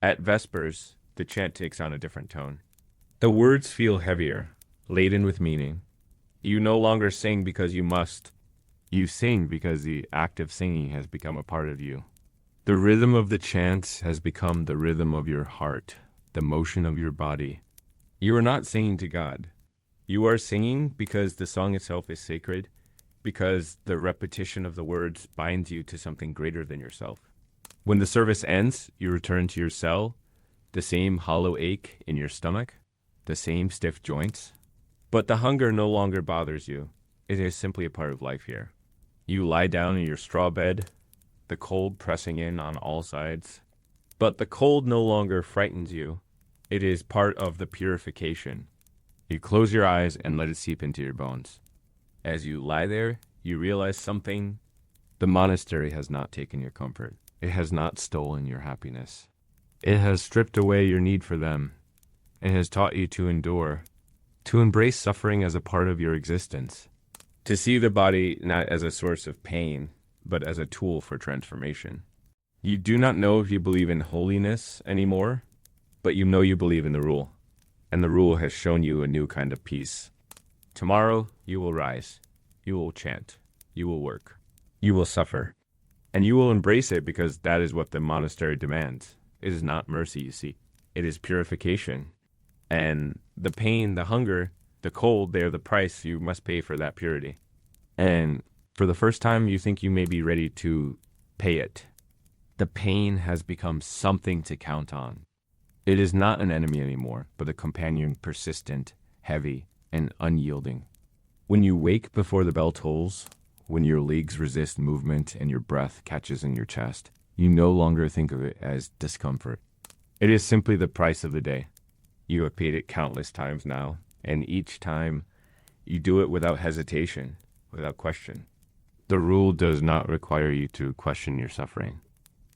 At Vespers, the chant takes on a different tone. The words feel heavier, laden with meaning. You no longer sing because you must. You sing because the act of singing has become a part of you. The rhythm of the chant has become the rhythm of your heart, the motion of your body. You are not singing to God. You are singing because the song itself is sacred, because the repetition of the words binds you to something greater than yourself. When the service ends, you return to your cell, the same hollow ache in your stomach, the same stiff joints. But the hunger no longer bothers you. It is simply a part of life here. You lie down in your straw bed, the cold pressing in on all sides. But the cold no longer frightens you. It is part of the purification. You close your eyes and let it seep into your bones. As you lie there, you realize something. The monastery has not taken your comfort. It has not stolen your happiness. It has stripped away your need for them. It has taught you to endure, to embrace suffering as a part of your existence, to see the body not as a source of pain, but as a tool for transformation. You do not know if you believe in holiness anymore, but you know you believe in the rule, and the rule has shown you a new kind of peace. Tomorrow, you will rise, you will chant, you will work, you will suffer, and you will embrace it because that is what the monastery demands. It is not mercy, you see. It is purification. And the pain, the hunger, the cold, they are the price you must pay for that purity. And for the first time, you think you may be ready to pay it. The pain has become something to count on. It is not an enemy anymore, but a companion persistent, heavy, and unyielding. When you wake before the bell tolls, when your legs resist movement and your breath catches in your chest, you no longer think of it as discomfort. It is simply the price of the day. You have paid it countless times now, and each time you do it without hesitation, without question. The rule does not require you to question your suffering.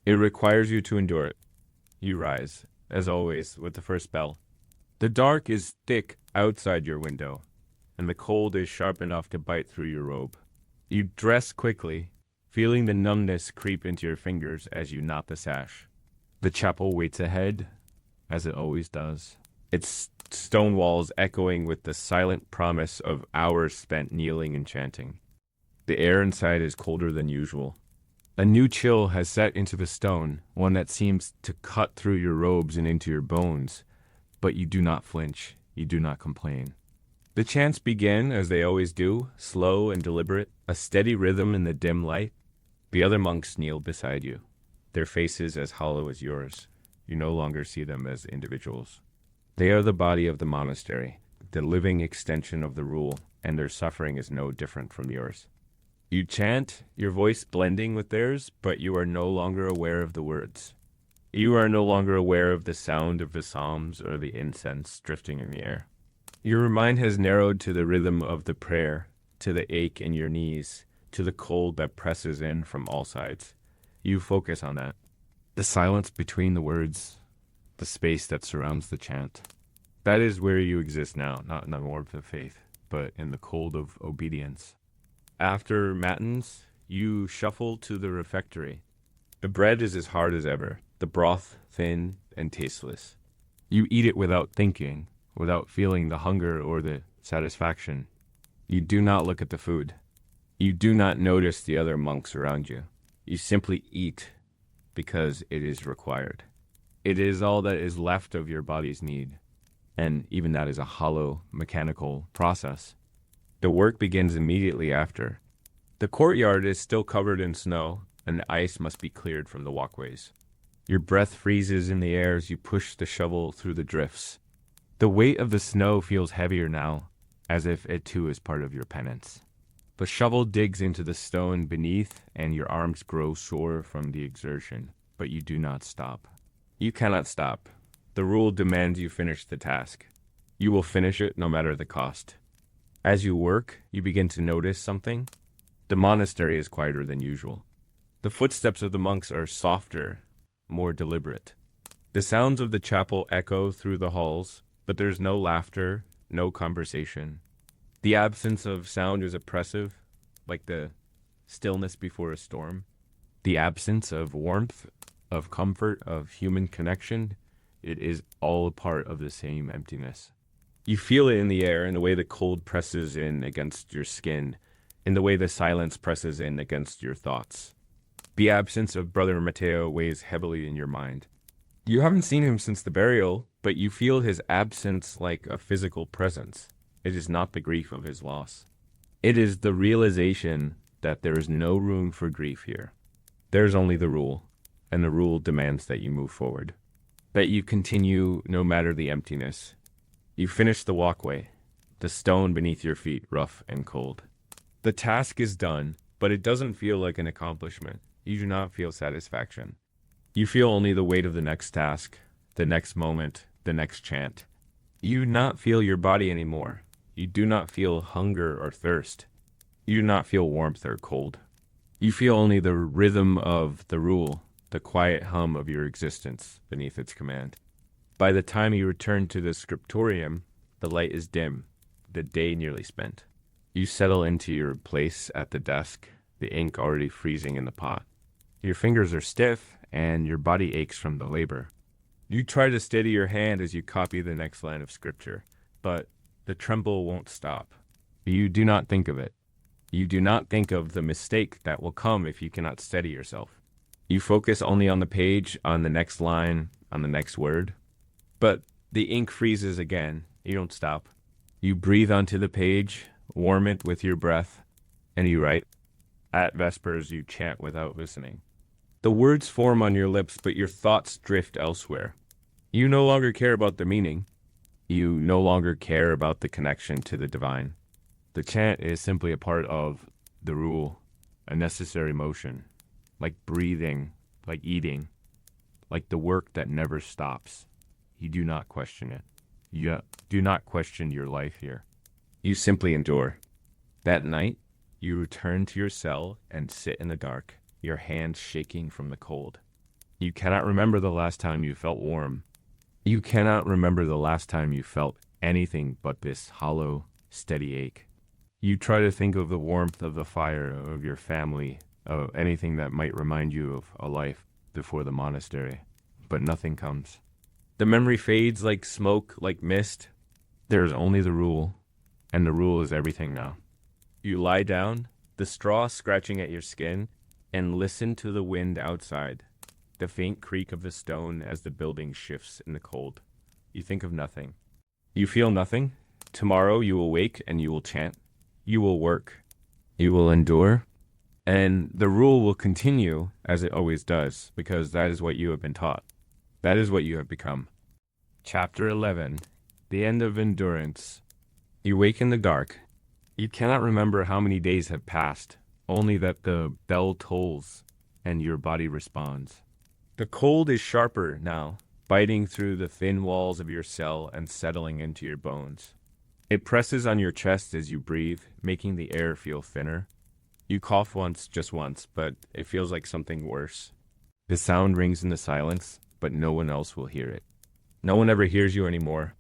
It requires you to endure it. You rise, as always, with the first bell. The dark is thick outside your window, and the cold is sharp enough to bite through your robe. You dress quickly, feeling the numbness creep into your fingers as you knot the sash. The chapel waits ahead, as it always does, its stone walls echoing with the silent promise of hours spent kneeling and chanting. The air inside is colder than usual. A new chill has set into the stone, one that seems to cut through your robes and into your bones, but you do not flinch, you do not complain. The chants begin, as they always do, slow and deliberate, a steady rhythm in the dim light. The other monks kneel beside you, their faces as hollow as yours. You no longer see them as individuals. They are the body of the monastery, the living extension of the rule, and their suffering is no different from yours. You chant, your voice blending with theirs, but you are no longer aware of the words. You are no longer aware of the sound of the psalms or the incense drifting in the air. Your mind has narrowed to the rhythm of the prayer, to the ache in your knees, to the cold that presses in from all sides. You focus on that. The silence between the words, the space that surrounds the chant. That is where you exist now, not in the warmth of faith, but in the cold of obedience. After matins, you shuffle to the refectory. The bread is as hard as ever, the broth thin and tasteless. You eat it without thinking, without feeling the hunger or the satisfaction. You do not look at the food. You do not notice the other monks around you. You simply eat because it is required. It is all that is left of your body's need, and even that is a hollow, mechanical process. The work begins immediately after. The courtyard is still covered in snow, and the ice must be cleared from the walkways. Your breath freezes in the air as you push the shovel through the drifts. The weight of the snow feels heavier now, as if it too is part of your penance. The shovel digs into the stone beneath, and your arms grow sore from the exertion, but you do not stop. You cannot stop. The rule demands you finish the task. You will finish it no matter the cost. As you work, you begin to notice something. The monastery is quieter than usual. The footsteps of the monks are softer, more deliberate. The sounds of the chapel echo through the halls, but there's no laughter, no conversation. The absence of sound is oppressive, like the stillness before a storm. The absence of warmth, of comfort, of human connection, it is all a part of the same emptiness. You feel it in the air, in the way the cold presses in against your skin, in the way the silence presses in against your thoughts. The absence of Brother Matteo weighs heavily in your mind. You haven't seen him since the burial, but you feel his absence like a physical presence. It is not the grief of his loss. It is the realization that there is no room for grief here. There's only the rule, and the rule demands that you move forward. That you continue no matter the emptiness. You finish the walkway, the stone beneath your feet rough and cold. The task is done, but it doesn't feel like an accomplishment. You do not feel satisfaction. You feel only the weight of the next task, the next moment, the next chant. You do not feel your body anymore. You do not feel hunger or thirst. You do not feel warmth or cold. You feel only the rhythm of the rule, the quiet hum of your existence beneath its command. By the time you return to the scriptorium, the light is dim, the day nearly spent. You settle into your place at the desk, the ink already freezing in the pot. Your fingers are stiff, and your body aches from the labor. You try to steady your hand as you copy the next line of scripture, but the tremble won't stop. You do not think of it. You do not think of the mistake that will come if you cannot steady yourself. You focus only on the page, on the next line, on the next word. But the ink freezes again. You don't stop. You breathe onto the page, warm it with your breath, and you write. At vespers, you chant without listening. The words form on your lips, but your thoughts drift elsewhere. You no longer care about the meaning. You no longer care about the connection to the divine. The chant is simply a part of the rule, a necessary motion, like breathing, like eating, like the work that never stops. You do not question it. You do not question your life here. You simply endure. That night, you return to your cell and sit in the dark, your hands shaking from the cold. You cannot remember the last time you felt warm. You cannot remember the last time you felt anything but this hollow, steady ache. You try to think of the warmth of the fire, of your family, of anything that might remind you of a life before the monastery, but nothing comes. The memory fades like smoke, like mist. There is only the rule, and the rule is everything now. You lie down, the straw scratching at your skin, and listen to the wind outside, the faint creak of the stone as the building shifts in the cold. You think of nothing. You feel nothing. Tomorrow you will wake and you will chant. You will work. You will endure. And the rule will continue as it always does, because that is what you have been taught. That is what you have become. Chapter 11. The End of Endurance. You wake in the dark. You cannot remember how many days have passed, only that the bell tolls and your body responds. The cold is sharper now, biting through the thin walls of your cell and settling into your bones. It presses on your chest as you breathe, making the air feel thinner. You cough once, just once, but it feels like something worse. The sound rings in the silence, but no one else will hear it. No one ever hears you anymore.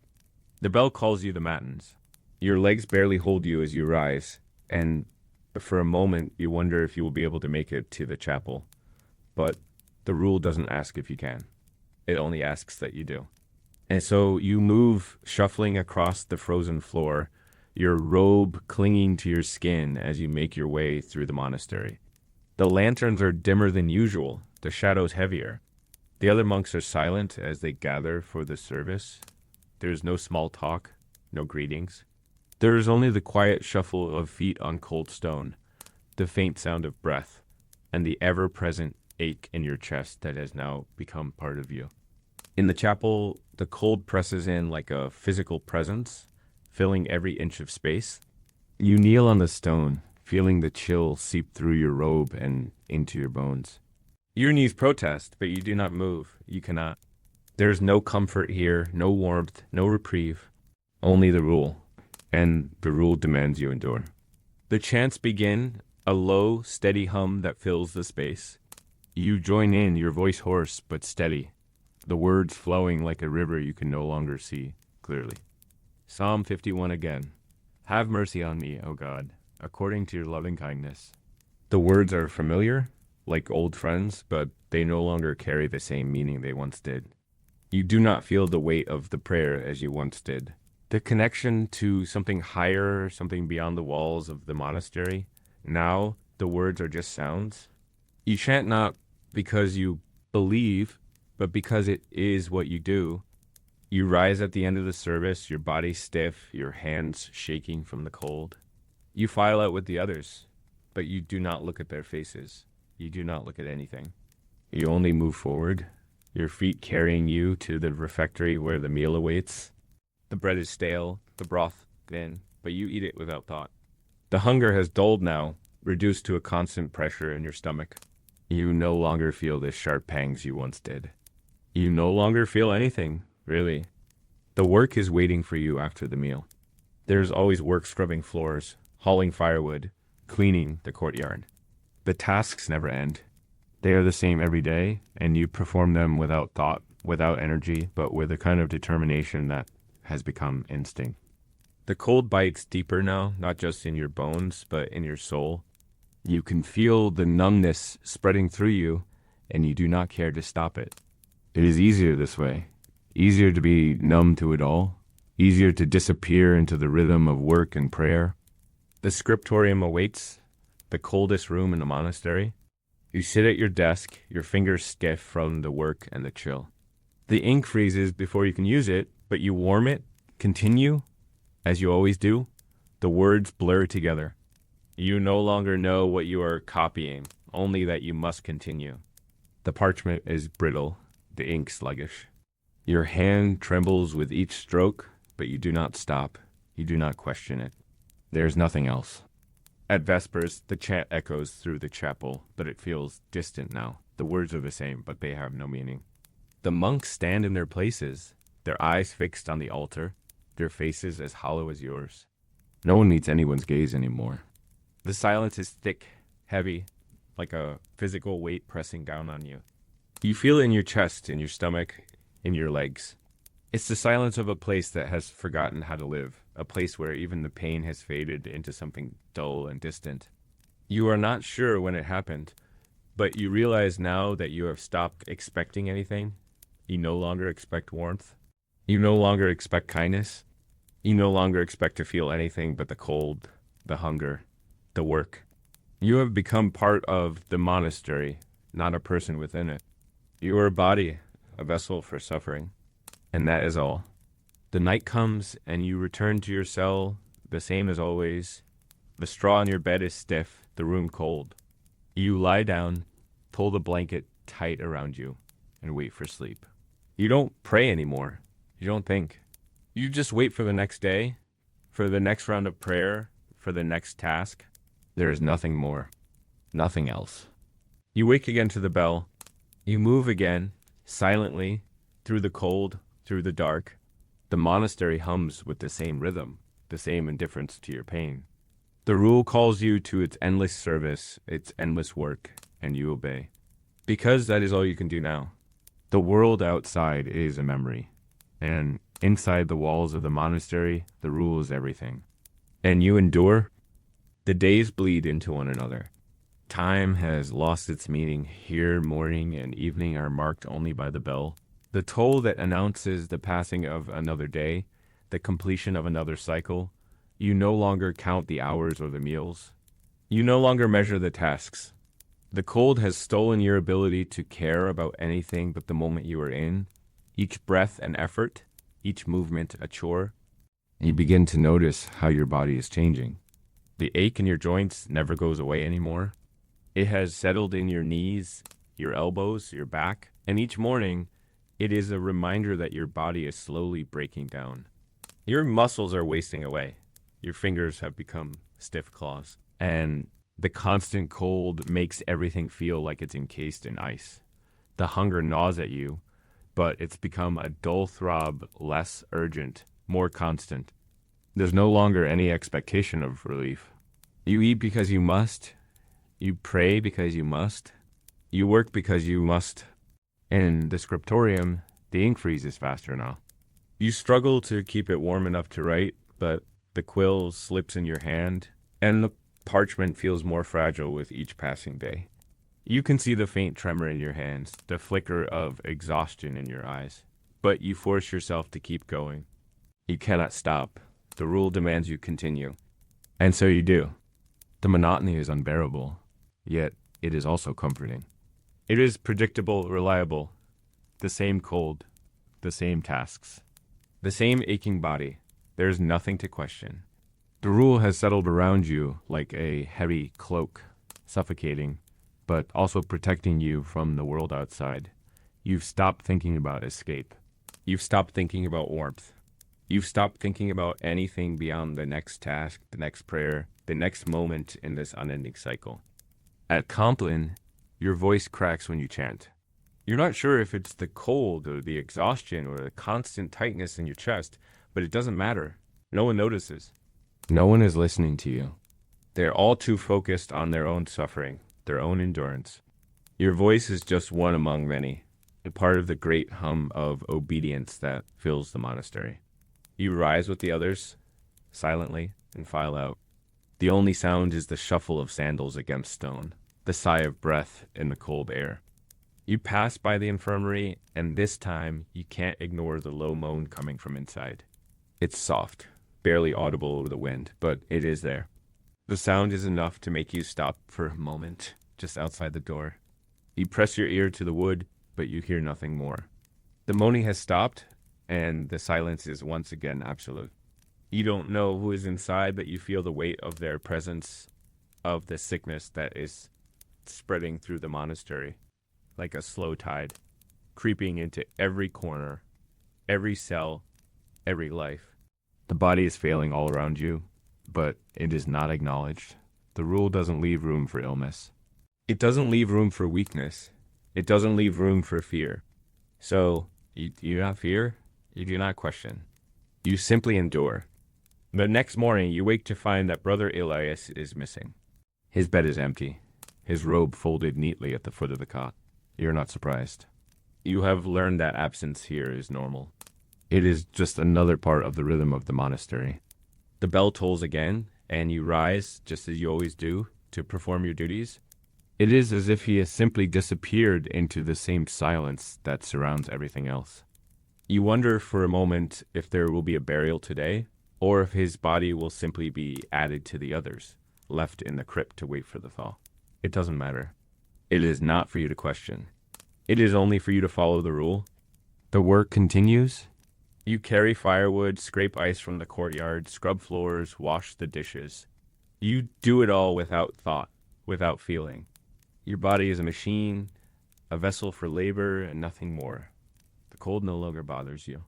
The bell calls you the matins. Your legs barely hold you as you rise, and for a moment you wonder if you will be able to make it to the chapel. But the rule doesn't ask if you can. It only asks that you do. And so you move, shuffling across the frozen floor, your robe clinging to your skin as you make your way through the monastery. The lanterns are dimmer than usual, the shadows heavier. The other monks are silent as they gather for the service. There is no small talk, no greetings. There is only the quiet shuffle of feet on cold stone, the faint sound of breath, and the ever-present ache in your chest that has now become part of you. In the chapel, the cold presses in like a physical presence, filling every inch of space. You kneel on the stone, feeling the chill seep through your robe and into your bones. Your knees protest, but you do not move. You cannot. There is no comfort here, no warmth, no reprieve, only the rule. and the rule demands you endure. The chants begin, a low, steady hum that fills the space. You join in, your voice hoarse but steady, the words flowing like a river you can no longer see clearly. Psalm 51 again. Have mercy on me, O God, according to your loving kindness. The words are familiar, like old friends, but they no longer carry the same meaning they once did. You do not feel the weight of the prayer as you once did. The connection to something higher, something beyond the walls of the monastery, now the words are just sounds. You chant not because you believe, but because it is what you do. You rise at the end of the service, your body stiff, your hands shaking from the cold. You file out with the others, but you do not look at their faces. You do not look at anything. You only move forward, your feet carrying you to the refectory where the meal awaits. The bread is stale, the broth thin, but you eat it without thought. The hunger has dulled now, reduced to a constant pressure in your stomach. You no longer feel the sharp pangs you once did. You no longer feel anything, really. The work is waiting for you after the meal. There's always work scrubbing floors, hauling firewood, cleaning the courtyard. The tasks never end. They are the same every day, and you perform them without thought, without energy, but with a kind of determination that has become instinct. The cold bites deeper now, not just in your bones, but in your soul. You can feel the numbness spreading through you, and you do not care to stop it. It is easier this way. Easier to be numb to it all. Easier to disappear into the rhythm of work and prayer. The scriptorium awaits, the coldest room in the monastery. You sit at your desk, your fingers stiff from the work and the chill. The ink freezes before you can use it, but you warm it, continue, as you always do. The words blur together. You no longer know what you are copying, only that you must continue. The parchment is brittle, the ink sluggish. Your hand trembles with each stroke, but you do not stop. You do not question it. There is nothing else. At Vespers, the chant echoes through the chapel, but it feels distant now. The words are the same, but they have no meaning. The monks stand in their places, their eyes fixed on the altar, their faces as hollow as yours. No one meets anyone's gaze anymore. The silence is thick, heavy, like a physical weight pressing down on you. You feel it in your chest, in your stomach, in your legs. It's the silence of a place that has forgotten how to live, a place where even the pain has faded into something dull and distant. You are not sure when it happened, but you realize now that you have stopped expecting anything. You no longer expect warmth. You no longer expect kindness. You no longer expect to feel anything but the cold, the hunger, the work. You have become part of the monastery, not a person within it. You are a body, a vessel for suffering, and that is all. The night comes and you return to your cell, the same as always. The straw on your bed is stiff, the room cold. You lie down, pull the blanket tight around you, and wait for sleep. You don't pray anymore. You don't think. You just wait for the next day, for the next round of prayer, for the next task. There is nothing more, nothing else. You wake again to the bell. You move again, silently, through the cold, through the dark. The monastery hums with the same rhythm, the same indifference to your pain. The rule calls you to its endless service, its endless work, and you obey. Because that is all you can do now. The world outside is a memory, and inside the walls of the monastery, the rule is everything. And you endure. The days bleed into one another. Time has lost its meaning. Here, morning and evening are marked only by the bell. The toll that announces the passing of another day, the completion of another cycle. You no longer count the hours or the meals. You no longer measure the tasks. The cold has stolen your ability to care about anything but the moment you are in. Each breath an effort, each movement a chore. You begin to notice how your body is changing. The ache in your joints never goes away anymore. It has settled in your knees, your elbows, your back, and each morning, it is a reminder that your body is slowly breaking down. Your muscles are wasting away. Your fingers have become stiff claws, and the constant cold makes everything feel like it's encased in ice. The hunger gnaws at you, but it's become a dull throb, less urgent, more constant. There's no longer any expectation of relief. You eat because you must. You pray because you must. You work because you must. In the scriptorium, the ink freezes faster now. You struggle to keep it warm enough to write, but the quill slips in your hand, and the parchment feels more fragile with each passing day. You can see the faint tremor in your hands, the flicker of exhaustion in your eyes, but you force yourself to keep going. You cannot stop. The rule demands you continue. And so you do. The monotony is unbearable, yet it is also comforting. It is predictable, reliable, the same cold, the same tasks, the same aching body. There's nothing to question. The rule has settled around you like a heavy cloak, suffocating, but also protecting you from the world outside. You've stopped thinking about escape. You've stopped thinking about warmth. You've stopped thinking about anything beyond the next task, the next prayer, the next moment in this unending cycle. At Compline, your voice cracks when you chant. You're not sure if it's the cold or the exhaustion or the constant tightness in your chest, but it doesn't matter. No one notices. No one is listening to you. They're all too focused on their own suffering, their own endurance. Your voice is just one among many, a part of the great hum of obedience that fills the monastery. You rise with the others, silently, and file out. The only sound is the shuffle of sandals against stone, the sigh of breath in the cold air. You pass by the infirmary, and this time you can't ignore the low moan coming from inside. It's soft, barely audible over the wind, but it is there. The sound is enough to make you stop for a moment, just outside the door. You press your ear to the wood, but you hear nothing more. The moaning has stopped, and the silence is once again absolute. You don't know who is inside, but you feel the weight of their presence, of the sickness that is spreading through the monastery, like a slow tide, creeping into every corner, every cell, every life. The body is failing all around you, but it is not acknowledged. The rule doesn't leave room for illness. It doesn't leave room for weakness. It doesn't leave room for fear. So, you do not fear? You do not question. You simply endure. The next morning, you wake to find that Brother Elias is missing. His bed is empty, his robe folded neatly at the foot of the cot. You're not surprised. You have learned that absence here is normal. It is just another part of the rhythm of the monastery. The bell tolls again, and you rise, just as you always do, to perform your duties. It is as if he has simply disappeared into the same silence that surrounds everything else. You wonder for a moment if there will be a burial today, or if his body will simply be added to the others, left in the crypt to wait for the thaw. It doesn't matter. It is not for you to question. It is only for you to follow the rule. The work continues. You carry firewood, scrape ice from the courtyard, scrub floors, wash the dishes. You do it all without thought, without feeling. Your body is a machine, a vessel for labor, and nothing more. The cold no longer bothers you.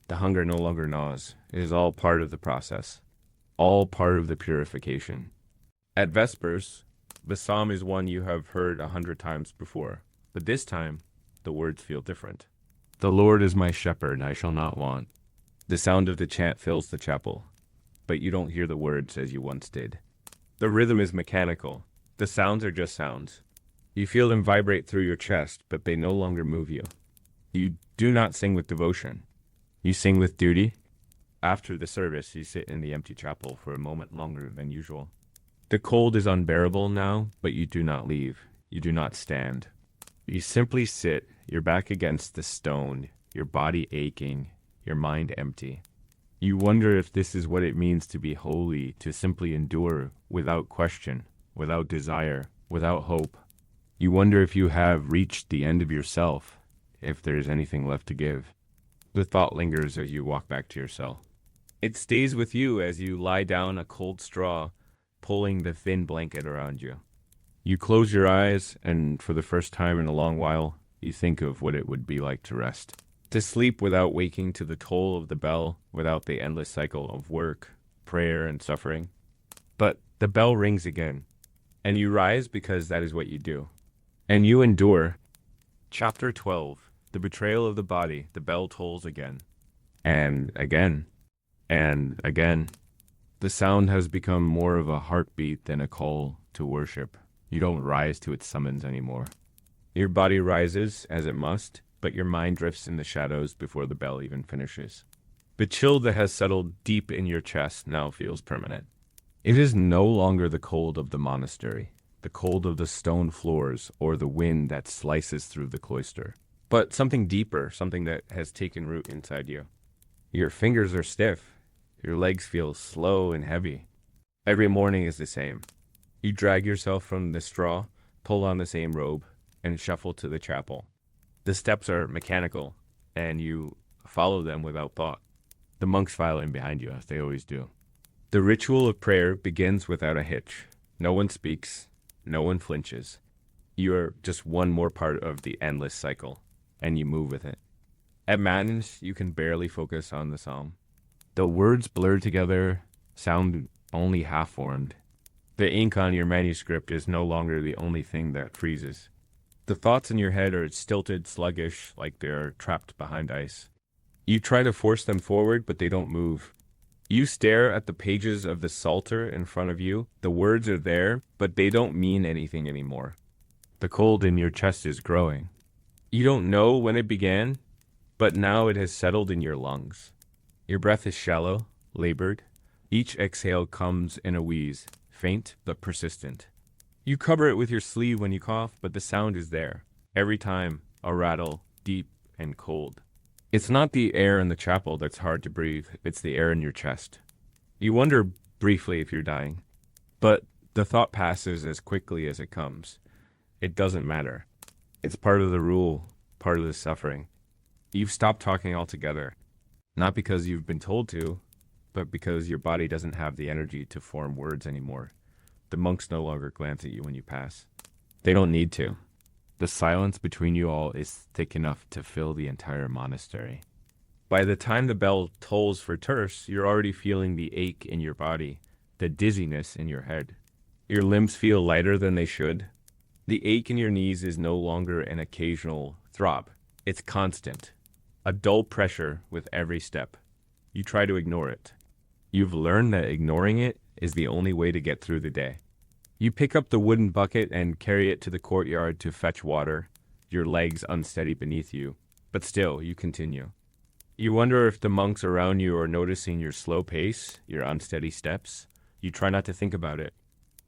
The hunger no longer gnaws. It is all part of the process, all part of the purification. At Vespers, the psalm is one you have heard 100 times before, but this time, the words feel different. The Lord is my shepherd, I shall not want. The sound of the chant fills the chapel, but you don't hear the words as you once did. The rhythm is mechanical. The sounds are just sounds. You feel them vibrate through your chest, but they no longer move you. You do not sing with devotion. You sing with duty. After the service, you sit in the empty chapel for a moment longer than usual. The cold is unbearable now, but you do not leave. You do not stand. You simply sit, your back against the stone, your body aching, your mind empty. You wonder if this is what it means to be holy, to simply endure without question, without desire, without hope. You wonder if you have reached the end of yourself, if there is anything left to give. The thought lingers as you walk back to your cell. It stays with you as you lie down a cold straw, pulling the thin blanket around you. You close your eyes, and for the first time in a long while, you think of what it would be like to rest. To sleep without waking to the toll of the bell, without the endless cycle of work, prayer, and suffering. But the bell rings again, and you rise because that is what you do. And you endure. Chapter 12. The betrayal of the body. The bell tolls again. And again. And again. The sound has become more of a heartbeat than a call to worship. You don't rise to its summons anymore. Your body rises, as it must, but your mind drifts in the shadows before the bell even finishes. The chill that has settled deep in your chest now feels permanent. It is no longer the cold of the monastery, the cold of the stone floors, or the wind that slices through the cloister, but something deeper, something that has taken root inside you. Your fingers are stiff. Your legs feel slow and heavy. Every morning is the same. You drag yourself from the straw, pull on the same robe, and shuffle to the chapel. The steps are mechanical, and you follow them without thought. The monks file in behind you, as they always do. The ritual of prayer begins without a hitch. No one speaks, no one flinches. You are just one more part of the endless cycle, and you move with it. At matins, you can barely focus on the psalm. The words blur together, sound only half-formed. The ink on your manuscript is no longer the only thing that freezes. The thoughts in your head are stilted, sluggish, like they're trapped behind ice. You try to force them forward, but they don't move. You stare at the pages of the Psalter in front of you. The words are there, but they don't mean anything anymore. The cold in your chest is growing. You don't know when it began, but now it has settled in your lungs. Your breath is shallow, labored. Each exhale comes in a wheeze, faint but persistent. You cover it with your sleeve when you cough, but the sound is there. Every time, a rattle, deep and cold. It's not the air in the chapel that's hard to breathe, it's the air in your chest. You wonder briefly if you're dying, but the thought passes as quickly as it comes. It doesn't matter. It's part of the rule, part of the suffering. You've stopped talking altogether, not because you've been told to, but because your body doesn't have the energy to form words anymore. The monks no longer glance at you when you pass. They don't need to. The silence between you all is thick enough to fill the entire monastery. By the time the bell tolls for terce, you're already feeling the ache in your body, the dizziness in your head. Your limbs feel lighter than they should. The ache in your knees is no longer an occasional throb. It's constant. A dull pressure with every step. You try to ignore it. You've learned that ignoring it is the only way to get through the day. You pick up the wooden bucket and carry it to the courtyard to fetch water, your legs unsteady beneath you, but still, you continue. You wonder if the monks around you are noticing your slow pace, your unsteady steps. You try not to think about it.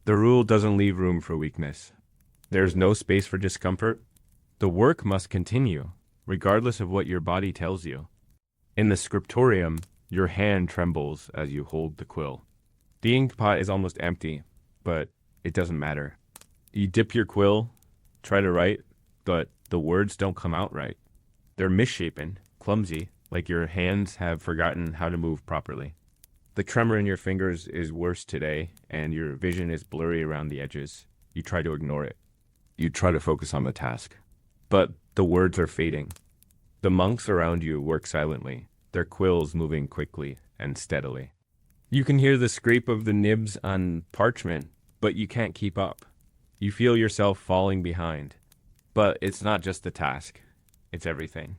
The rule doesn't leave room for weakness. There's no space for discomfort. The work must continue, regardless of what your body tells you. In the scriptorium, your hand trembles as you hold the quill. The ink pot is almost empty, but it doesn't matter. You dip your quill, try to write, but the words don't come out right. They're misshapen, clumsy, like your hands have forgotten how to move properly. The tremor in your fingers is worse today, and your vision is blurry around the edges. You try to ignore it. You try to focus on the task. But the words are fading. The monks around you work silently, their quills moving quickly and steadily. You can hear the scrape of the nibs on parchment, but you can't keep up. You feel yourself falling behind. But it's not just the task. It's everything.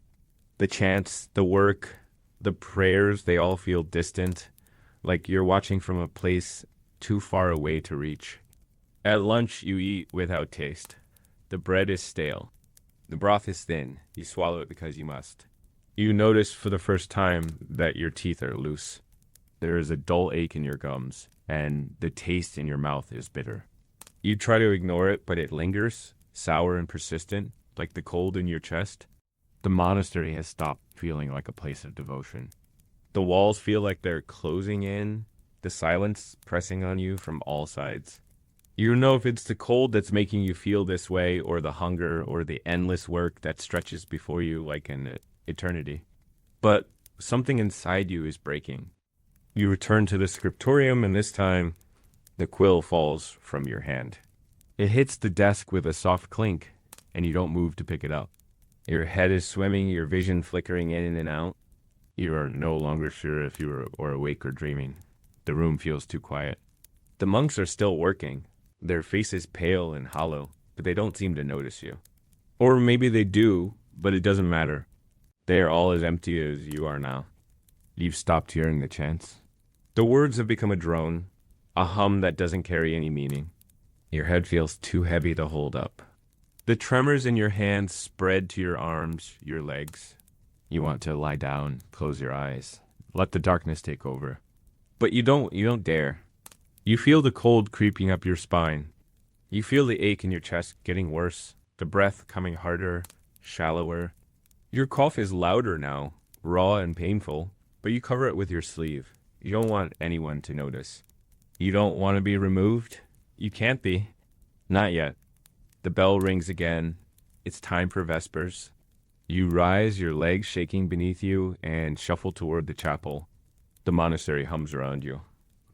The chants, the work, the prayers, they all feel distant, like you're watching from a place too far away to reach. At lunch, you eat without taste. The bread is stale. The broth is thin. You swallow it because you must. You notice for the first time that your teeth are loose. There is a dull ache in your gums, and the taste in your mouth is bitter. You try to ignore it, but it lingers, sour and persistent, like the cold in your chest. The monastery has stopped feeling like a place of devotion. The walls feel like they're closing in, the silence pressing on you from all sides. You don't know if it's the cold that's making you feel this way, or the hunger, or the endless work that stretches before you like an eternity. But something inside you is breaking. You return to the scriptorium, and this time, the quill falls from your hand. It hits the desk with a soft clink, and you don't move to pick it up. Your head is swimming, your vision flickering in and out. You are no longer sure if you are awake or dreaming. The room feels too quiet. The monks are still working, their faces pale and hollow, but they don't seem to notice you. Or maybe they do, but it doesn't matter. They are all as empty as you are now. You've stopped hearing the chants. The words have become a drone, a hum that doesn't carry any meaning. Your head feels too heavy to hold up. The tremors in your hands spread to your arms, your legs. You want to lie down, close your eyes, let the darkness take over. But you don't dare. You feel the cold creeping up your spine. You feel the ache in your chest getting worse, the breath coming harder, shallower. Your cough is louder now, raw and painful, but you cover it with your sleeve. You don't want anyone to notice. You don't want to be removed? You can't be. Not yet. The bell rings again. It's time for Vespers. You rise, your legs shaking beneath you, and shuffle toward the chapel. The monastery hums around you,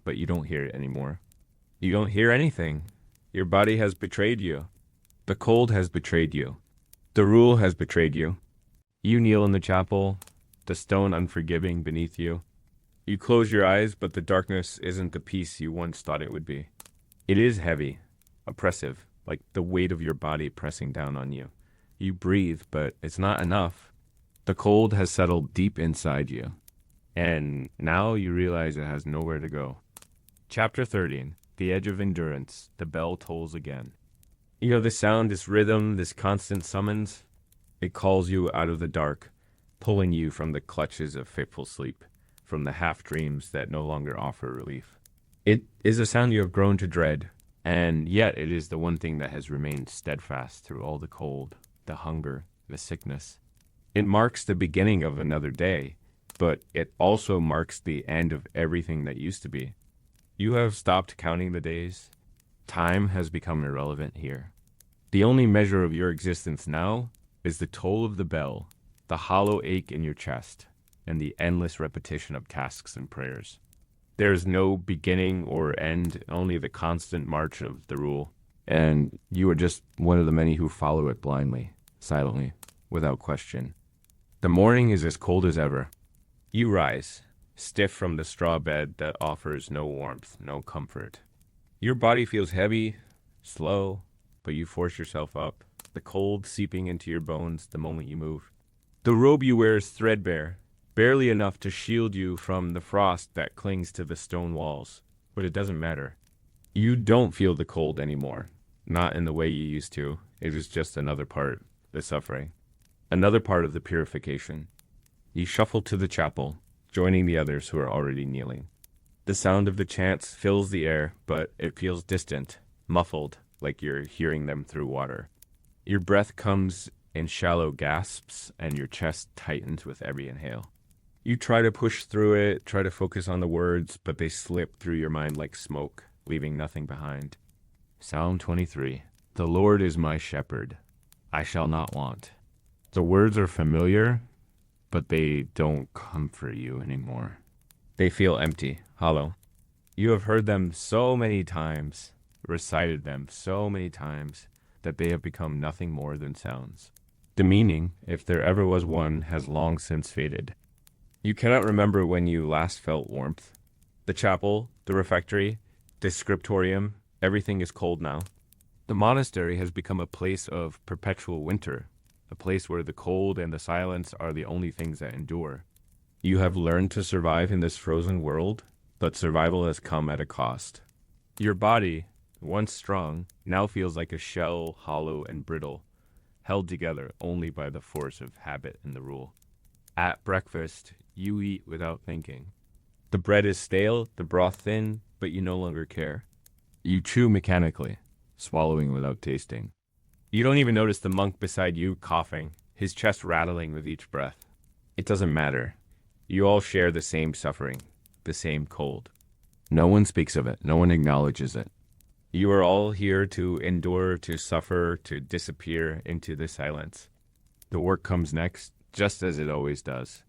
but you don't hear it anymore. You don't hear anything. Your body has betrayed you. The cold has betrayed you. The rule has betrayed you. You kneel in the chapel, the stone unforgiving beneath you. You close your eyes, but the darkness isn't the peace you once thought it would be. It is heavy, oppressive, like the weight of your body pressing down on you. You breathe, but it's not enough. The cold has settled deep inside you, and now you realize it has nowhere to go. Chapter 13, The Edge of Endurance. The bell tolls again. You know, this sound, this rhythm, this constant summons, it calls you out of the dark, pulling you from the clutches of fitful sleep, from the half-dreams that no longer offer relief. It is a sound you have grown to dread, and yet it is the one thing that has remained steadfast through all the cold, the hunger, the sickness. It marks the beginning of another day, but it also marks the end of everything that used to be. You have stopped counting the days. Time has become irrelevant here. The only measure of your existence now is the toll of the bell, the hollow ache in your chest, and the endless repetition of tasks and prayers. There is no beginning or end, only the constant march of the rule. And you are just one of the many who follow it blindly, silently, without question. The morning is as cold as ever. You rise, stiff from the straw bed that offers no warmth, no comfort. Your body feels heavy, slow, but you force yourself up, the cold seeping into your bones the moment you move. The robe you wear is threadbare, barely enough to shield you from the frost that clings to the stone walls, but it doesn't matter. You don't feel the cold anymore, not in the way you used to. It is just another part, the suffering, another part of the purification. You shuffle to the chapel, joining the others who are already kneeling. The sound of the chants fills the air, but it feels distant, muffled, like you're hearing them through water. Your breath comes in shallow gasps, and your chest tightens with every inhale. You try to push through it, try to focus on the words, but they slip through your mind like smoke, leaving nothing behind. Psalm 23. The Lord is my shepherd. I shall not want. The words are familiar, but they don't comfort you anymore. They feel empty, hollow. You have heard them so many times, recited them so many times, that they have become nothing more than sounds. The meaning, if there ever was one, has long since faded. You cannot remember when you last felt warmth. The chapel, the refectory, the scriptorium, everything is cold now. The monastery has become a place of perpetual winter, a place where the cold and the silence are the only things that endure. You have learned to survive in this frozen world, but survival has come at a cost. Your body, once strong, now feels like a shell, hollow and brittle, held together only by the force of habit and the rule. At breakfast, you eat without thinking. The bread is stale, the broth thin, but you no longer care. You chew mechanically, swallowing without tasting. You don't even notice the monk beside you coughing, his chest rattling with each breath. It doesn't matter. You all share the same suffering, the same cold. No one speaks of it. No one acknowledges it. You are all here to endure, to suffer, to disappear into the silence. The work comes next, just as it always does.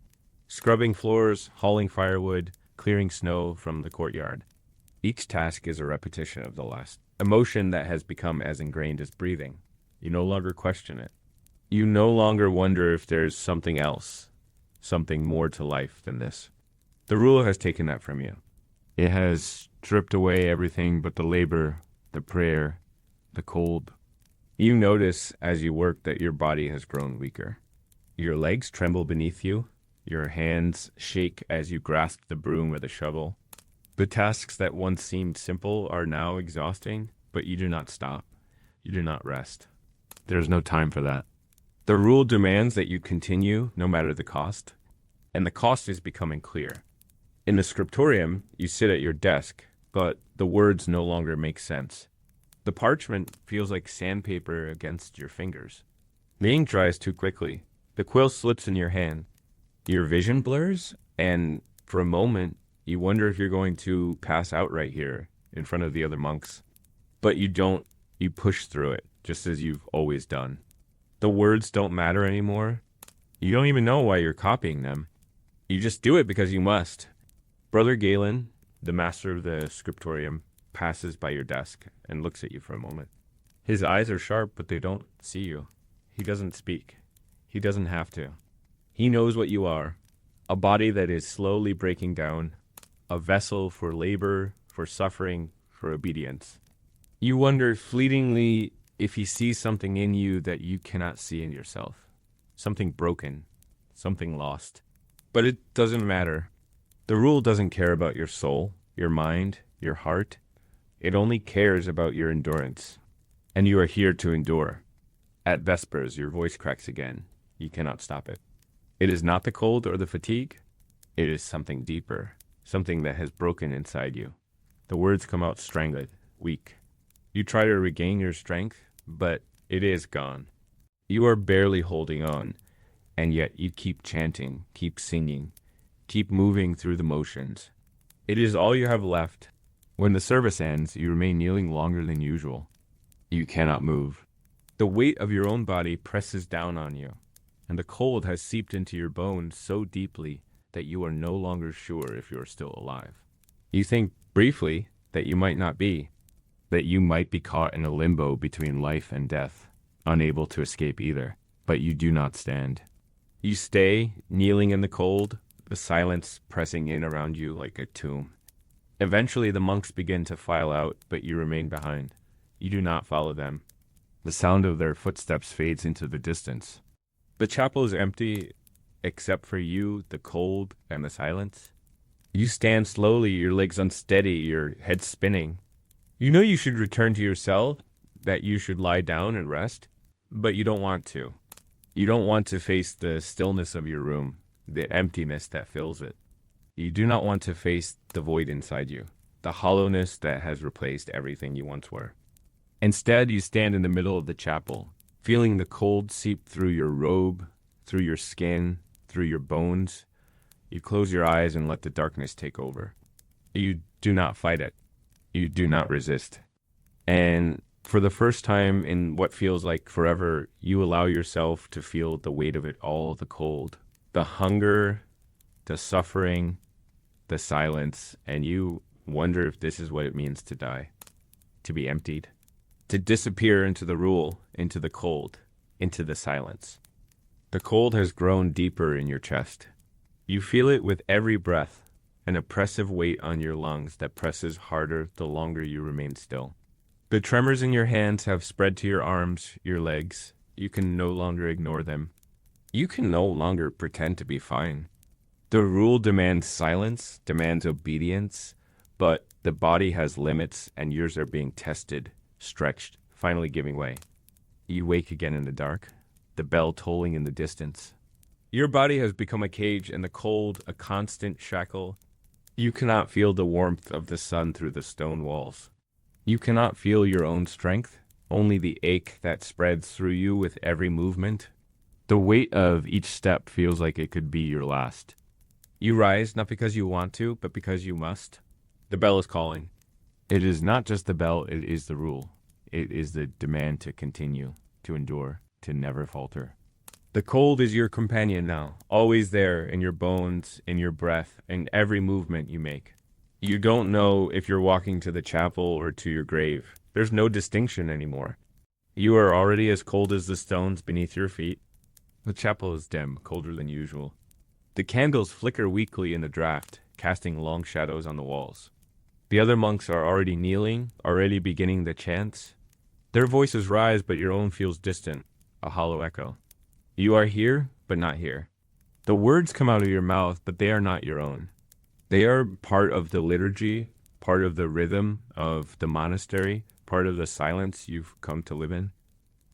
Scrubbing floors, hauling firewood, clearing snow from the courtyard. Each task is a repetition of the last. A motion that has become as ingrained as breathing. You no longer question it. You no longer wonder if there's something else, something more to life than this. The ruler has taken that from you. It has stripped away everything but the labor, the prayer, the cold. You notice as you work that your body has grown weaker. Your legs tremble beneath you. Your hands shake as you grasp the broom or the shovel. The tasks that once seemed simple are now exhausting, but you do not stop. You do not rest. There's no time for that. The rule demands that you continue no matter the cost, and the cost is becoming clear. In the scriptorium, you sit at your desk, but the words no longer make sense. The parchment feels like sandpaper against your fingers. The ink dries too quickly. The quill slips in your hand. Your vision blurs, and for a moment, you wonder if you're going to pass out right here in front of the other monks. But you don't. You push through it, just as you've always done. The words don't matter anymore. You don't even know why you're copying them. You just do it because you must. Brother Galen, the master of the scriptorium, passes by your desk and looks at you for a moment. His eyes are sharp, but they don't see you. He doesn't speak. He doesn't have to. He knows what you are. A body that is slowly breaking down. A vessel for labor, for suffering, for obedience. You wonder fleetingly if he sees something in you that you cannot see in yourself. Something broken. Something lost. But it doesn't matter. The rule doesn't care about your soul, your mind, your heart. It only cares about your endurance. And you are here to endure. At Vespers, your voice cracks again. You cannot stop it. It is not the cold or the fatigue. It is something deeper, something that has broken inside you. The words come out strangled, weak. You try to regain your strength, but it is gone. You are barely holding on, and yet you keep chanting, keep singing, keep moving through the motions. It is all you have left. When the service ends, you remain kneeling longer than usual. You cannot move. The weight of your own body presses down on you, and the cold has seeped into your bones so deeply that you are no longer sure if you are still alive. You think briefly that you might not be, that you might be caught in a limbo between life and death, unable to escape either, but you do not stand. You stay, kneeling in the cold, the silence pressing in around you like a tomb. Eventually the monks begin to file out, but you remain behind. You do not follow them. The sound of their footsteps fades into the distance. The chapel is empty, except for you, the cold, and the silence. You stand slowly, your legs unsteady, your head spinning. You know you should return to your cell, that you should lie down and rest, but you don't want to. You don't want to face the stillness of your room, the emptiness that fills it. You do not want to face the void inside you, the hollowness that has replaced everything you once were. Instead, you stand in the middle of the chapel, feeling the cold seep through your robe, through your skin, through your bones. You close your eyes and let the darkness take over. You do not fight it. You do not resist. And for the first time in what feels like forever, you allow yourself to feel the weight of it all, the cold, the hunger, the suffering, the silence, and you wonder if this is what it means to die, to be emptied, to disappear into the rule, into the cold, into the silence. The cold has grown deeper in your chest. You feel it with every breath, an oppressive weight on your lungs that presses harder the longer you remain still. The tremors in your hands have spread to your arms, your legs. You can no longer ignore them. You can no longer pretend to be fine. The rule demands silence, demands obedience, but the body has limits and yours are being tested, stretched, finally giving way. You wake again in the dark, the bell tolling in the distance. Your body has become a cage and the cold, a constant shackle. You cannot feel the warmth of the sun through the stone walls. You cannot feel your own strength, only the ache that spreads through you with every movement. The weight of each step feels like it could be your last. You rise not because you want to, but because you must. The bell is calling. It is not just the bell, it is the rule. It is the demand to continue, to endure, to never falter. The cold is your companion now, always there in your bones, in your breath, in every movement you make. You don't know if you're walking to the chapel or to your grave. There's no distinction anymore. You are already as cold as the stones beneath your feet. The chapel is dim, colder than usual. The candles flicker weakly in the draught, casting long shadows on the walls. The other monks are already kneeling, already beginning the chants. Their voices rise, but your own feels distant, a hollow echo. You are here, but not here. The words come out of your mouth, but they are not your own. They are part of the liturgy, part of the rhythm of the monastery, part of the silence you've come to live in.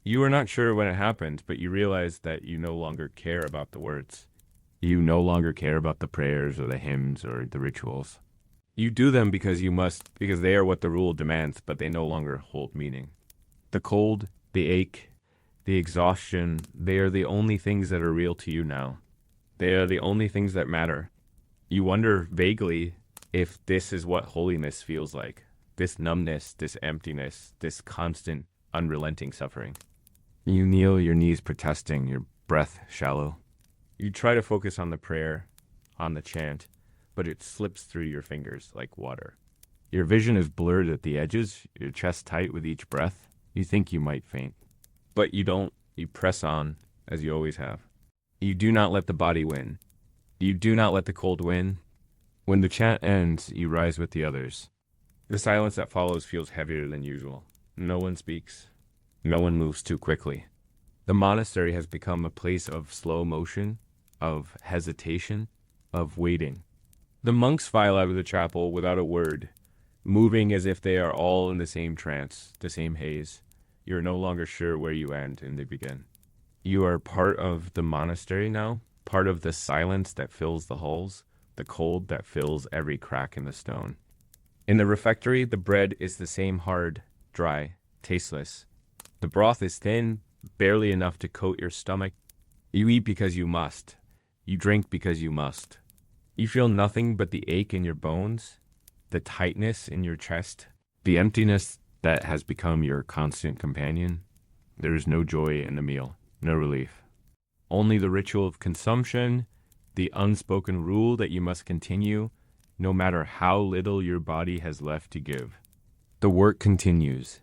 You are not sure when it happened, but you realize that you no longer care about the words. You no longer care about the prayers or the hymns or the rituals. You do them because you must, because they are what the rule demands, but they no longer hold meaning. The cold, the ache, the exhaustion, they are the only things that are real to you now. They are the only things that matter. You wonder vaguely if this is what holiness feels like. This numbness, this emptiness, this constant, unrelenting suffering. You kneel, your knees protesting, your breath shallow. You try to focus on the prayer, on the chant, but it slips through your fingers like water. Your vision is blurred at the edges, your chest tight with each breath. You think you might faint. But you don't. You press on, as you always have. You do not let the body win. You do not let the cold win. When the chant ends, you rise with the others. The silence that follows feels heavier than usual. No one speaks. No one moves too quickly. The monastery has become a place of slow motion, of hesitation, of waiting. The monks file out of the chapel without a word, moving as if they are all in the same trance, the same haze. You are no longer sure where you end and they begin. You are part of the monastery now, part of the silence that fills the halls, the cold that fills every crack in the stone. In the refectory, the bread is the same hard, dry, tasteless. The broth is thin, barely enough to coat your stomach. You eat because you must. You drink because you must. You feel nothing but the ache in your bones, the tightness in your chest, the emptiness that has become your constant companion. There is no joy in the meal, no relief. Only the ritual of consumption, the unspoken rule that you must continue, no matter how little your body has left to give. The work continues.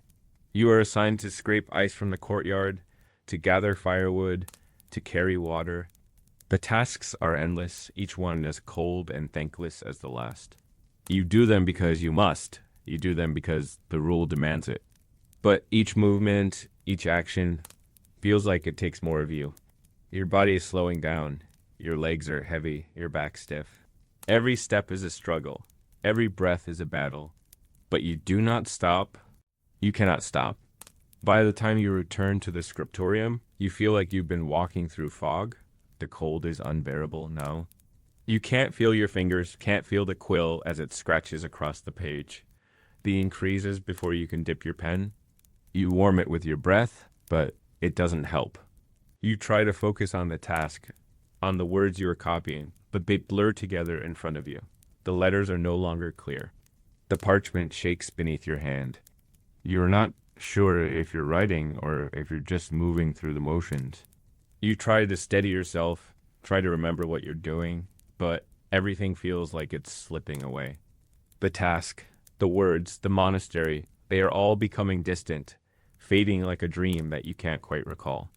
You are assigned to scrape ice from the courtyard, to gather firewood, to carry water. The tasks are endless, each one as cold and thankless as the last. You do them because you must. You do them because the rule demands it. But each movement, each action, feels like it takes more of you. Your body is slowing down. Your legs are heavy, your back stiff. Every step is a struggle. Every breath is a battle. But you do not stop. You cannot stop. By the time you return to the scriptorium, you feel like you've been walking through fog. The cold is unbearable now. You can't feel your fingers, can't feel the quill as it scratches across the page. The ink freezes before you can dip your pen. You warm it with your breath, but it doesn't help. You try to focus on the task, on the words you are copying, but they blur together in front of you. The letters are no longer clear. The parchment shakes beneath your hand. You're not sure if you're writing or if you're just moving through the motions. You try to steady yourself, try to remember what you're doing, but everything feels like it's slipping away. The task, the words, the monastery, they are all becoming distant, fading like a dream that you can't quite recall.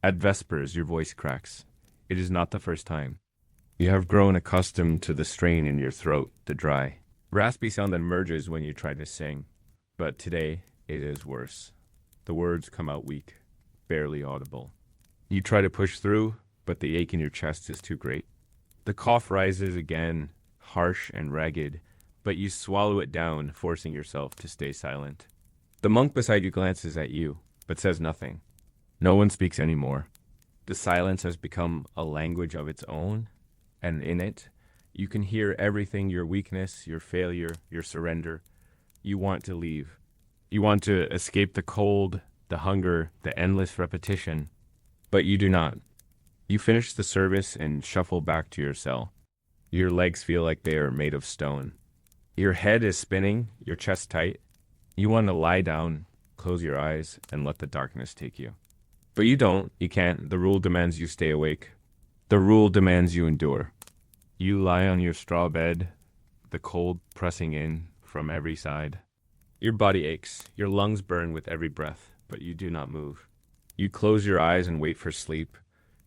At Vespers, your voice cracks. It is not the first time. You have grown accustomed to the strain in your throat, the dry, raspy sound that emerges when you try to sing. But today, it is worse. The words come out weak, barely audible. You try to push through, but the ache in your chest is too great. The cough rises again, harsh and ragged, but you swallow it down, forcing yourself to stay silent. The monk beside you glances at you, but says nothing. No one speaks anymore. The silence has become a language of its own, and in it, you can hear everything: your weakness, your failure, your surrender. You want to leave. You want to escape the cold, the hunger, the endless repetition, but you do not. You finish the service and shuffle back to your cell. Your legs feel like they are made of stone. Your head is spinning, your chest tight. You want to lie down, close your eyes, and let the darkness take you. But you don't, you can't. The rule demands you stay awake. The rule demands you endure. You lie on your straw bed, the cold pressing in from every side. Your body aches, your lungs burn with every breath, but you do not move. You close your eyes and wait for sleep,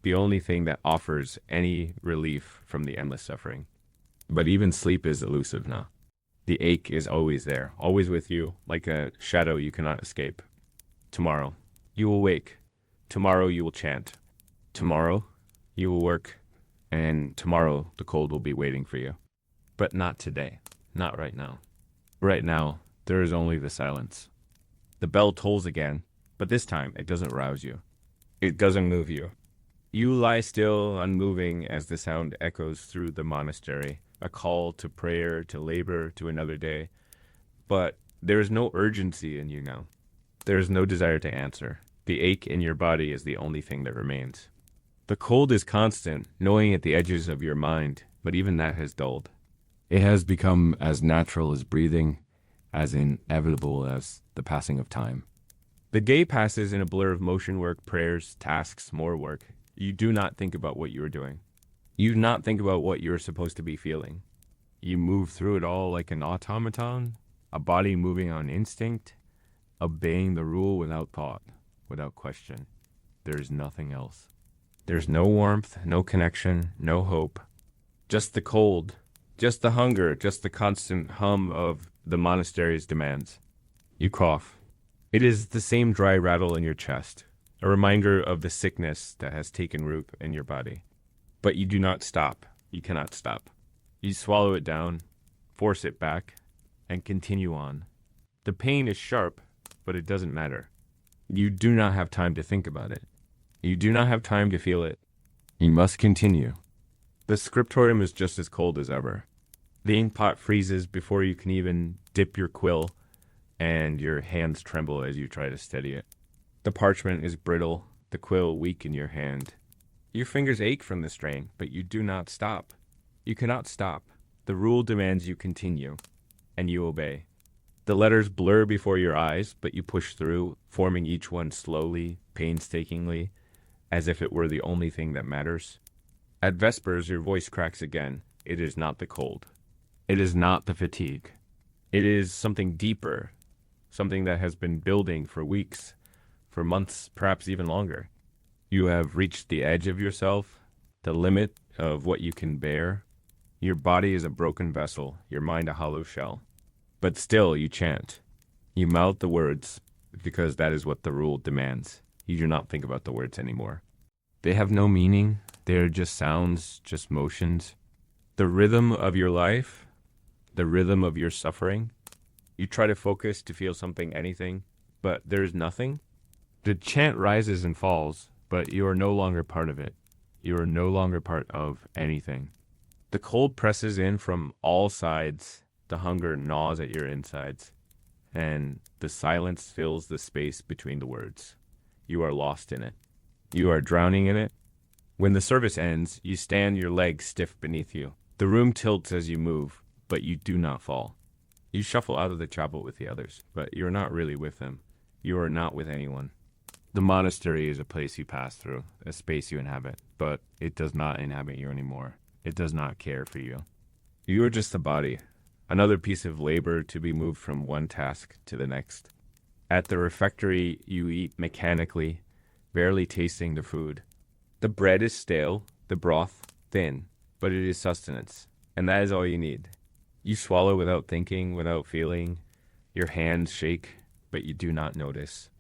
the only thing that offers any relief from the endless suffering. But even sleep is elusive now. The ache is always there, always with you, like a shadow you cannot escape. Tomorrow, you will wake. Tomorrow you will chant. Tomorrow, you will work. And tomorrow, the cold will be waiting for you. But not today. Not right now. Right now, there is only the silence. The bell tolls again, but this time it doesn't rouse you. It doesn't move you. You lie still, unmoving, as the sound echoes through the monastery, a call to prayer, to labor, to another day. But there is no urgency in you now. There is no desire to answer. The ache in your body is the only thing that remains. The cold is constant, gnawing at the edges of your mind, but even that has dulled. It has become as natural as breathing, as inevitable as the passing of time. The day passes in a blur of motion work, prayers, tasks, more work. You do not think about what you are doing. You do not think about what you are supposed to be feeling. You move through it all like an automaton, a body moving on instinct, obeying the rule without thought, without question. There is nothing else. There's no warmth, no connection, no hope. Just the cold, just the hunger, just the constant hum of the monastery's demands. You cough. It is the same dry rattle in your chest, a reminder of the sickness that has taken root in your body. But you do not stop. You cannot stop. You swallow it down, force it back, and continue on. The pain is sharp, but it doesn't matter. You do not have time to think about it. You do not have time to feel it. You must continue. The scriptorium is just as cold as ever. The ink pot freezes before you can even dip your quill, and your hands tremble as you try to steady it. The parchment is brittle, the quill weak in your hand. Your fingers ache from the strain, but you do not stop. You cannot stop. The rule demands you continue, and you obey. The letters blur before your eyes, but you push through, forming each one slowly, painstakingly, as if it were the only thing that matters. At vespers, your voice cracks again. It is not the cold. It is not the fatigue. It is something deeper, something that has been building for weeks, for months, perhaps even longer. You have reached the edge of yourself, the limit of what you can bear. Your body is a broken vessel, your mind a hollow shell. But still you chant. You mouth the words, because that is what the rule demands. You do not think about the words anymore. They have no meaning. They are just sounds, just motions. The rhythm of your life, the rhythm of your suffering. You try to focus to feel something, anything, but there is nothing. The chant rises and falls, but you are no longer part of it. You are no longer part of anything. The cold presses in from all sides. The hunger gnaws at your insides, and the silence fills the space between the words. You are lost in it. You are drowning in it. When the service ends, you stand, your legs stiff beneath you. The room tilts as you move, but you do not fall. You shuffle out of the chapel with the others, but you are not really with them. You are not with anyone. The monastery is a place you pass through, a space you inhabit, but it does not inhabit you anymore. It does not care for you. You are just the body. Another piece of labor to be moved from one task to the next. At the refectory, you eat mechanically, barely tasting the food. The bread is stale, the broth thin, but it is sustenance, and that is all you need. You swallow without thinking, without feeling. Your hands shake, but you do not notice.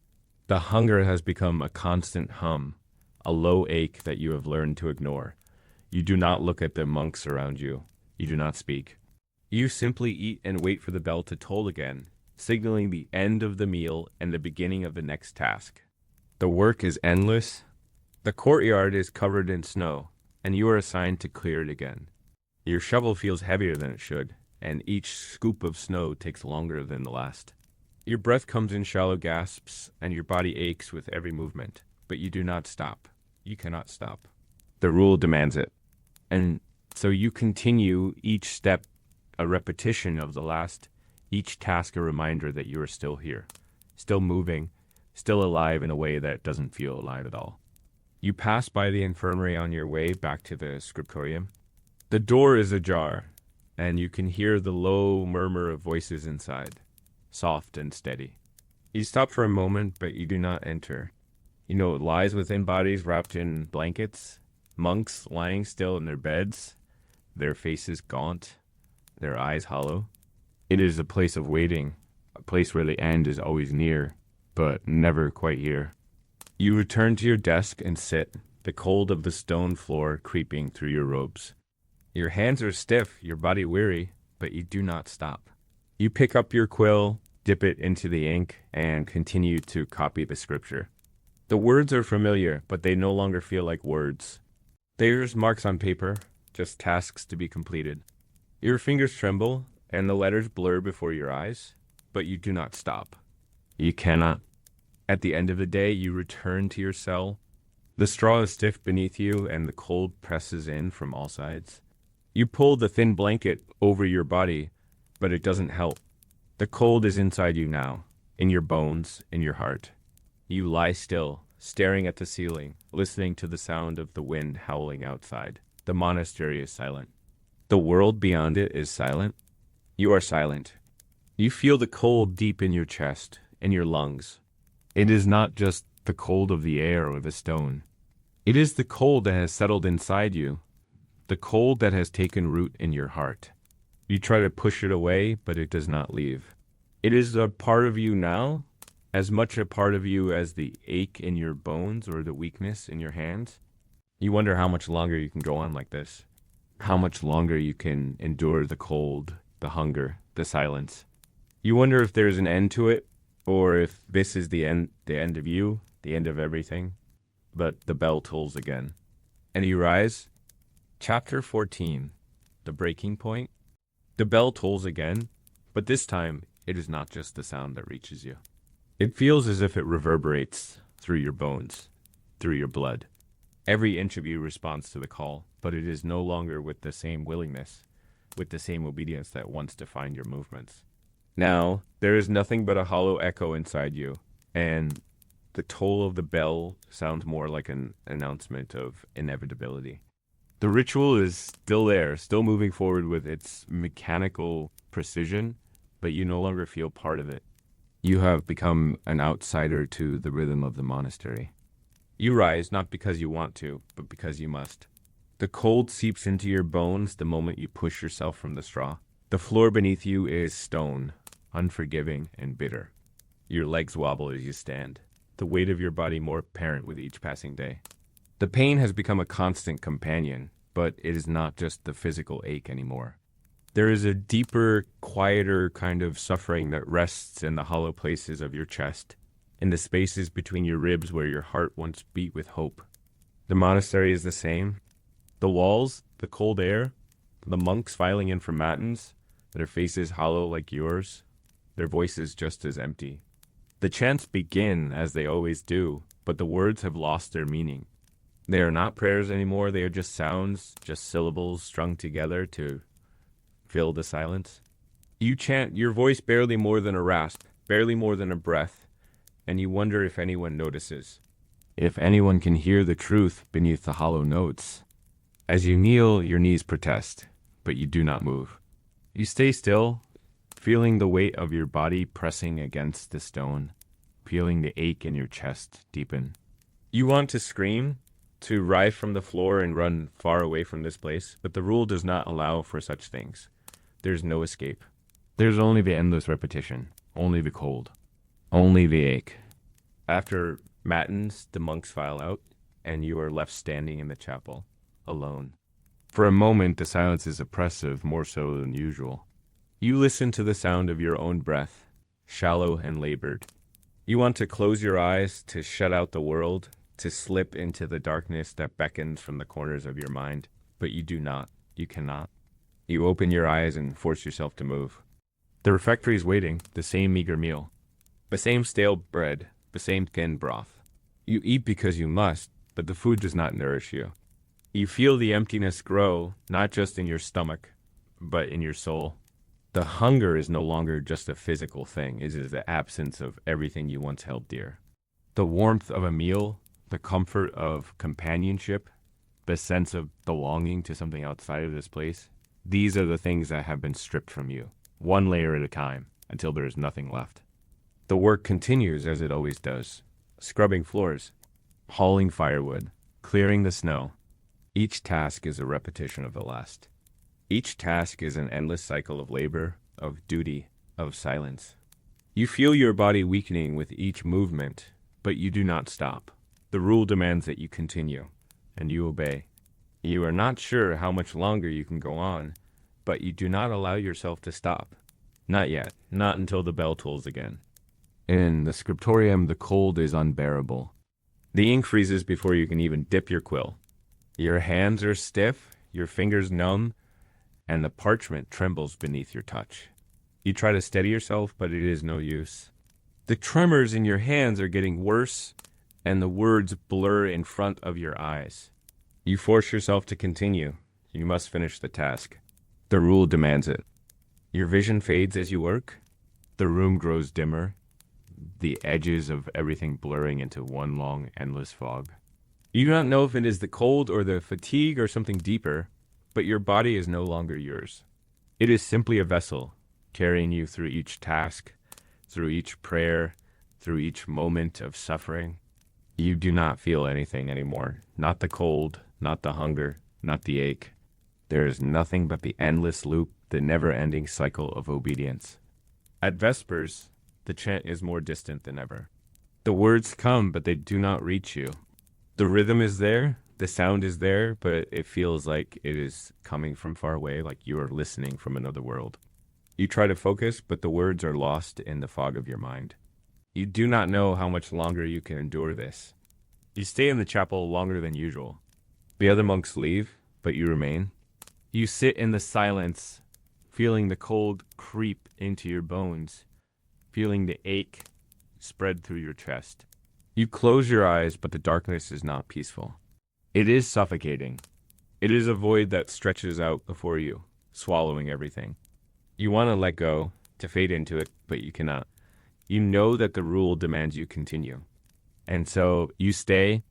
The hunger has become a constant hum, a low ache that you have learned to ignore. You do not look at the monks around you. You do not speak. You simply eat and wait for the bell to toll again, signaling the end of the meal and the beginning of the next task. The work is endless. The courtyard is covered in snow, and you are assigned to clear it again. Your shovel feels heavier than it should, and each scoop of snow takes longer than the last. Your breath comes in shallow gasps, and your body aches with every movement, but you do not stop. You cannot stop. The rule demands it. And so you continue, each step a repetition of the last, each task a reminder that you are still here, still moving, still alive in a way that doesn't feel alive at all. You pass by the infirmary on your way back to the scriptorium. The door is ajar, and you can hear the low murmur of voices inside, soft and steady. You stop for a moment, but you do not enter. You know it lies within bodies wrapped in blankets, monks lying still in their beds, their faces gaunt, their eyes hollow. It is a place of waiting, a place where the end is always near, but never quite here. You return to your desk and sit, the cold of the stone floor creeping through your robes. Your hands are stiff, your body weary, but you do not stop. You pick up your quill, dip it into the ink, and continue to copy the scripture. The words are familiar, but they no longer feel like words. They're just marks on paper, just tasks to be completed. Your fingers tremble, and the letters blur before your eyes, but you do not stop. You cannot. At the end of the day, you return to your cell. The straw is stiff beneath you, and the cold presses in from all sides. You pull the thin blanket over your body, but it doesn't help. The cold is inside you now, in your bones, in your heart. You lie still, staring at the ceiling, listening to the sound of the wind howling outside. The monastery is silent. The world beyond it is silent. You are silent. You feel the cold deep in your chest, in your lungs. It is not just the cold of the air or the stone. It is the cold that has settled inside you, the cold that has taken root in your heart. You try to push it away, but it does not leave. It is a part of you now, as much a part of you as the ache in your bones or the weakness in your hands. You wonder how much longer you can go on like this, how much longer you can endure the cold, the hunger, the silence. You wonder if there's an end to it, or if this is the end of you, the end of everything. But the bell tolls again. And you rise. Chapter 14, The Breaking Point. The bell tolls again, but this time it is not just the sound that reaches you. It feels as if it reverberates through your bones, through your blood. Every inch of you responds to the call, but it is no longer with the same willingness, with the same obedience that once defined your movements. Now, there is nothing but a hollow echo inside you, and the toll of the bell sounds more like an announcement of inevitability. The ritual is still there, still moving forward with its mechanical precision, but you no longer feel part of it. You have become an outsider to the rhythm of the monastery. You rise not because you want to, but because you must. The cold seeps into your bones the moment you push yourself from the straw. The floor beneath you is stone, unforgiving and bitter. Your legs wobble as you stand, the weight of your body more apparent with each passing day. The pain has become a constant companion, but it is not just the physical ache anymore. There is a deeper, quieter kind of suffering that rests in the hollow places of your chest, in the spaces between your ribs where your heart once beat with hope. The monastery is the same. The walls, the cold air, the monks filing in from matins, their faces hollow like yours, their voices just as empty. The chants begin as they always do, but the words have lost their meaning. They are not prayers anymore, they are just sounds, just syllables strung together to fill the silence. You chant your voice barely more than a rasp, barely more than a breath, and you wonder if anyone notices, if anyone can hear the truth beneath the hollow notes. As you kneel, your knees protest, but you do not move. You stay still, feeling the weight of your body pressing against the stone, feeling the ache in your chest deepen. You want to scream, to rise from the floor and run far away from this place, but the rule does not allow for such things. There's no escape. There's only the endless repetition, only the cold, only the ache. After matins, the monks file out, and you are left standing in the chapel, alone. For a moment, the silence is oppressive, more so than usual. You listen to the sound of your own breath, shallow and labored. You want to close your eyes, to shut out the world, to slip into the darkness that beckons from the corners of your mind, but you do not. You cannot. You open your eyes and force yourself to move. The refectory is waiting, the same meager meal, the same stale bread, the same thin broth. You eat because you must, but the food does not nourish you. You feel the emptiness grow, not just in your stomach, but in your soul. The hunger is no longer just a physical thing, it is the absence of everything you once held dear. The warmth of a meal, the comfort of companionship, the sense of belonging to something outside of this place, these are the things that have been stripped from you, one layer at a time, until there is nothing left. The work continues as it always does, scrubbing floors, hauling firewood, clearing the snow. Each task is a repetition of the last. Each task is an endless cycle of labor, of duty, of silence. You feel your body weakening with each movement, but you do not stop. The rule demands that you continue, and you obey. You are not sure how much longer you can go on, but you do not allow yourself to stop. Not yet, not until the bell tolls again. In the scriptorium, the cold is unbearable. The ink freezes before you can even dip your quill. Your hands are stiff, your fingers numb, and the parchment trembles beneath your touch. You try to steady yourself, but it is no use. The tremors in your hands are getting worse, and the words blur in front of your eyes. You force yourself to continue. You must finish the task. The rule demands it. Your vision fades as you work. The room grows dimmer, the edges of everything blurring into one long, endless fog. You do not know if it is the cold or the fatigue or something deeper, but your body is no longer yours. It is simply a vessel, carrying you through each task, through each prayer, through each moment of suffering. You do not feel anything anymore. Not the cold, not the hunger, not the ache. There is nothing but the endless loop, the never-ending cycle of obedience. At Vespers, the chant is more distant than ever. The words come, but they do not reach you. The rhythm is there, the sound is there, but it feels like it is coming from far away, like you are listening from another world. You try to focus, but the words are lost in the fog of your mind. You do not know how much longer you can endure this. You stay in the chapel longer than usual. The other monks leave, but you remain. You sit in the silence, feeling the cold creep into your bones, feeling the ache spread through your chest. You close your eyes, but the darkness is not peaceful. It is suffocating. It is a void that stretches out before you, swallowing everything. You want to let go, to fade into it, but you cannot. You know that the rule demands you continue. And so you stay.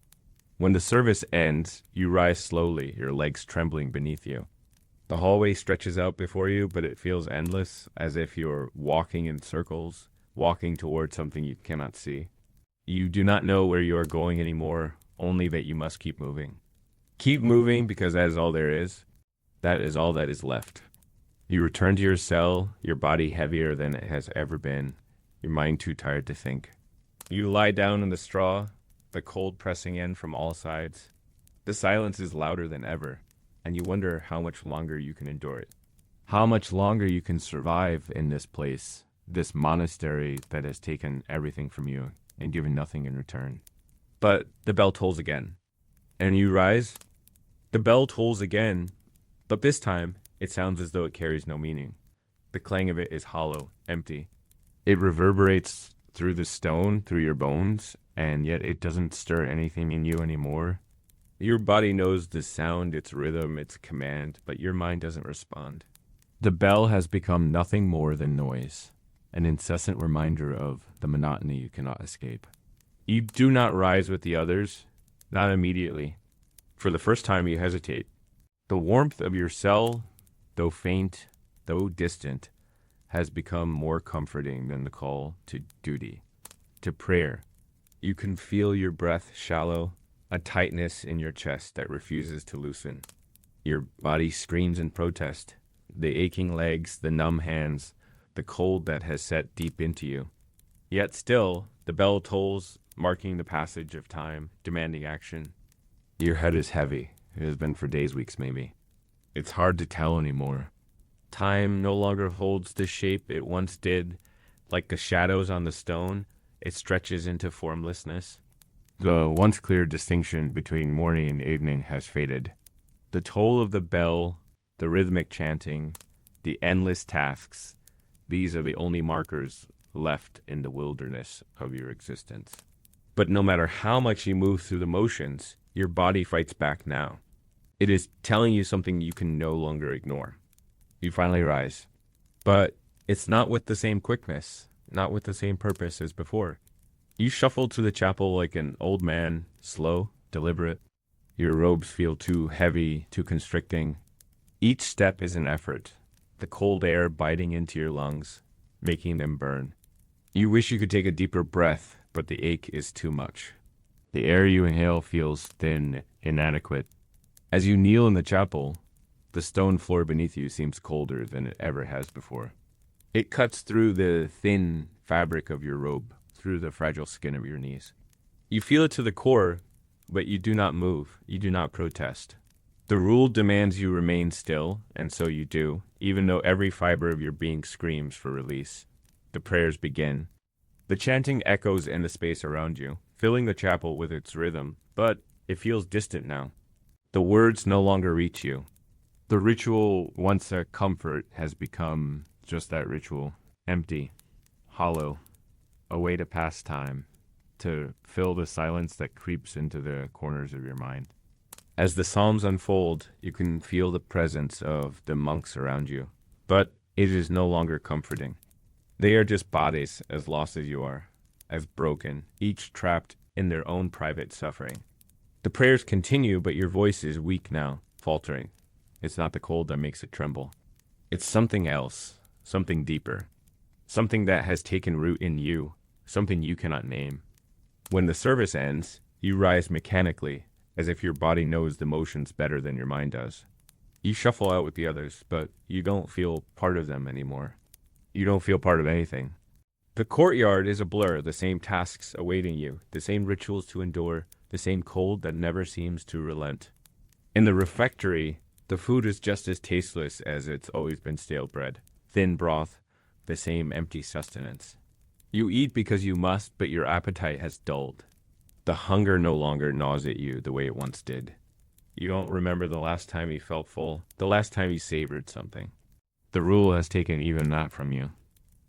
When the service ends, you rise slowly, your legs trembling beneath you. The hallway stretches out before you, but it feels endless, as if you're walking in circles, walking towards something you cannot see. You do not know where you are going anymore, only that you must keep moving. Keep moving because that is all there is. That is all that is left. You return to your cell, your body heavier than it has ever been, your mind too tired to think. You lie down in the straw, the cold pressing in from all sides. The silence is louder than ever, and you wonder how much longer you can endure it. How much longer you can survive in this place, this monastery that has taken everything from you and given nothing in return. But the bell tolls again, and you rise. The bell tolls again, but this time it sounds as though it carries no meaning. The clang of it is hollow, empty. It reverberates through the stone, through your bones, and yet it doesn't stir anything in you anymore. Your body knows the sound, its rhythm, its command, but your mind doesn't respond. The bell has become nothing more than noise, an incessant reminder of the monotony you cannot escape. You do not rise with the others, not immediately. For the first time you hesitate. The warmth of your cell, though faint, though distant, has become more comforting than the call to duty, to prayer. You can feel your breath shallow, a tightness in your chest that refuses to loosen. Your body screams in protest, the aching legs, the numb hands, the cold that has set deep into you. Yet still, the bell tolls, marking the passage of time, demanding action. Your head is heavy. It has been for days, weeks maybe. It's hard to tell anymore. Time no longer holds the shape it once did. Like the shadows on the stone, it stretches into formlessness. The once clear distinction between morning and evening has faded. The toll of the bell, the rhythmic chanting, the endless tasks, these are the only markers left in the wilderness of your existence. But no matter how much you move through the motions, your body fights back now. It is telling you something you can no longer ignore. You finally rise. But it's not with the same quickness, not with the same purpose as before. You shuffle to the chapel like an old man, slow, deliberate. Your robes feel too heavy, too constricting. Each step is an effort, the cold air biting into your lungs, making them burn. You wish you could take a deeper breath, but the ache is too much. The air you inhale feels thin, inadequate. As you kneel in the chapel, the stone floor beneath you seems colder than it ever has before. It cuts through the thin fabric of your robe, through the fragile skin of your knees. You feel it to the core, but you do not move. You do not protest. The rule demands you remain still, and so you do, even though every fiber of your being screams for release. The prayers begin. The chanting echoes in the space around you, filling the chapel with its rhythm, but it feels distant now. The words no longer reach you. The ritual, once a comfort, has become just that ritual, empty, hollow, a way to pass time, to fill the silence that creeps into the corners of your mind. As the Psalms unfold, you can feel the presence of the monks around you, but it is no longer comforting. They are just bodies as lost as you are, as broken, each trapped in their own private suffering. The prayers continue, but your voice is weak now, faltering. It's not the cold that makes it tremble. It's something else, something deeper, something that has taken root in you, something you cannot name. When the service ends, you rise mechanically, as if your body knows the motions better than your mind does. You shuffle out with the others, but you don't feel part of them anymore. You don't feel part of anything. The courtyard is a blur, the same tasks awaiting you, the same rituals to endure, the same cold that never seems to relent. In the refectory, the food is just as tasteless as it's always been stale bread, thin broth, the same empty sustenance. You eat because you must, but your appetite has dulled. The hunger no longer gnaws at you the way it once did. You don't remember the last time you felt full, the last time you savored something. The rule has taken even that from you.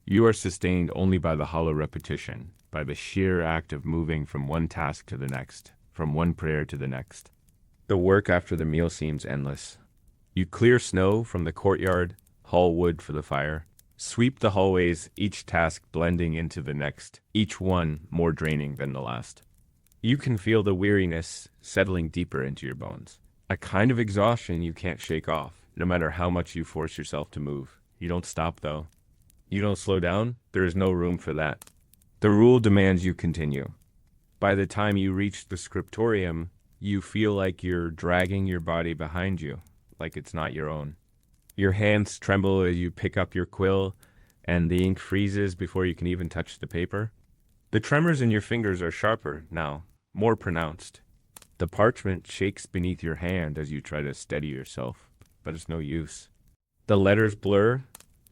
You are sustained only by the hollow repetition, by the sheer act of moving from one task to the next, from one prayer to the next. The work after the meal seems endless. You clear snow from the courtyard, haul wood for the fire, sweep the hallways, each task blending into the next, each one more draining than the last. You can feel the weariness settling deeper into your bones, a kind of exhaustion you can't shake off, no matter how much you force yourself to move. You don't stop, though. You don't slow down. There is no room for that. The rule demands you continue. By the time you reach the scriptorium, you feel like you're dragging your body behind you, like it's not your own. Your hands tremble as you pick up your quill, and the ink freezes before you can even touch the paper. The tremors in your fingers are sharper now, more pronounced. The parchment shakes beneath your hand as you try to steady yourself, but it's no use. The letters blur,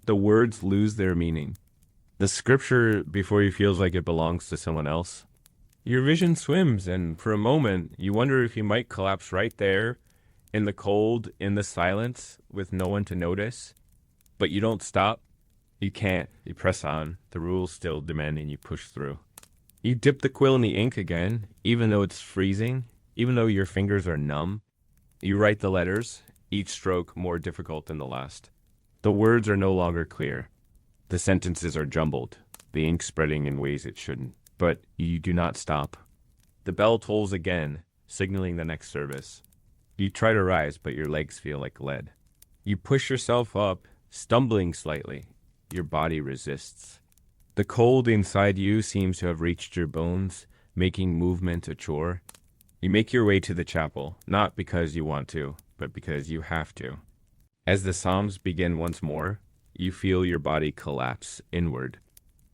the words lose their meaning. The scripture before you feels like it belongs to someone else. Your vision swims, and for a moment, you wonder if you might collapse right there, in the cold, in the silence, with no one to notice. But you don't stop. You can't. You press on. The rules still demanding you push through. You dip the quill in the ink again, even though it's freezing, even though your fingers are numb. You write the letters, each stroke more difficult than the last. The words are no longer clear. The sentences are jumbled, the ink spreading in ways it shouldn't. But you do not stop. The bell tolls again, signaling the next service. You try to rise, but your legs feel like lead. You push yourself up, stumbling slightly. Your body resists. The cold inside you seems to have reached your bones, making movement a chore. You make your way to the chapel, not because you want to, but because you have to. As the Psalms begin once more, you feel your body collapse inward.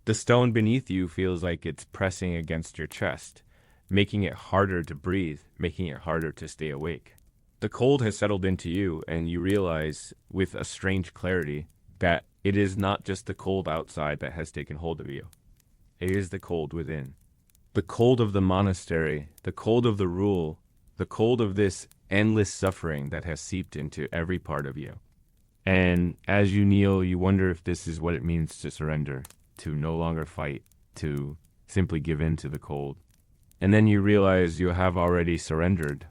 The stone beneath you feels like it's pressing against your chest, making it harder to breathe, making it harder to stay awake. The cold has settled into you, and you realize, with a strange clarity, that it is not just the cold outside that has taken hold of you. It is the cold within. The cold of the monastery, the cold of the rule, the cold of this endless suffering that has seeped into every part of you. And as you kneel, you wonder if this is what it means to surrender, to no longer fight, to simply give in to the cold. And then you realize you have already surrendered.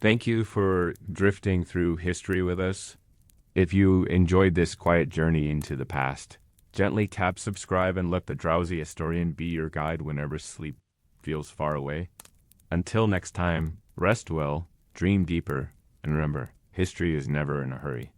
Thank you for drifting through history with us. If you enjoyed this quiet journey into the past, gently tap subscribe and let the drowsy historian be your guide whenever sleep feels far away. Until next time, rest well, dream deeper, and remember, history is never in a hurry.